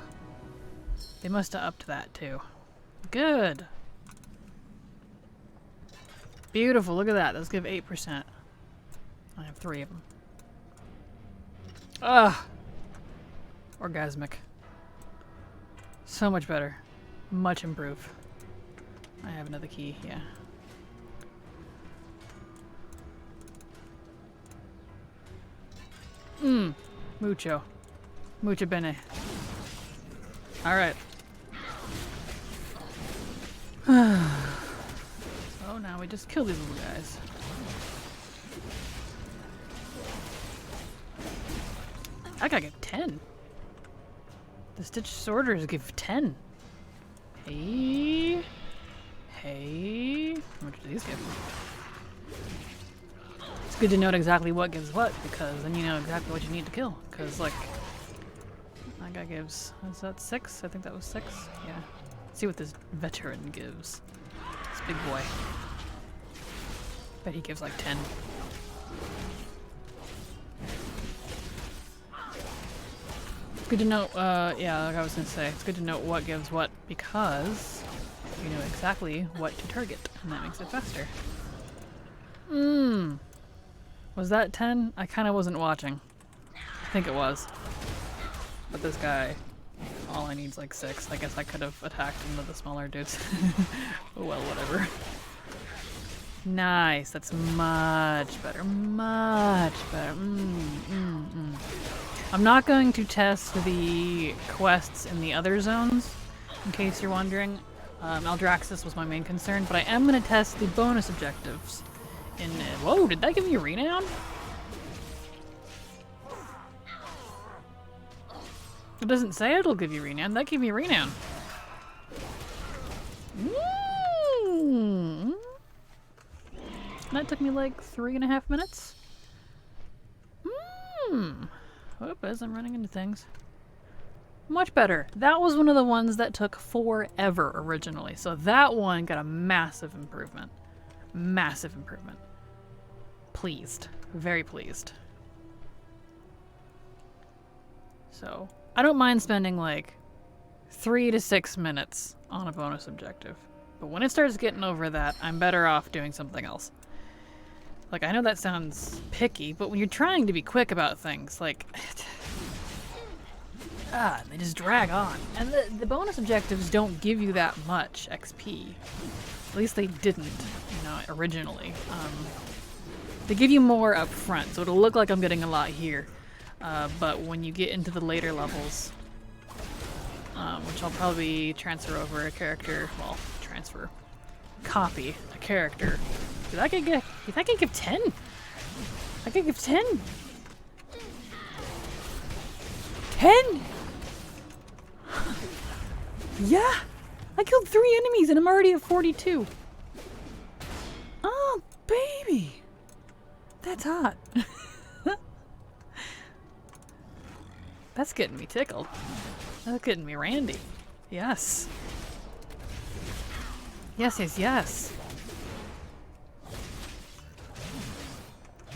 They must have upped that too. Good. Beautiful. Look at that. Those give 8%. I have 3 of them. Ugh. Orgasmic. So much better. Much improved. I have another key, yeah. Mucho. Mucho bene. Alright. So now we just kill these little guys. I gotta get 10. The Stitch Sorters give 10. Hey. Hey. How much do these give? It's good to note exactly what gives what, because then you know exactly what you need to kill. Because, like, that guy gives, is that 6? I think that was 6. Yeah. Let's see what this veteran gives. This big boy. Bet he gives like 10. Good to know, yeah, like I was gonna say, it's good to know what gives what, because you know exactly what to target, and that makes it faster. Was that 10? I kind of wasn't watching. I think it was. But this guy, all I need is like 6. I guess I could have attacked one of the smaller dudes. Oh well, whatever. Nice, that's much better, much better. I'm not going to test the quests in the other zones, in case you're wondering. Maldraxxus was my main concern, but I am going to test the bonus objectives. Whoa, did that give me a renown? It doesn't say it'll give you renown. That gave me a renown. That took me like 3.5 minutes. Whoop, as I'm running into things. Much better. That was one of the ones that took forever originally. So that one got a massive improvement. Massive improvement. Pleased. Very pleased. So, I don't mind spending like 3 to 6 minutes on a bonus objective. But when it starts getting over that, I'm better off doing something else. Like, I know that sounds picky, but when you're trying to be quick about things, like... they just drag on. And the bonus objectives don't give you that much XP. At least they didn't, you know, originally. They give you more up front, so it'll look like I'm getting a lot here. But when you get into the later levels, which I'll probably transfer over a character, well, copy a character. Dude, I could give 10. I could give 10. 10? Yeah! I killed 3 enemies and I'm already at 42. Oh, baby! That's hot. That's getting me tickled. That's getting me randy. Yes. Yes, yes, yes.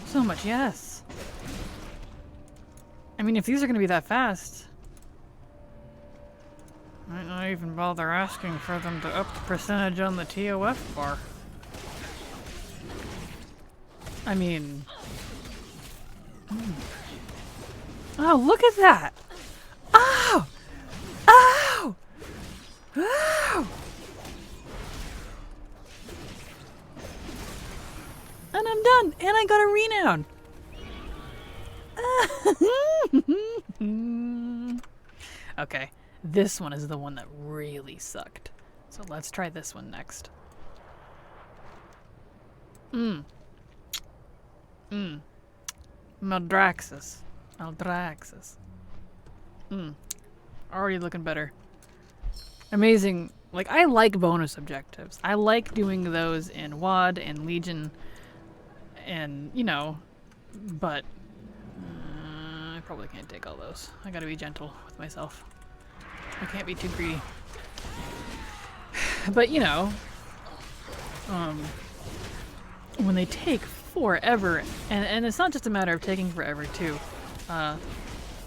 So much yes. I mean, if these are going to be that fast, I might not even bother asking for them to up the percentage on the TOF bar. I mean... Oh, look at that! Oh! Oh! Oh! And I'm done! And I got a renown! Okay, this one is the one that really sucked. So let's try this one next. Maldraxxus. Maldraxxus. Already looking better. Amazing. Like, I like bonus objectives. I like doing those in WoD and Legion. And, you know, but I probably can't take all those. I gotta be gentle with myself. I can't be too greedy. But, you know, when they take forever, and it's not just a matter of taking forever, too.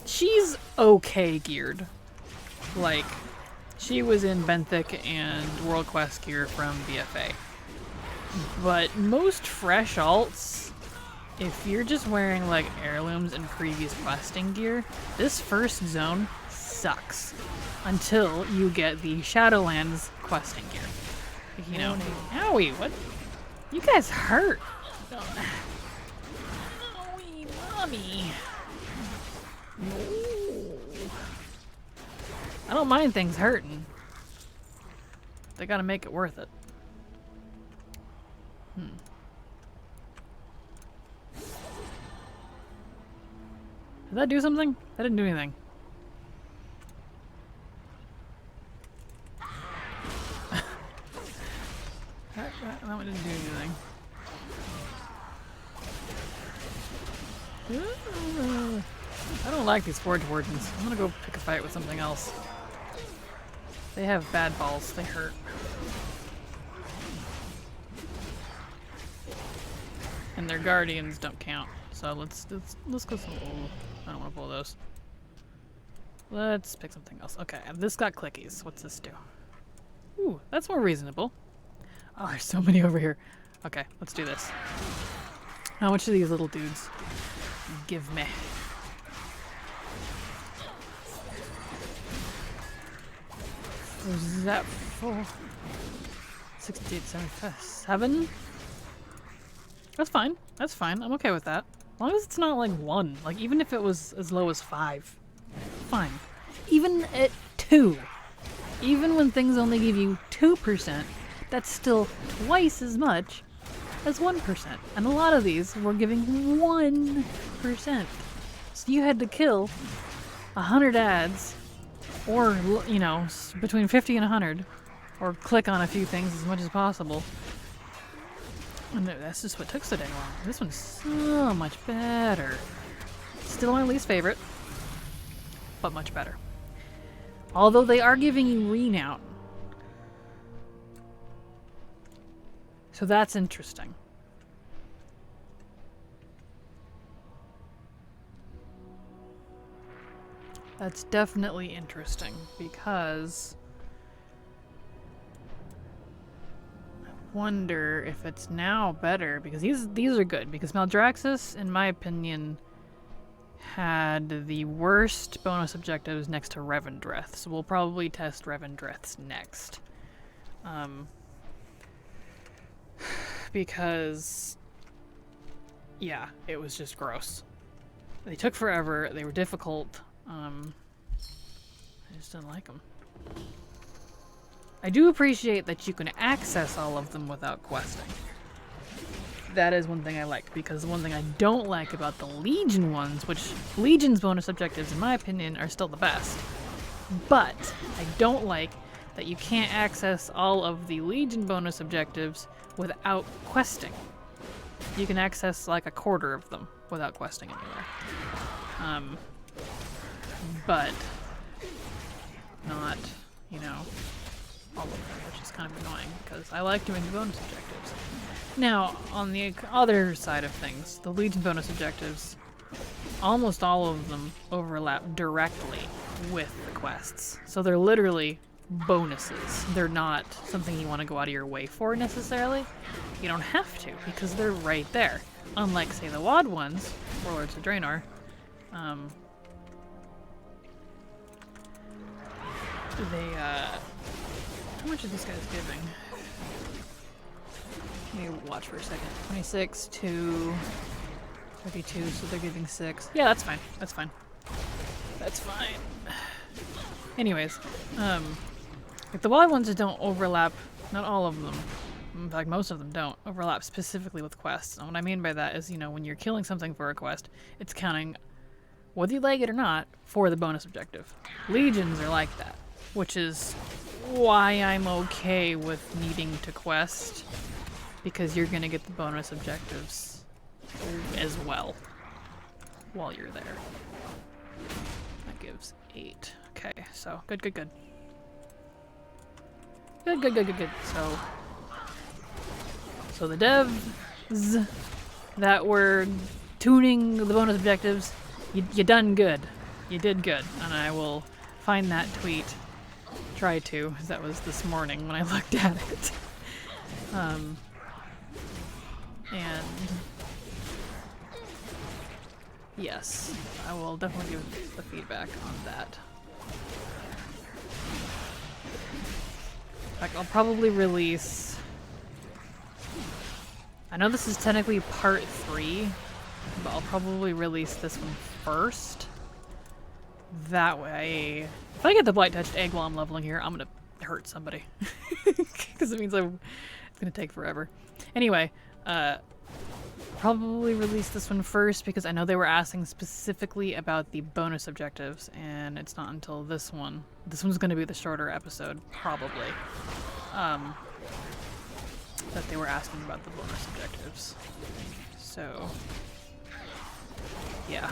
She's okay geared. Like, she was in Benthic and World Quest gear from BFA. But most fresh alts, if you're just wearing like heirlooms and previous questing gear, this first zone sucks until you get the Shadowlands questing gear. You know, owie, what? You guys hurt. Owie, mommy. No. I don't mind things hurting. They gotta make it worth it. Did that do something? That didn't do anything. that one didn't do anything. I don't like these Forge Wardens. I'm gonna go pick a fight with something else. They have bad balls. They hurt. And their guardians don't count. So let's go some. I don't want to pull those. Let's pick something else. Okay, this got clickies. What's this do? Ooh, that's more reasonable. Oh, there's so many over here. Okay, let's do this. How much do these little dudes give me? What is that for? 68, 77? That's fine. That's fine. I'm okay with that. As long as it's not like 1. Like, even if it was as low as 5. Fine. Even at 2. Even when things only give you 2%, that's still twice as much as 1%. And a lot of these were giving 1%. So you had to kill 100 ads, or, you know, between 50 and 100, or click on a few things as much as possible. And that's just what took so dang long. This one's so much better. Still my least favorite, but much better. Although they are giving you renown. So that's interesting. That's definitely interesting because I wonder if it's now better, because these are good, because Maldraxxus, in my opinion, had the worst bonus objectives next to Revendreth, so we'll probably test Revendreth's next. Because, yeah, it was just gross. They took forever, they were difficult, I just didn't like them. I do appreciate that you can access all of them without questing. That is one thing I like, because the one thing I don't like about the Legion ones, which Legion's bonus objectives, in my opinion, are still the best. But I don't like that you can't access all of the Legion bonus objectives without questing. You can access like a quarter of them without questing anywhere. But not, you know, all of them, which is kind of annoying, because I like doing the bonus objectives. Now, on the other side of things, the Legion bonus objectives, almost all of them overlap directly with the quests. So they're literally bonuses. They're not something you want to go out of your way for, necessarily. You don't have to, because they're right there. Unlike, say, the WoD ones, Warlords of Draenor, how much are these guys giving? Let me watch for a second. 26 to 32, so they're giving 6. Yeah, that's fine. That's fine. That's fine. Anyways, like the WoD ones don't overlap, not all of them, in fact most of them don't, overlap specifically with quests. And what I mean by that is, you know, when you're killing something for a quest, it's counting, whether you like it or not, for the bonus objective. Legions are like that, which is why I'm okay with needing to quest, because you're gonna get the bonus objectives as well while you're there. That gives 8. Okay, so good. Good. So the devs that were tuning the bonus objectives, you done good. You did good, and I will find that tweet. Try to, because that was this morning when I looked at it. And yes, I will definitely give the feedback on that. In fact, I'll probably release, I know this is technically part 3, but I'll probably release this one first. That way, if I get the Blight Touched Egg while I'm leveling here, I'm gonna hurt somebody. Because it means it's gonna take forever. Anyway, probably release this one first, because I know they were asking specifically about the bonus objectives, and it's not until this one. This one's gonna be the shorter episode, probably. That they were asking about the bonus objectives. So, yeah.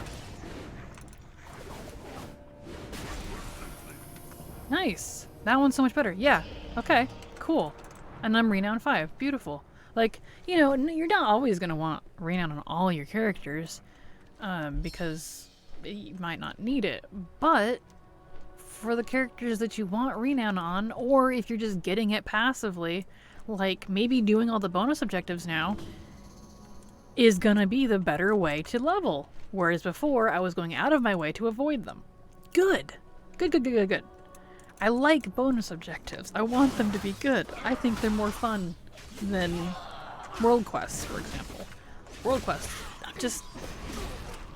Nice! That one's so much better. Yeah. Okay. Cool. And I'm renown 5. Beautiful. Like, you know, you're not always going to want renown on all your characters, because you might not need it. But for the characters that you want renown on, or if you're just getting it passively, like maybe doing all the bonus objectives now is gonna be the better way to level. Whereas before, I was going out of my way to avoid them. Good. Good, good, good, good, good. I like bonus objectives. I want them to be good. I think they're more fun than world quests, for example. World quests,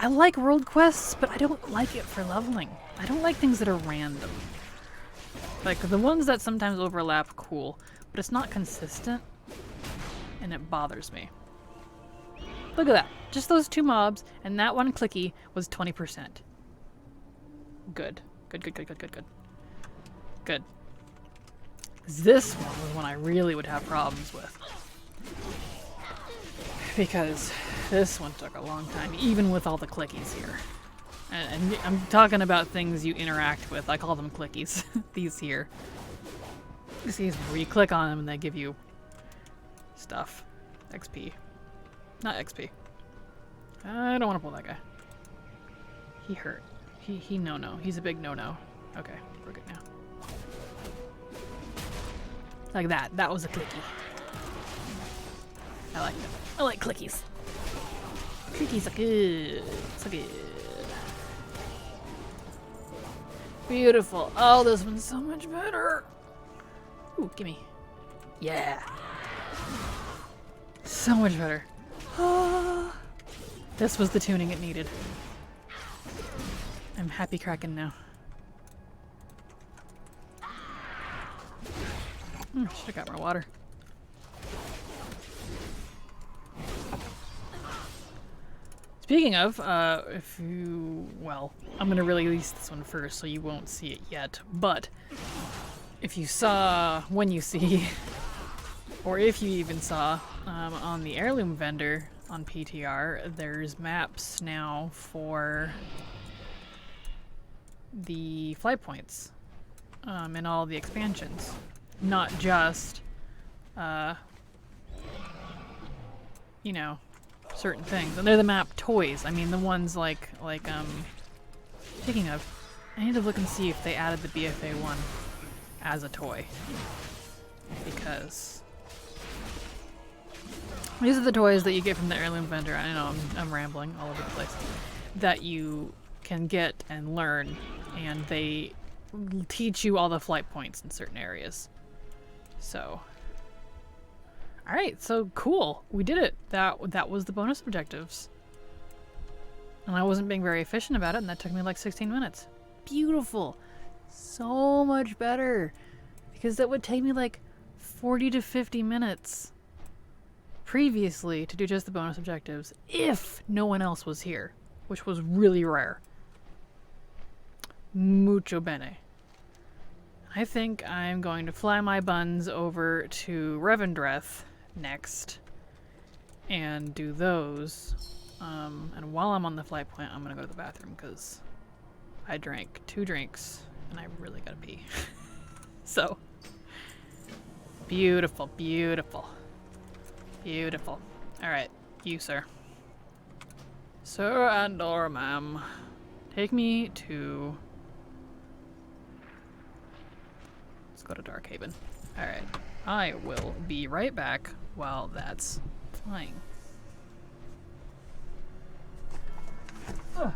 I like world quests, but I don't like it for leveling. I don't like things that are random. Like, the ones that sometimes overlap, cool, but it's not consistent, and it bothers me. Look at that. Just those 2 mobs, and that one clicky was 20%. Good. Good, good, good, good, good, good. Good. This one was one I really would have problems with. Because this one took a long time, even with all the clickies here. And I'm talking about things you interact with. I call them clickies. These here. These where you click on them and they give you stuff. XP. Not XP. I don't want to pull that guy. He hurt. He no. He's a big no-no. Okay, we're good now. Like that. That was a clicky. I like them. I like clickies. Clickies are good. So good. Beautiful. Oh, this one's so much better. Ooh, gimme. Yeah. So much better. This was the tuning it needed. I'm happy Kraken now. Should've got more water. Speaking of, well, I'm gonna release this one first so you won't see it yet, but if you saw, when you see, or if you even saw, on the heirloom vendor on PTR, there's maps now for the flight points, in all the expansions. Not just, you know, certain things. And they're the map toys. I mean, the ones like, speaking of, I need to look and see if they added the BFA one as a toy. Because these are the toys that you get from the heirloom vendor. I know I'm rambling all over the place. That you can get and learn, and they teach you all the flight points in certain areas. So, alright, so cool. We did it. That was the bonus objectives. And I wasn't being very efficient about it, and that took me like 16 minutes. Beautiful. So much better. Because that would take me like 40 to 50 minutes previously to do just the bonus objectives if no one else was here, which was really rare. Mucho bene. I think I'm going to fly my buns over to Revendreth next and do those. And while I'm on the flight point, I'm going to go to the bathroom because I drank 2 drinks and I really got to pee. So, beautiful, beautiful, beautiful. All right, you, sir. Sir and/or ma'am, take me to... Let's go to Darkhaven. Alright, I will be right back while that's flying. Ugh.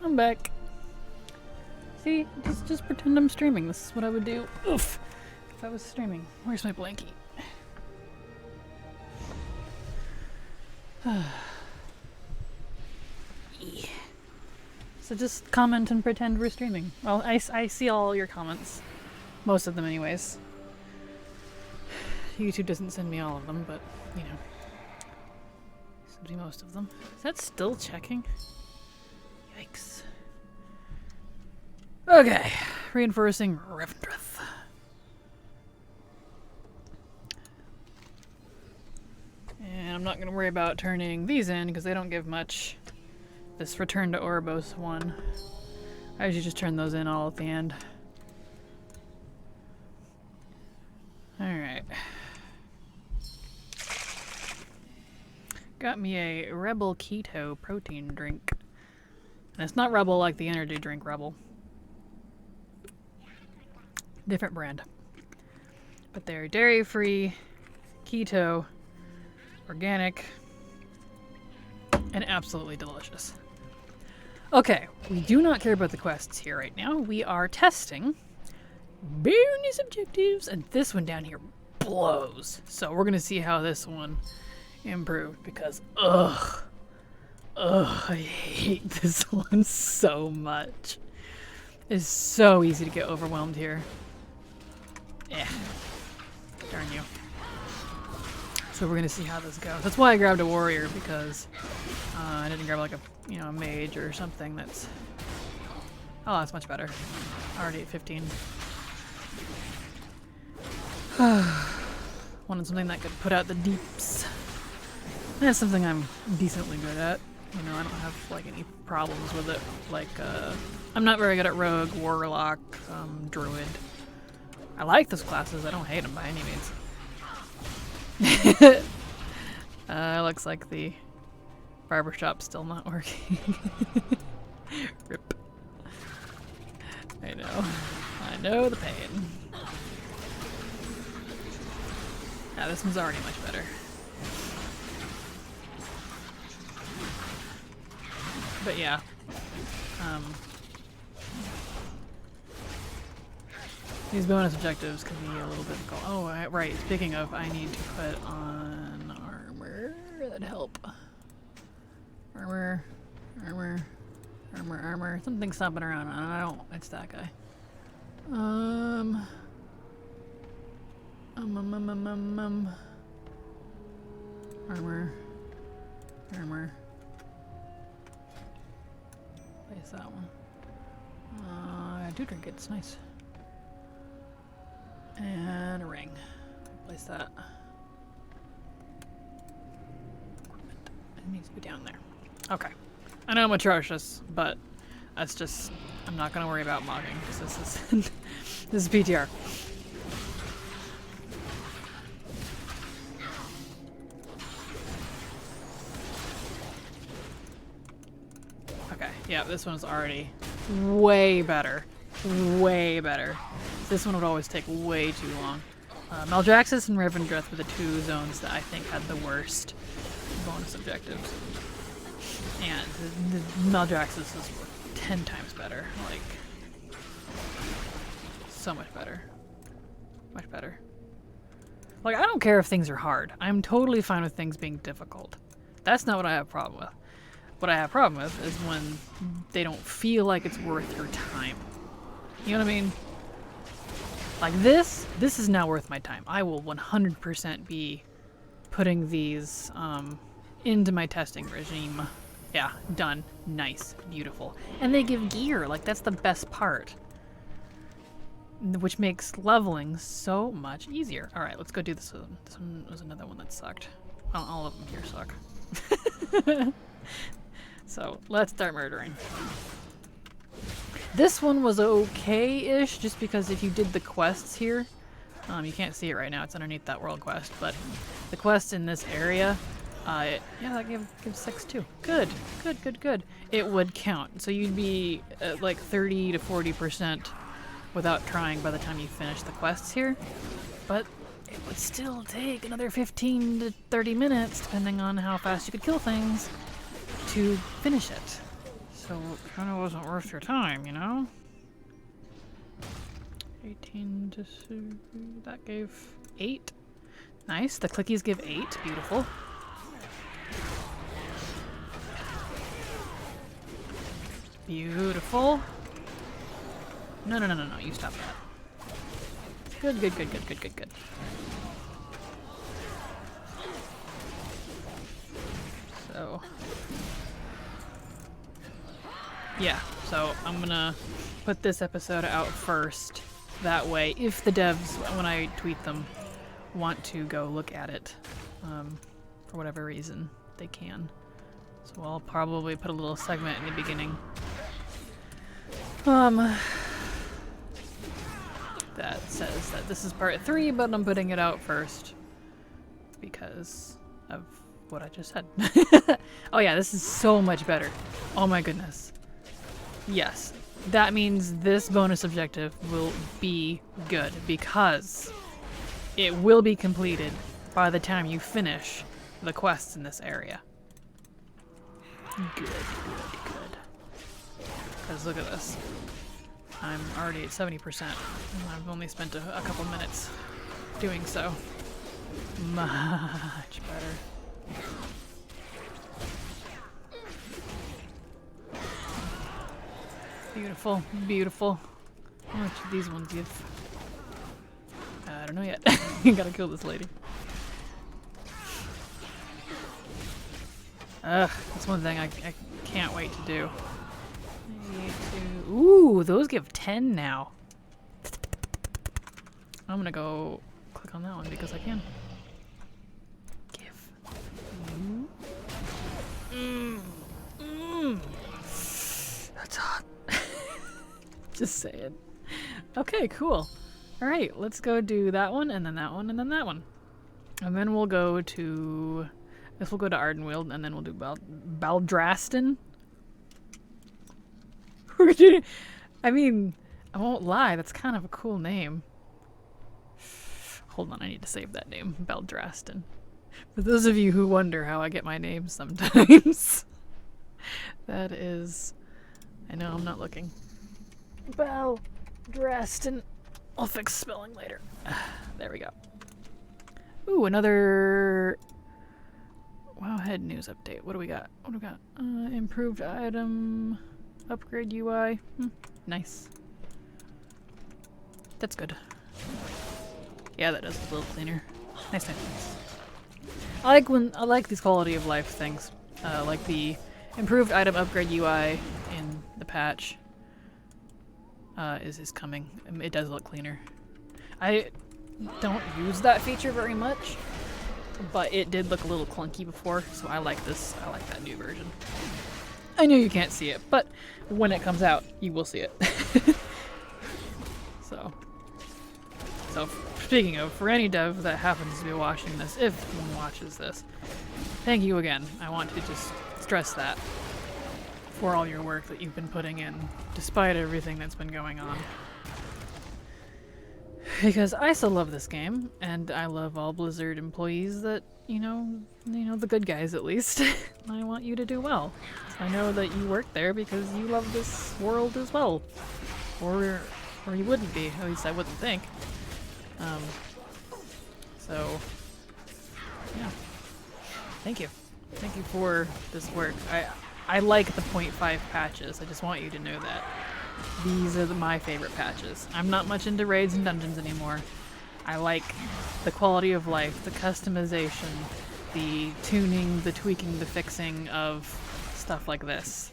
I'm back. See, just pretend I'm streaming. This is what I would do. Oof. If I was streaming. Where's my blankie? So just comment and pretend we're streaming. Well, I see all your comments. Most of them anyways. YouTube doesn't send me all of them, but, you know. Sends me most of them. Is that still checking? Yikes. Okay. Reinforcing Revendreth. And I'm not going to worry about turning these in because they don't give much. This Return to Oribos one. I usually just turn those in all at the end. Alright. Got me a Rebel Keto protein drink. And it's not Rebel like the energy drink Rebel. Different brand. But they're dairy-free, keto, organic, and absolutely delicious. Okay, we do not care about the quests here right now. We are testing bonus objectives, and this one down here blows. So we're gonna see how this one improved because ugh, I hate this one so much. It's so easy to get overwhelmed here. Yeah, darn you. So we're gonna see how this goes. That's why I grabbed a warrior because I didn't grab like a a mage or something that's. Oh, that's much better. Already at 15. Wanted something that could put out the deeps. That's something I'm decently good at. You know, I don't have like any problems with it. Like, I'm not very good at rogue, warlock, druid. I like those classes. I don't hate them by any means. Looks like the barbershop's still not working. Rip. I know the pain. Yeah, this one's already much better. But yeah. These bonus objectives can be a little difficult. Oh, right. Speaking of, I need to put on armor. That'd help. Armor. Something's stomping around. I don't. It's that guy. Armor. Place that one. I do drink it. It's nice. And a ring. Place that. Equipment. It needs to be down there. Okay. I know I'm atrocious, but that's just. I'm not gonna worry about modding because this is this is PTR. Okay. Yeah, this one's already way better. Way better. This one would always take way too long. Maldraxxus and Revendreth were the two zones that I think had the worst bonus objectives. And the Maldraxxus is 10 times better. Like, so much better. Much better. Like, I don't care if things are hard. I'm totally fine with things being difficult. That's not what I have a problem with. What I have a problem with is when they don't feel like it's worth your time. You know what I mean? Like this is now worth my time. I will 100% be putting these into my testing regime. Yeah, done. Nice. Beautiful. And they give gear. Like, that's the best part. Which makes leveling so much easier. Alright, let's go do this one. This one was another one that sucked. Well, all of them here suck. So, let's start murdering. This one was okay-ish, just because if you did the quests here, you can't see it right now, it's underneath that world quest, but the quests in this area, yeah, that gives 6 too. Good. It would count, so you'd be at like 30 to 40% without trying by the time you finish the quests here, but it would still take another 15 to 30 minutes, depending on how fast you could kill things, to finish it. So it kind of wasn't worth your time, you know? 18 to... that gave 8. Nice, the clickies give 8. Beautiful. Beautiful. No, you stop that. Good. So... yeah, so I'm gonna put this episode out first. That way, if the devs, when I tweet them, want to go look at it, for whatever reason, they can. So I'll probably put a little segment in the beginning. That says that this is part 3, but I'm putting it out first because of what I just said. Oh yeah, this is so much better. Oh my goodness. Yes, that means this bonus objective will be good because it will be completed by the time you finish the quests in this area. Good. Because look at this. I'm already at 70%, and I've only spent a couple minutes doing so. Much better. Beautiful. How much do these ones give? I don't know yet. You gotta kill this lady. Ugh, that's one thing I can't wait to do. Ooh, those give 10 now. I'm gonna go click on that one because I can. Give. That's hot. Just saying. Okay, cool. Alright, let's go do that one, and then that one, and then that one. And then we'll go to... I guess we'll go to Ardenweald, and then we'll do Maldraxxus. I mean, I won't lie, that's kind of a cool name. Hold on, I need to save that name, Maldraxxus. For those of you who wonder how I get my name sometimes, that is... I know, I'm not looking. Maldraxxus. I'll fix spelling later. There we go. Ooh, another... Wowhead news update. What do we got? Improved item... Upgrade UI. Nice. That's good. Yeah, that does it a little cleaner. Nice. I like these quality of life things. Like the improved item upgrade UI in the patch is coming. It does look cleaner. I don't use that feature very much, but it did look a little clunky before, so I like this. I like that new version. I know you can't see it, but when it comes out, you will see it. So speaking of, for any dev that happens to be watching this, if one watches this, thank you again. I want to just stress that for all your work that you've been putting in, despite everything that's been going on. Because I still love this game, and I love all Blizzard employees that, you know, the good guys at least. I want you to do well. I know that you work there because you love this world as well. Or you wouldn't be, at least I wouldn't think. So, yeah. Thank you. Thank you for this work. I like the 0.5 patches, I just want you to know that. These are my favorite patches. I'm not much into raids and dungeons anymore. I like the quality of life, the customization, the tuning, the tweaking, the fixing of stuff like this.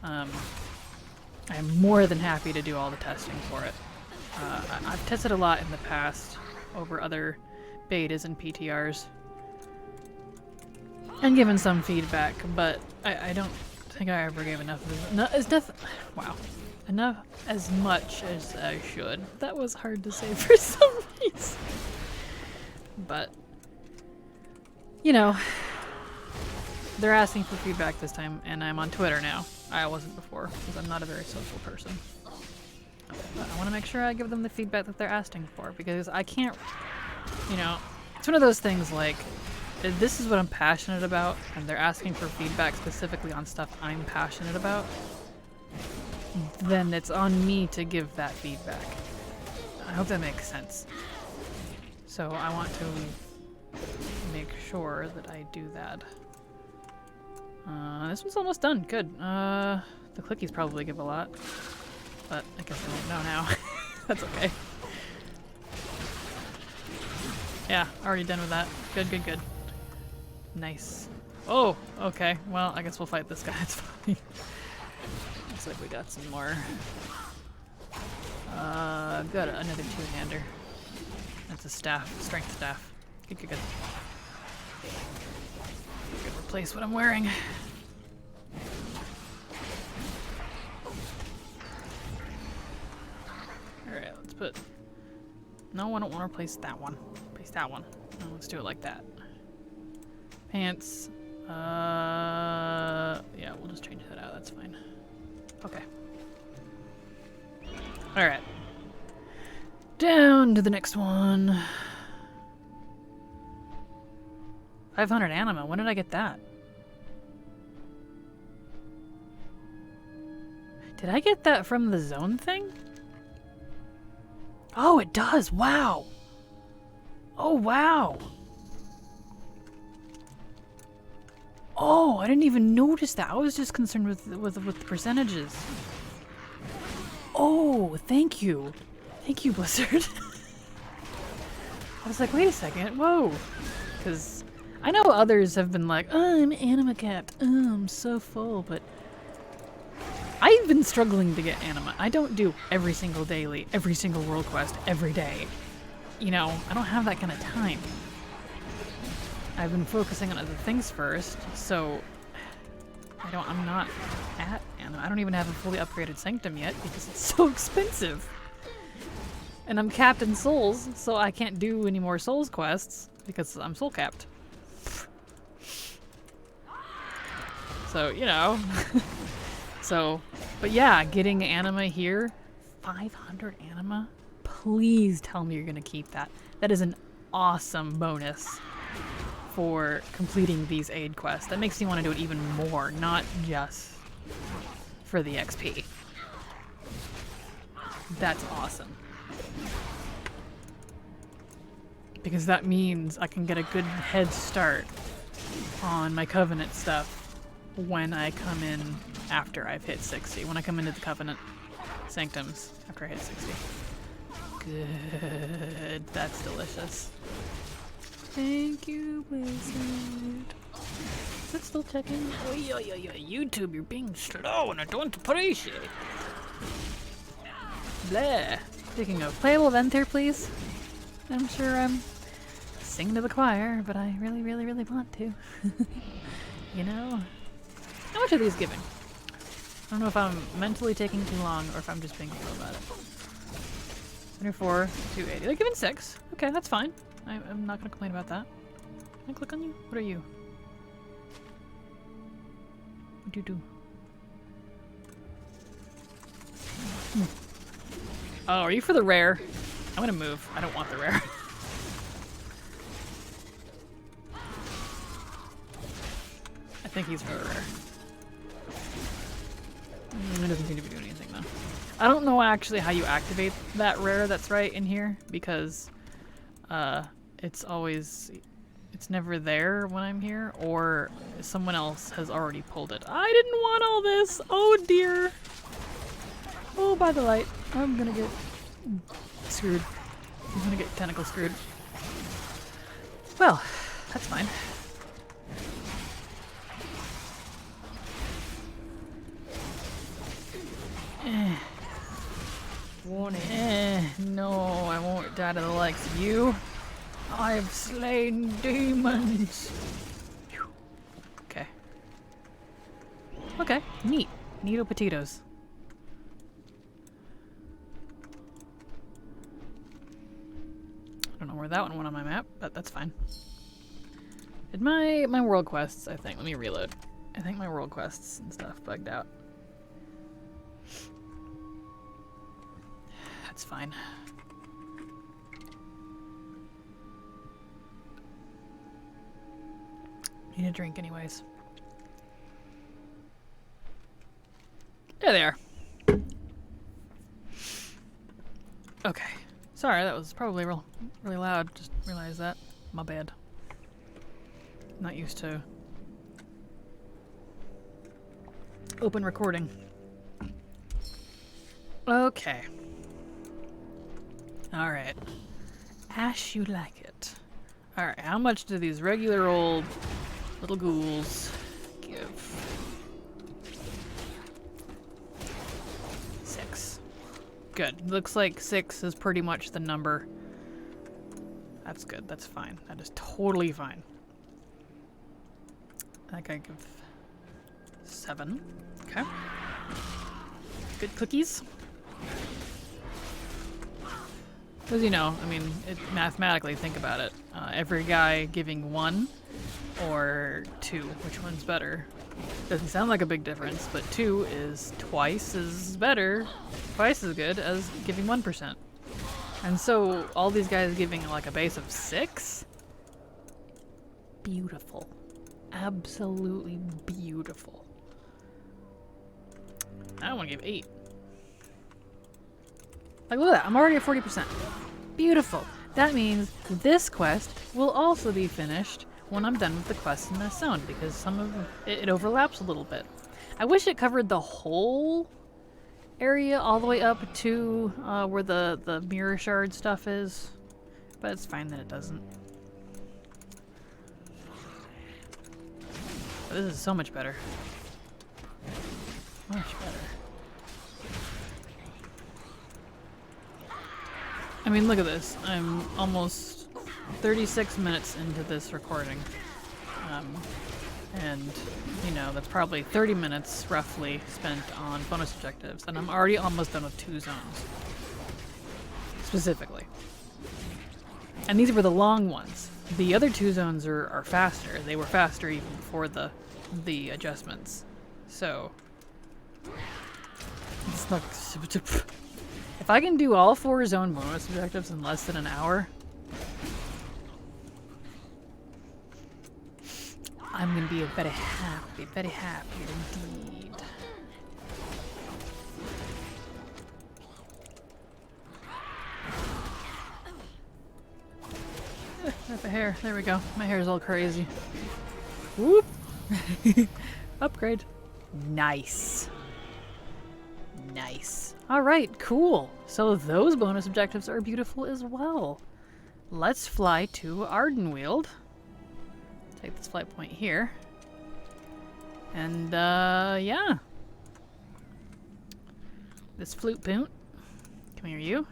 I'm more than happy to do all the testing for it. I've tested a lot in the past over other betas and PTRs and given some feedback, but I don't think I ever gave enough enough as much as I should. That was hard to say for some reason. But, you know, they're asking for feedback this time, and I'm on Twitter now. I wasn't before, because I'm not a very social person. But I want to make sure I give them the feedback that they're asking for, because I can't, you know, it's one of those things like, this is what I'm passionate about, and they're asking for feedback specifically on stuff I'm passionate about, then it's on me to give that feedback. I hope that makes sense. So I want to make sure that I do that. This one's almost done. Good. The clickies probably give a lot, but I guess I won't know now. That's okay. Yeah, already done with that. Good, good, good. Nice. Oh, okay. Well, I guess we'll fight this guy. It's fine. Looks like we got some more. Got another two-hander. That's a staff, strength staff. Good, good, good. Could replace what I'm wearing. Alright, let's put... No, I don't want to replace that one. Replace that one. No, let's do it like that. Pants. Yeah, we'll just change that out. That's fine. Okay. Alright. Down to the next one. 500 anima. When did I get that? Did I get that from the zone thing? Oh, it does. Wow. Oh, wow. Oh, I didn't even notice that. I was just concerned with the percentages. Oh, thank you. Thank you, Blizzard. I was like, wait a second. Whoa. Because I know others have been like, oh, I'm anima capped. Oh, I'm so full. But I've been struggling to get anima. I don't do every single daily, every single world quest, every day. You know, I don't have that kind of time. I've been focusing on other things first, so I'm not at anima. I don't even have a fully upgraded sanctum yet because it's so expensive. And I'm capped in souls, so I can't do any more souls quests because I'm soul capped. So, you know. So, but yeah, getting anima here, 500 anima. Please tell me you're gonna keep that. That is an awesome bonus for completing these aid quests. That makes me want to do it even more, not just for the XP. That's awesome. Because that means I can get a good head start on my Covenant stuff when I come in after I've hit 60. When I come into the Covenant Sanctums after I hit 60. Good. That's delicious. Thank you, Blizzard. Is it still checking? Oh, yeah, YouTube, you're being slow and I don't appreciate it. Blah. Speaking of, playable event here, please. I'm sure I'm singing to the choir, but I really, really, really want to. You know? How much are these giving? I don't know if I'm mentally taking too long or if I'm just being slow about it. 104, 280. They're giving 6. Okay, that's fine. I'm not going to complain about that. Can I click on you? What are you? What do you do? Oh, are you for the rare? I'm going to move. I don't want the rare. I think he's for the rare. It doesn't seem to be doing anything though. I don't know actually how you activate that rare that's right in here because it's never there when I'm here, or someone else has already pulled it. I didn't want all this! Oh dear! Oh, by the light. I'm gonna get screwed. I'm gonna get tentacle screwed. Well, that's fine. No, I won't die to the likes of you. I've slain demons. Okay. Okay, neat. Neato potatoes. I don't know where that one went on my map, but that's fine. Did my world quests, I think. Let me reload. I think my world quests and stuff bugged out. That's fine. need a drink anyways. There they are. Okay. Sorry, that was probably really loud. Just realized that. My bad. Not used to open recording. Okay. Alright. Ash, you like it. Alright, how much do these regular old little ghouls give? 6. Good. Looks like 6 is pretty much the number. That's good. That's fine. That is totally fine. I think I give 7. Okay. Good cookies. Because, you know, I mean, mathematically, think about it. Every guy giving 1 or 2, which one's better? Doesn't sound like a big difference, but 2 is twice as better, twice as good as giving 1%. And so, all these guys giving like a base of 6? Beautiful. Absolutely beautiful. I want to give 8. Like, look at that. I'm already at 40%. Beautiful. That means this quest will also be finished when I'm done with the quest in this zone, because some of it overlaps a little bit. I wish it covered the whole area all the way up to where the mirror shard stuff is, but it's fine that it doesn't. But this is so much better. Much better. I mean, look at this. I'm almost 36 minutes into this recording. And, you know, that's probably 30 minutes, roughly, spent on bonus objectives. And I'm already almost done with 2 zones. Specifically. And these were the long ones. The other 2 zones are faster. They were faster even before the adjustments. So... it's not... If I can do all 4 zone bonus objectives in less than an hour, I'm gonna be very happy indeed. Got the hair. There we go. My hair's all crazy. Whoop! Upgrade. Nice. Nice. Alright, cool. So those bonus objectives are beautiful as well. Let's fly to Ardenweald. Take this flight point here. And, yeah. This flute poont. Come here, you.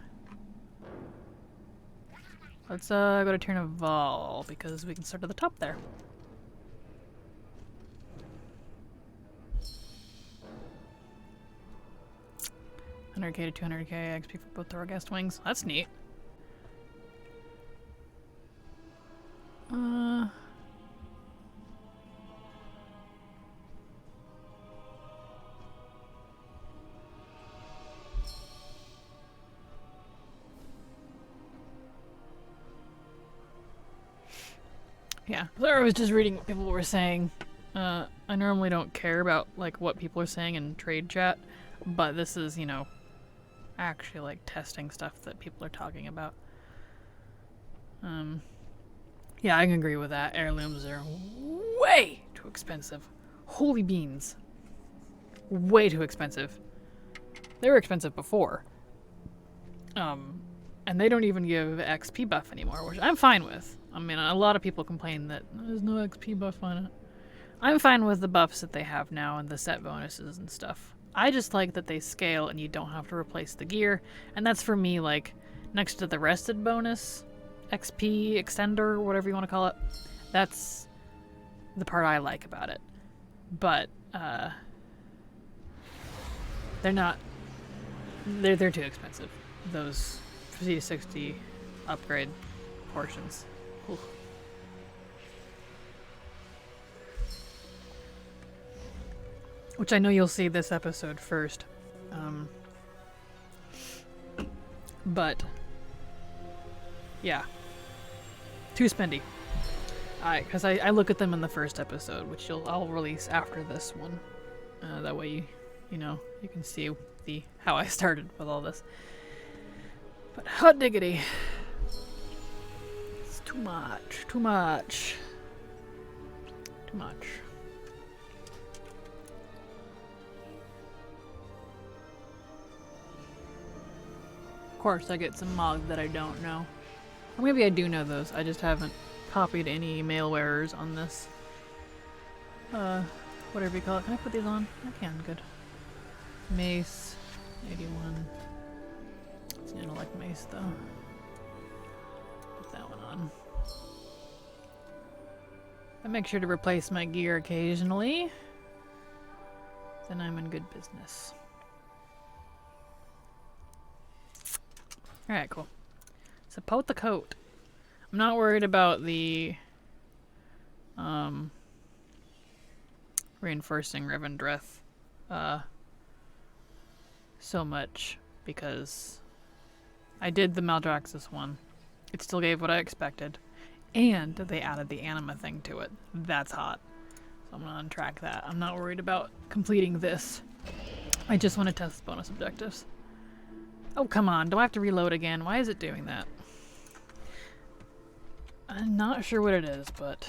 Let's, go to Turnaval, because we can start at the top there. $100k to $200k XP for both Thorghast wings. That's neat. Yeah, I was just reading what people were saying. I normally don't care about like what people are saying in trade chat, but this is, you know, actually like testing stuff that people are talking about. Yeah, I can agree with that. Heirlooms are way too expensive. Holy beans. Way too expensive. They were expensive before. And they don't even give XP buff anymore, which I'm fine with. I mean, a lot of people complain that there's no XP buff on it. I'm fine with the buffs that they have now and the set bonuses and stuff. I just like that they scale and you don't have to replace the gear. And that's for me, like, next to the rested bonus, XP extender, whatever you want to call it. That's the part I like about it. But, they're not... They're too expensive. Those 50 to 60 upgrade portions. Ooh. Which I know you'll see this episode first. But, yeah. Too spendy. Because I look at them in the first episode, which I'll release after this one. That way, you know, you can see how I started with all this. But hot diggity. It's too much. Too much. Too much. Of course, I get some mods that I don't know. Or maybe I do know those. I just haven't copied any mailwearers on this. Whatever you call it. Can I put these on? I can. Good. Mace. 81. It's not like mace though. Put that one on. I make sure to replace my gear occasionally. Then I'm in good business. Alright, cool. Support the coat. I'm not worried about the reinforcing Revendreth so much because I did the Maldraxxus one. It still gave what I expected. And they added the anima thing to it. That's hot. So I'm gonna untrack that. I'm not worried about completing this. I just want to test bonus objectives. Oh, come on. Do I have to reload again? Why is it doing that? I'm not sure what it is, but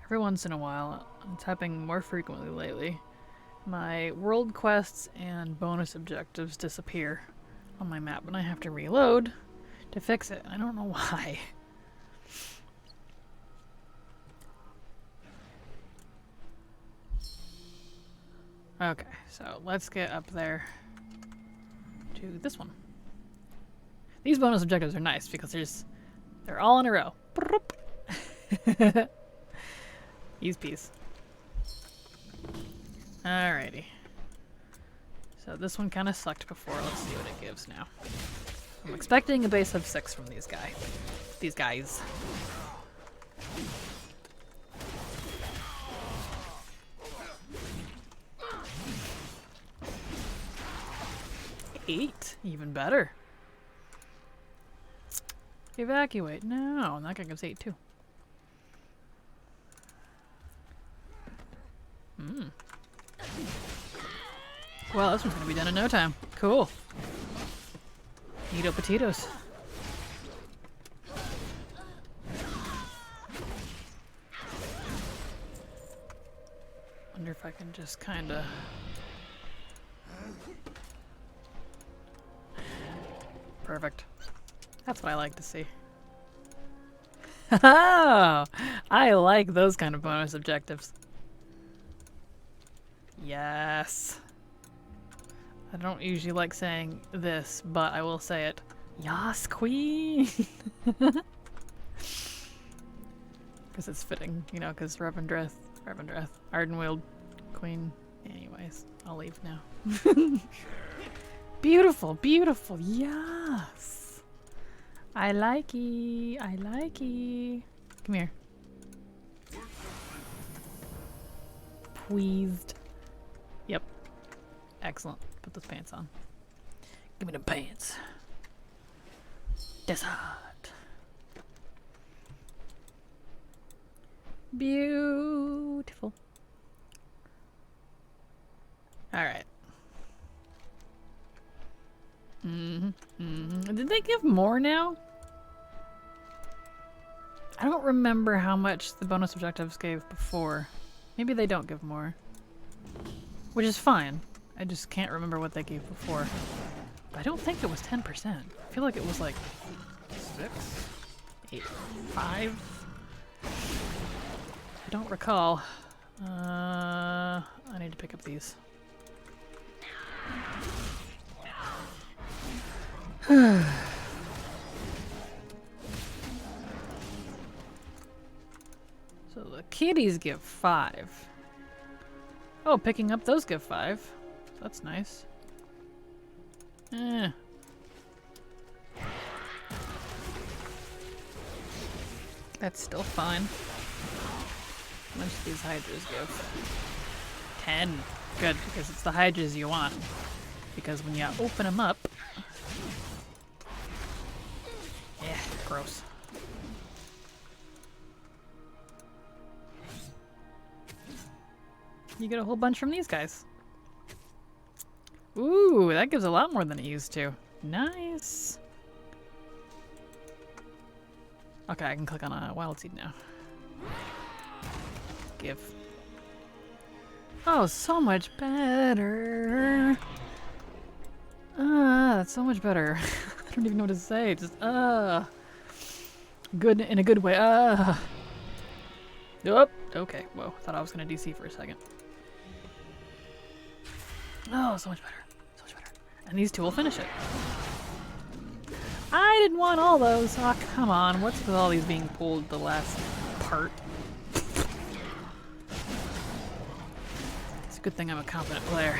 every once in a while, it's happening more frequently lately. My world quests and bonus objectives disappear on my map, and I have to reload to fix it. I don't know why. Okay, so let's get up there to this one. These bonus objectives are nice because they're all in a row. Use peace. Alrighty. So this one kind of sucked before. Let's see what it gives now. I'm expecting a base of 6 from these guys. 8, even better. Evacuate. No, that guy gives 8 too. Well, this one's gonna be done in no time. Cool. Neato potatoes. Wonder if I can just kinda... Perfect. That's what I like to see. Oh, I like those kind of bonus objectives. Yes. I don't usually like saying this, but I will say it. Yas, queen! Because it's fitting, you know, because Revendreth, Ardenweald, queen. Anyways, I'll leave now. Beautiful, beautiful, yes! I like-y, I like-y. Come here. Pleased. Yep. Excellent. Put those pants on. Give me the pants. That's hot. Beautiful. Alright. Did they give more now? I don't remember how much the bonus objectives gave before. Maybe they don't give more. Which is fine. I just can't remember what they gave before. But I don't think it was 10%. I feel like it was like 6? 8? 5? I don't recall. I need to pick up these. So the kitties give 5. Oh, picking up those give 5. That's nice. That's still fine. How much do these hydras give? 10. Good, because it's the hydras you want. Because when you open them up... Yeah, gross. you get a whole bunch from these guys. Ooh, that gives a lot more than it used to. Nice. Okay, I can click on a wild seed now. Give. Oh, so much better. That's so much better. I don't even know what to say. Just, good in a good way. Nope. Okay. Whoa. Thought I was gonna DC for a second. Oh, so much better. So much better. And these two will finish it. I didn't want all those. Oh, come on. What's with all these being pulled the last part? It's a good thing I'm a competent player.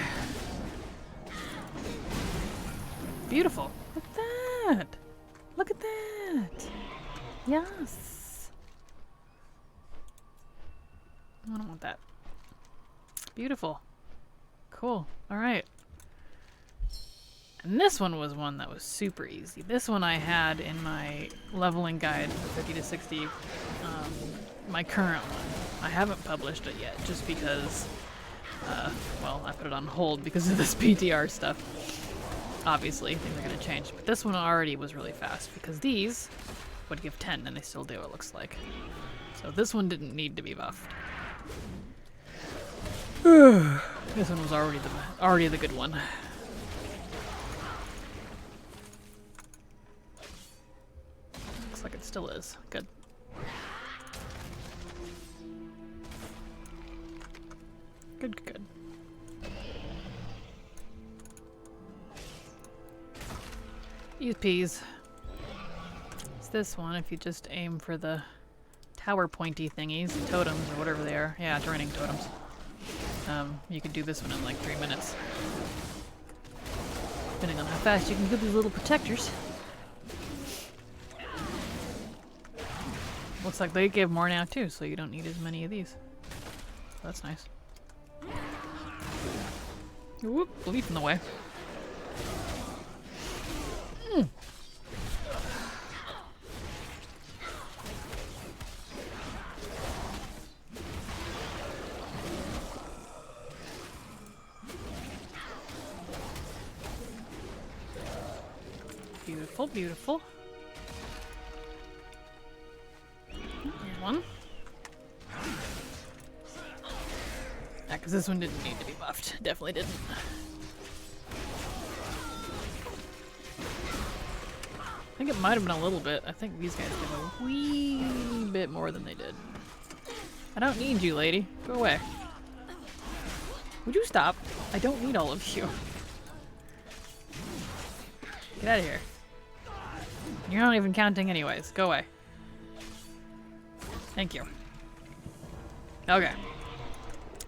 Beautiful. Look at that. Look at that. Yes. I don't want that. Beautiful. Cool. All right. And this one was one that was super easy. This one I had in my leveling guide for 50 to 60, my current one. I haven't published it yet just because, well, I put it on hold because of this PTR stuff. Obviously, things are going to change. But this one already was really fast because these would give 10 and they still do, it looks like. So this one didn't need to be buffed. This one was already the good one. Looks like it still is. Good. Good, good. Use peas. It's this one if you just aim for the tower pointy thingies, totems or whatever they are. Yeah, draining totems. You can do this one in like 3 minutes. Depending on how fast you can get these little protectors. Looks like they give more now too, so you don't need as many of these. That's nice. Whoop, leaf in the way. Beautiful, beautiful. Here's one. Yeah, because this one didn't need to be buffed. Definitely didn't. I think it might have been a little bit. I think these guys give a wee bit more than they did. I don't need you, lady. Go away. Would you stop? I don't need all of you. Get out of here. You're not even counting anyways. Go away. Thank you. Okay.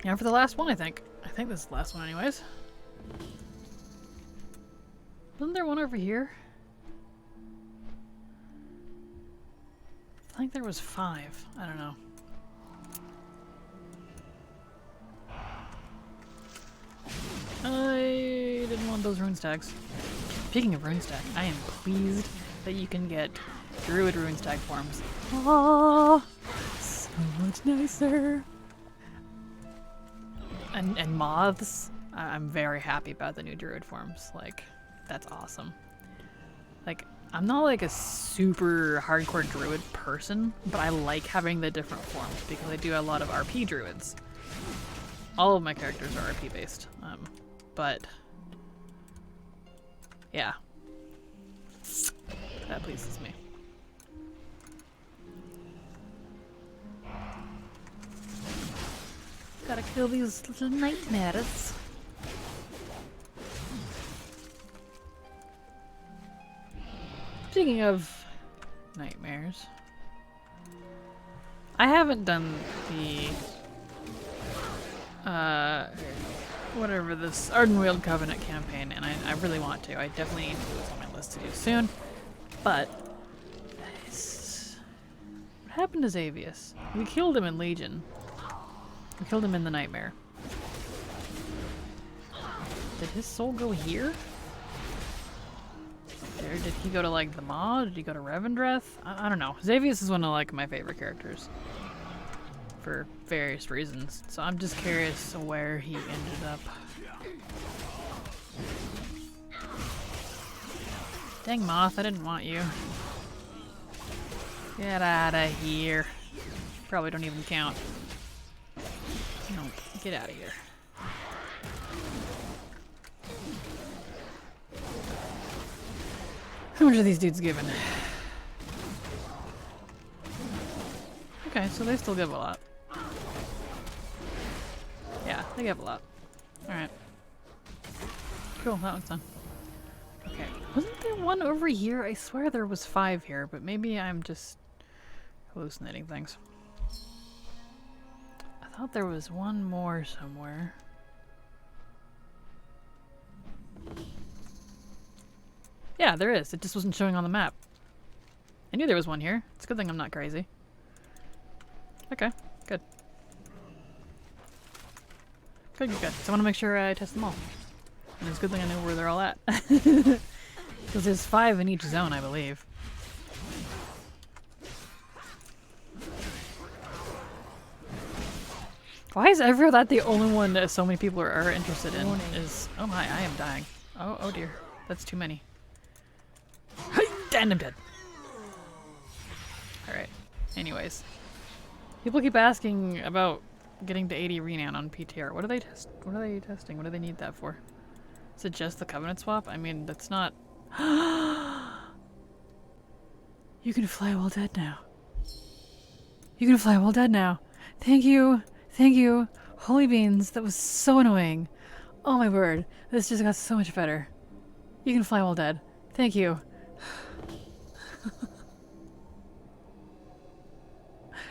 Now for the last one, I think. I think this is the last one anyways. Wasn't there one over here? I think there was 5. I don't know. I didn't want those rune stacks. Speaking of rune stack, I am pleased that you can get druid rune stack forms. Oh, so much nicer. And moths. I'm very happy about the new druid forms. Like, that's awesome. Like, I'm not like a super hardcore druid person, but I like having the different forms because I do a lot of RP druids. All of my characters are RP based, but yeah, that pleases me. Gotta kill these little nightmares. Speaking of nightmares, I haven't done the whatever this Ardenweald Covenant campaign, and I really want to. I definitely need to do this on my list to do soon. But what happened to Xavius? We killed him in Legion. We killed him in the Nightmare. Did his soul go here? Or did he go to like the Maw? Did he go to Revendreth? I don't know. Xavius is one of like my favorite characters. for various reasons. So I'm just curious where he ended up. Dang moth, I didn't want you. Get out of here. Probably don't even count. No, get out of here. How much are these dudes giving? Okay, so they still give a lot. Yeah, they give a lot. Alright. Cool, that one's done. Okay. Wasn't there one over here? I swear there was 5 here, but maybe I'm just hallucinating things. I thought there was one more somewhere. Yeah, there is. It just wasn't showing on the map. I knew there was one here. It's a good thing I'm not crazy. Okay, good. Good, good, good. So I want to make sure I test them all. And it's a good thing I know where they're all at. Because there's 5 in each zone, I believe. Why is ever that the only one that so many people are interested in? Is oh my, I am dying. Oh dear, that's too many. And I'm dead. All right. Anyways, people keep asking about getting to 80 renown on PTR. What are they What are they testing? What do they need that for? Is it just the covenant swap? I mean, that's not. You can fly while dead now. You can fly while dead now. Thank you. Thank you. Holy beans. That was so annoying. Oh my word. This just got so much better. You can fly while dead. Thank you.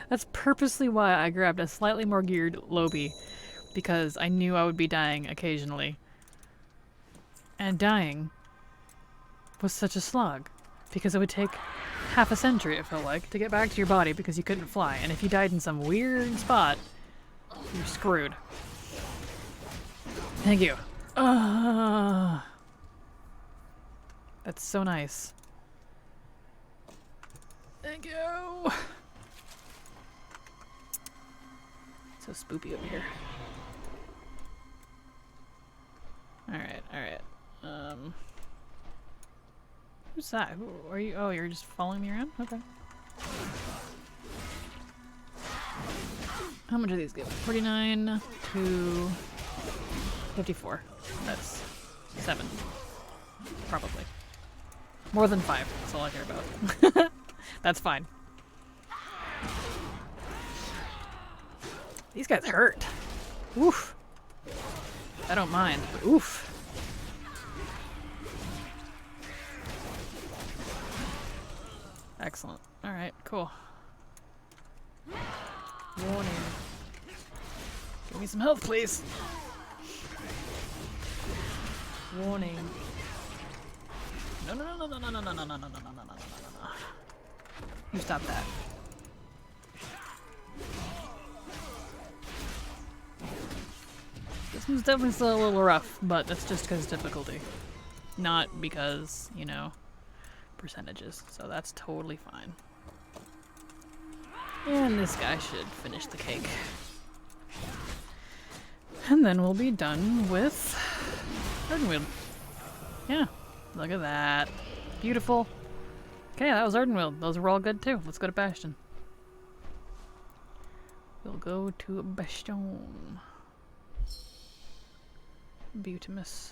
That's purposely why I grabbed a slightly more geared Loamm, because I knew I would be dying occasionally. And dying was such a slog, because it would take half a century, it felt like, to get back to your body because you couldn't fly, and if you died in some weird spot, you're screwed. Thank you. That's so nice. Thank you. So spoopy over here. Alright, alright. Who's that? Who are you? Oh, you're just following me around? Okay. How much are these give? 49 to 54. That's 7. Probably. More than 5. That's all I care about. That's fine. These guys hurt. Oof. I don't mind, but oof. Excellent. Alright, cool. Warning. Give me some health, please. Warning. No, no, no, no, no, no, no, no, no, no, no, no, no, no, no, no, no. You stop that. This one's definitely still a little rough, but that's just because difficulty. Not because, you know, percentages. So that's totally fine. And this guy should finish the cake. And then we'll be done with Ardenweald. Yeah, look at that. Beautiful. Okay, that was Ardenweald. Those were all good too. Let's go to Bastion. We'll go to Bastion. Beautimus.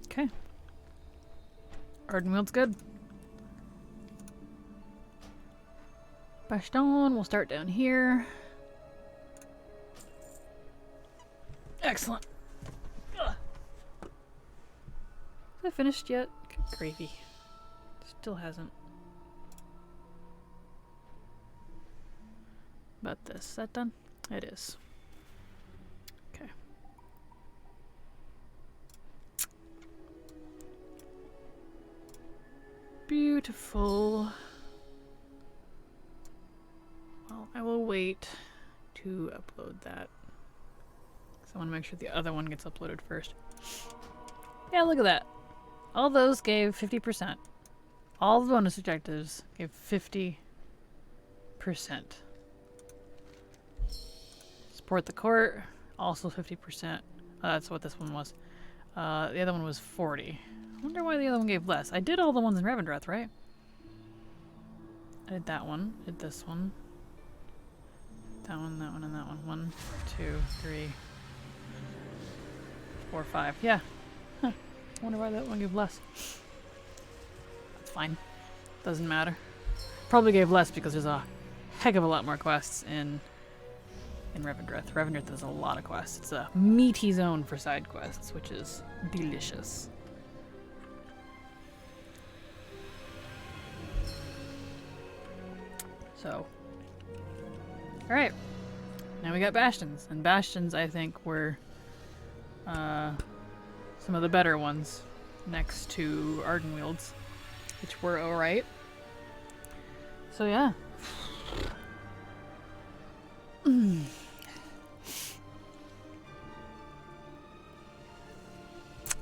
Okay. Ardenweald's good. Bastion, we'll start down here. Excellent. Ugh. Is that finished yet? Good gravy. Still hasn't. About this. Is that done? It is. Okay. Beautiful. Well, I will wait to upload that. So I want to make sure the other one gets uploaded first. Yeah, look at that. All those gave 50%. All the bonus objectives gave 50%. Support the court, also 50%. That's what this one was. The other one was 40. I wonder why the other one gave less. I did all the ones in Revendreth, right? I did that one, did this one. That one, and that one. 1, 2, 3, 4, 5. Yeah. Huh. I wonder why that one gave less. That's fine. Doesn't matter. Probably gave less because there's a heck of a lot more quests in Revendreth. Revendreth has a lot of quests. It's a meaty zone for side quests, which is delicious. So, alright. Now we got Bastions. And Bastions, I think, were some of the better ones next to Ardenwields, which were alright. So, yeah.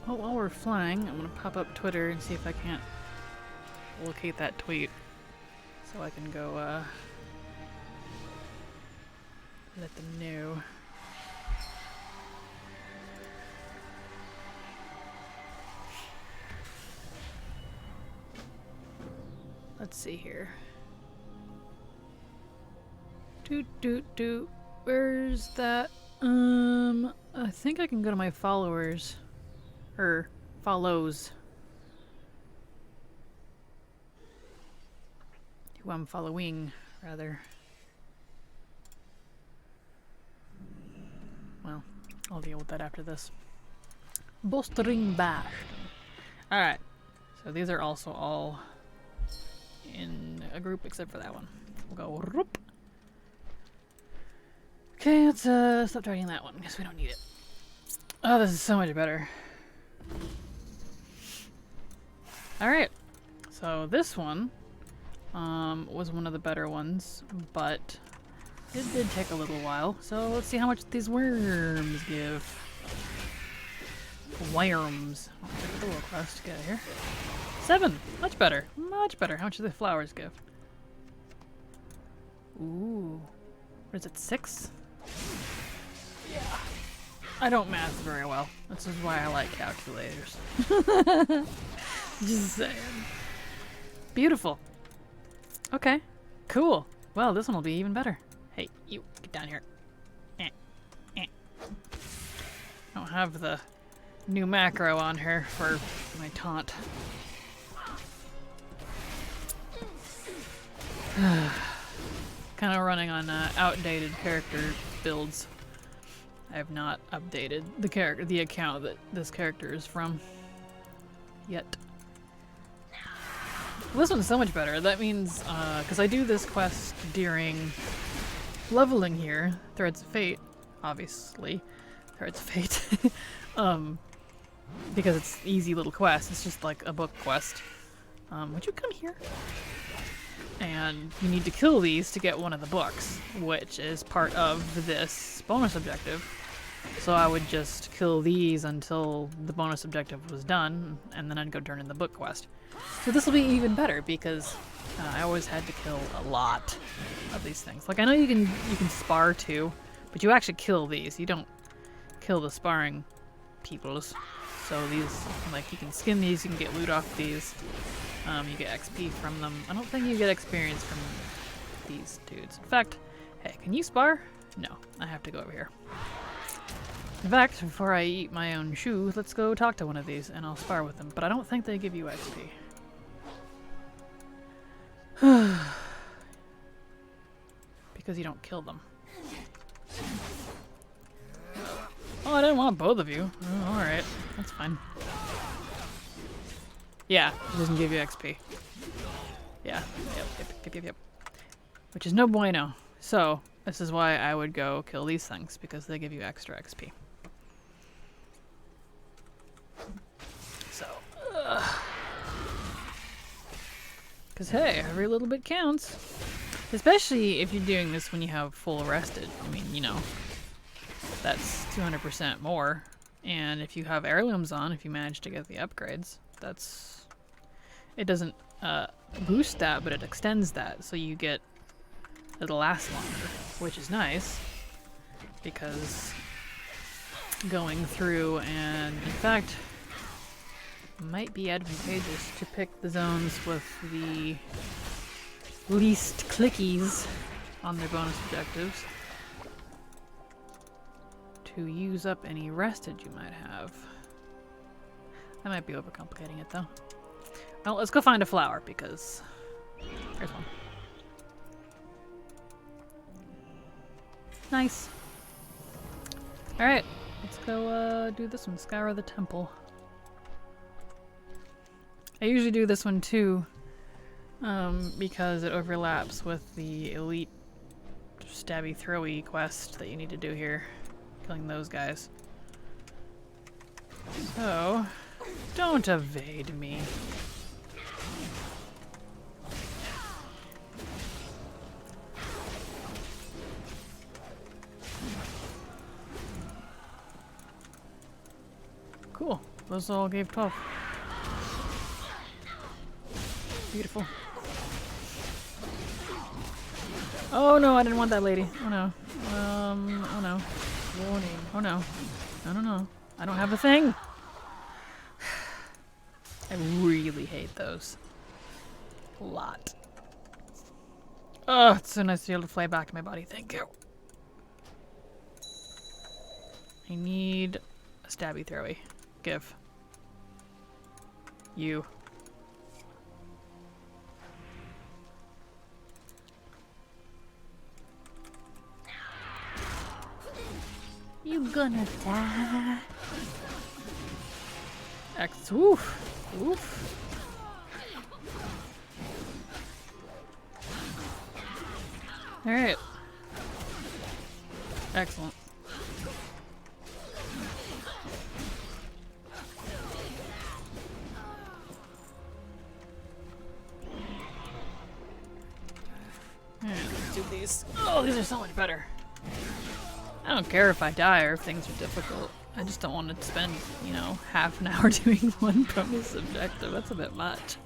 Well, while we're flying, I'm gonna pop up Twitter and see if I can't locate that tweet so I can go let them know. Let's see here. Doot doot doot. Where's that? I think I can go to my followers. Or follows. Who I'm following, rather. Well, I'll deal with that after this. Bolstering Bastion. Alright. So these are also all in a group except for that one. We'll go whoop. Okay, let's stop dragging that one because we don't need it. Oh, this is so much better. Alright, so this one was one of the better ones, but it did take a little while. So let's see how much these worms give. Worms. I'll check the little quest to get here. 7! Much better. Much better. How much do the flowers give? Ooh. What is it, 6? Yeah. I don't math very well. This is why I like calculators. Just saying. Beautiful. Okay. Cool. Well, this one will be even better. Hey, you, get down here. I don't have the new macro on her for my taunt. Kind of running on outdated character builds. I have not updated the account that this character is from yet. Well, this one's so much better. That means, because I do this quest during leveling here, Threads of Fate, obviously, Threads of Fate, because it's easy little quest. It's just like a book quest. Would you come here? And you need to kill these to get one of the books, which is part of this bonus objective. So I would just kill these until the bonus objective was done, and then I'd go turn in the book quest. So this will be even better because I always had to kill a lot of these things. Like I know you can spar too, but you actually kill these. You don't kill the sparring peoples. So these, like you can skin these, you can get loot off these. You get XP from them. I don't think you get experience from these dudes. In fact, hey, can you spar? No, I have to go over here. In fact, before I eat my own shoe, let's go talk to one of these and I'll spar with them. But I don't think they give you XP. Because you don't kill them. Oh, I didn't want both of you. Oh, alright, that's fine. Yeah, it doesn't give you XP. Yeah, yep. Which is no bueno. So, this is why I would go kill these things, because they give you extra XP. So, because hey, every little bit counts. Especially if you're doing this when you have full rested. I mean, you know, that's 200% more. And if you have heirlooms on, if you manage to get the upgrades, that's... It doesn't boost that, but it extends that, so you get... It'll last longer, which is nice. Because going through and... In fact, might be advantageous to pick the zones with the least clickies on their bonus objectives. To use up any rested you might have. I might be overcomplicating it though. Well, let's go find a flower because there's one. Nice. Alright, let's go do this one, scour the temple. I usually do this one too because it overlaps with the elite stabby throwy quest that you need to do here. Killing those guys. So, don't evade me. Cool. Those all gave 12. Beautiful. Oh no, I didn't want that lady. Oh no. Oh no. Warning. Oh no. No, no, no. I don't have a thing! I really hate those. A lot. Oh, it's so nice to be able to fly back to my body. Thank you. I need a stabby throwy. Give. You. You gonna die. X. Oof. Oof. Alright. Excellent. Alright, let's do these. Oh, these are so much better. I don't care if I die or if things are difficult. I just don't want to spend, you know, half an hour doing one bonus objective. That's a bit much.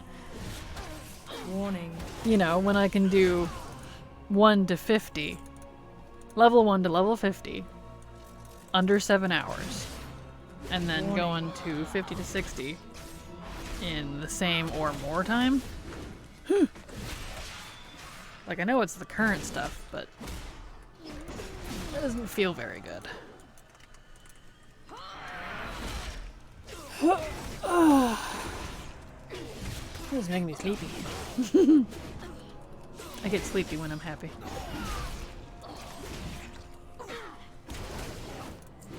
Warning. You know, when I can do 1 to 50, level 1 to level 50, under 7 hours, and then going to 50 to 60 in the same or more time. Like, I know it's the current stuff, but it doesn't feel very good. This is making me sleepy. I get sleepy when I'm happy.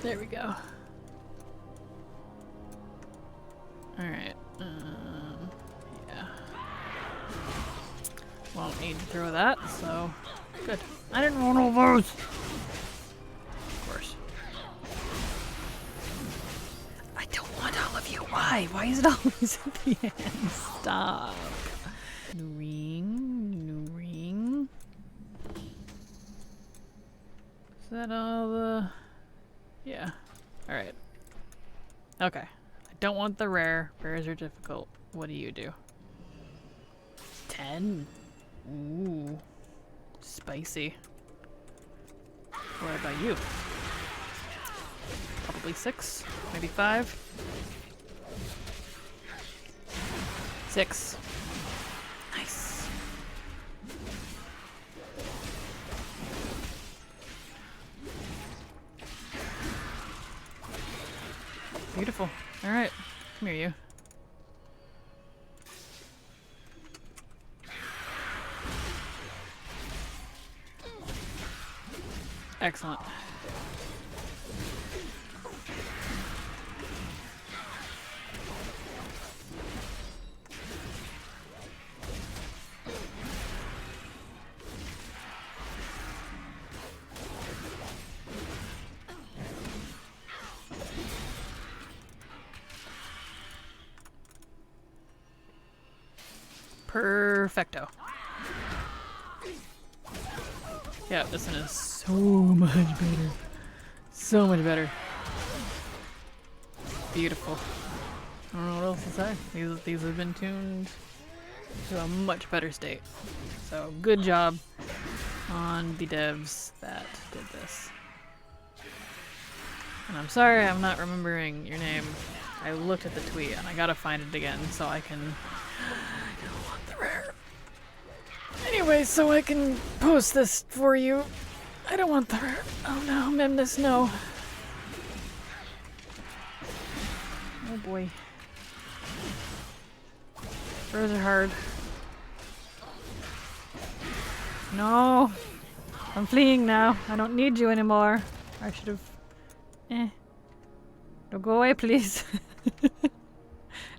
There we go. Alright. Yeah. Won't need to throw that, so good. I didn't want all those! Of course. I don't want all of you. Why? Why is it always at the end? Stop. New ring. New ring. Is that all the... Yeah. Alright. Okay. I don't want the rare. Rares are difficult. What do you do? 10? Ooh. Spicy. What about you? Probably 6? Maybe 5? 6. Nice. Beautiful. Alright. Come here, you. Excellent. Perfecto. Yeah, this one is so much better. So much better. Beautiful. I don't know what else to say. These have been tuned to a much better state. So good job on the devs that did this. And I'm sorry I'm not remembering your name. I looked at the tweet and I gotta find it again so I can... I don't want the rare. Anyway, so I can post this for you. I don't want the rare. Oh no, Memnus, no. Oh boy. Rares are hard. No! I'm fleeing now. I don't need you anymore. I should have... Don't go away, please.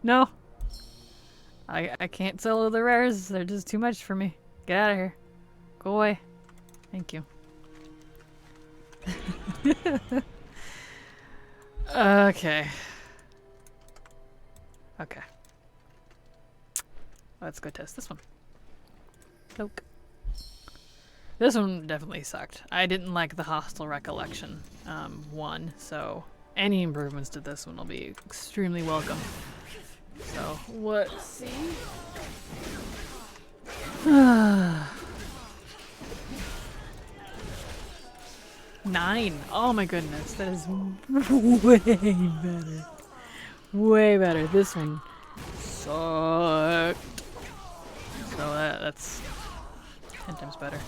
No. I can't sell the rares. They're just too much for me. Get out of here. Go away. Thank you. Okay. Okay. Let's go test this one. Cloak. This one definitely sucked. I didn't like the Hostile Recollection one, so any improvements to this one will be extremely welcome. So, let's see. 9. Oh my goodness, that is way better. Way better. This one sucked. So that's 10 times better.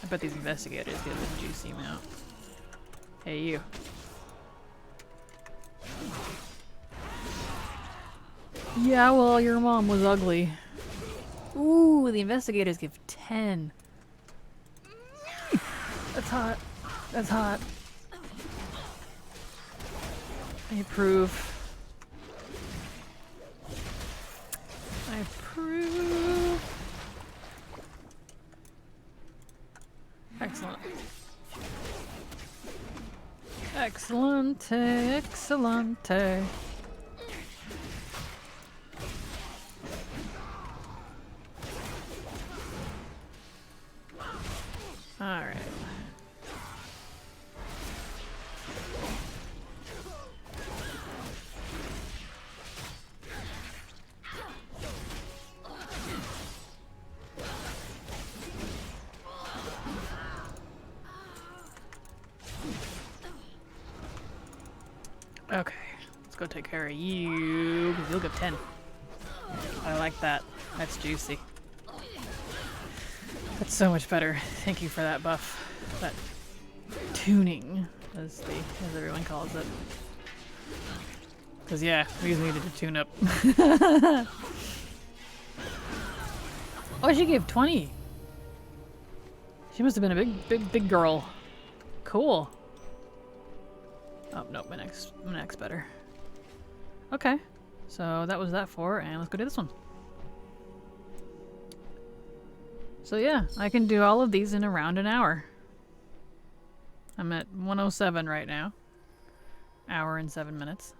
I bet these investigators get a juicy amount. Hey, you. Yeah, well, your mom was ugly. Ooh, the investigators give 10. That's hot. That's hot. I approve. I approve. Excellent. Excellent. Excellent. All right. Okay, let's go take care of you, because you'll give 10. I like that. That's juicy. That's so much better. Thank you for that buff. That tuning, as everyone calls it. Because yeah, we just needed to tune up. Oh, she gave 20. She must have been a big girl. Cool. Oh, no, my neck's better. Okay, so that was that for, and let's go do this one. So yeah, I can do all of these in around an hour. I'm at 107 right now. Hour and 7 minutes.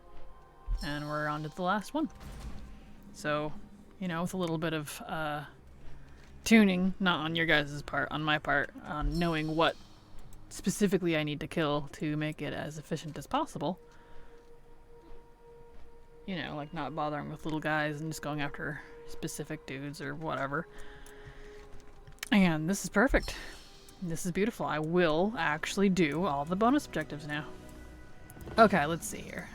And we're on to the last one. So, you know, with a little bit of tuning, not on your guys' part, on my part, on knowing what specifically I need to kill to make it as efficient as possible. You know, like not bothering with little guys and just going after specific dudes or whatever. And this is perfect. This is beautiful. I will actually do all the bonus objectives now. Okay, let's see here.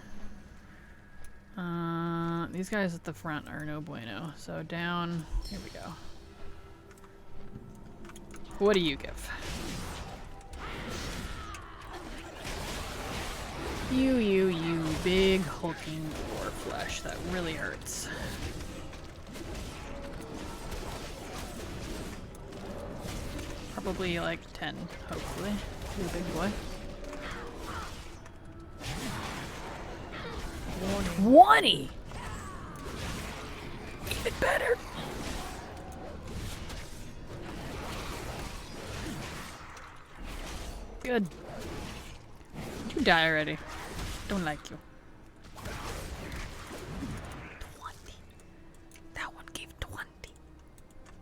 These guys at the front are no bueno. So down, here we go. What do you give? You big hulking war flesh. That really hurts. Probably like 10, hopefully. You big boy. 20! Even better! Good. You die already. Don't like you. 20. That one gave 20.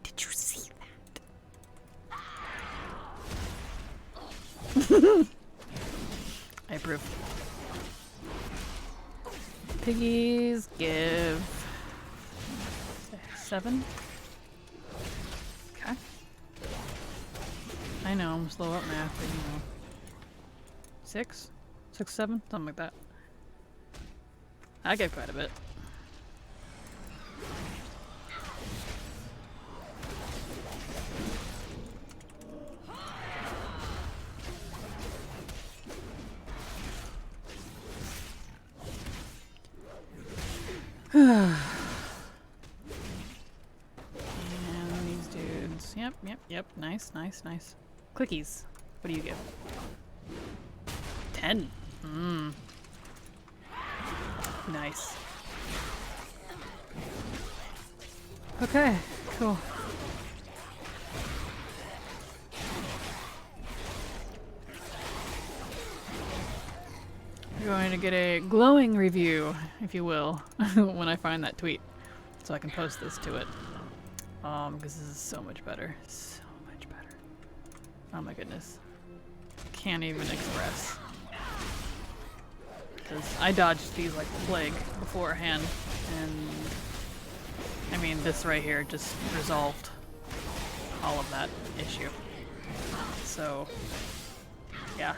Did you see that? approve. Piggies give 7. Okay. I know I'm slow at math, but you know. 6? 6, 7? Something like that. I get quite a bit. And these dudes. Yep. Nice. Clickies. What do you give? 10. Nice. Okay, cool. We're going to get a glowing review, if you will, when I find that tweet, so I can post this to it. Because this is so much better. So much better. Oh my goodness. Can't even express. Because I dodged these like the plague beforehand, and I mean this right here just resolved all of that issue. So yeah,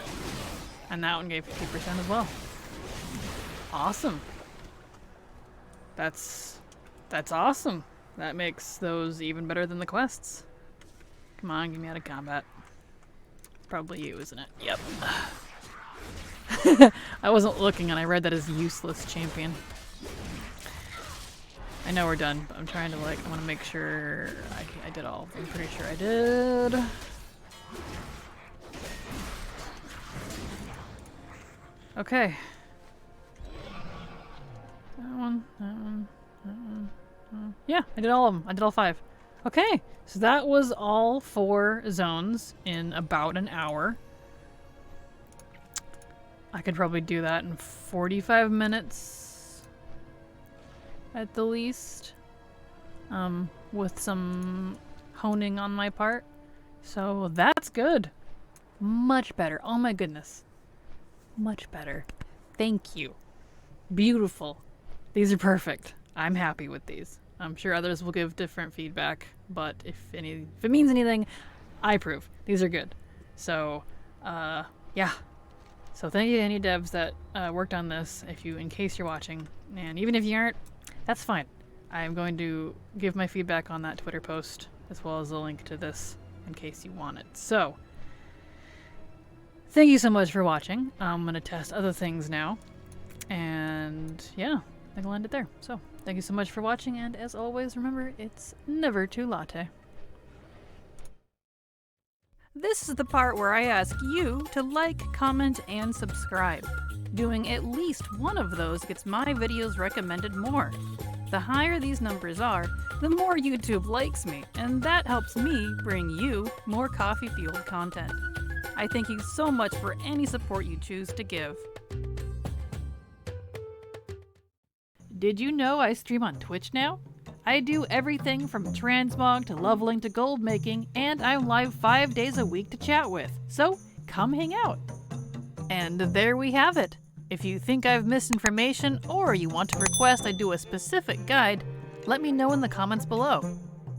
and that one gave 50% as well. Awesome. That's awesome. That makes those even better than the quests. Come on, get me out of combat. It's probably you, isn't it? Yep. I wasn't looking and I read that as useless champion. I know we're done, but I'm trying to I want to make sure I did all. I'm pretty sure I did. Okay. That one. Yeah, I did all of them. I did all 5. Okay, so that was all 4 zones in about an hour. I could probably do that in 45 minutes at the least, with some honing on my part. So that's good. Much better. Oh my goodness. Much better. Thank you. Beautiful. These are perfect. I'm happy with these. I'm sure others will give different feedback, but if it means anything, I approve. These are good. So, yeah. So thank you to any devs that worked on this, in case you're watching. And even if you aren't, that's fine. I'm going to give my feedback on that Twitter post, as well as a link to this, in case you want it. So, thank you so much for watching. I'm going to test other things now. And yeah, I think I'll end it there. So, thank you so much for watching, and as always, remember, it's never too latte. This is the part where I ask you to like, comment, and subscribe. Doing at least one of those gets my videos recommended more. The higher these numbers are, the more YouTube likes me, and that helps me bring you more coffee-fueled content. I thank you so much for any support you choose to give. Did you know I stream on Twitch now? I do everything from transmog to leveling to gold making, and I'm live 5 days a week to chat with, so come hang out. And there we have it. If you think I've missed information or you want to request I do a specific guide, let me know in the comments below.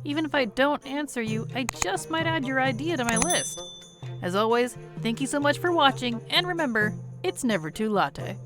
Even if I don't answer you, I just might add your idea to my list. As always, thank you so much for watching, and remember, it's never too latte.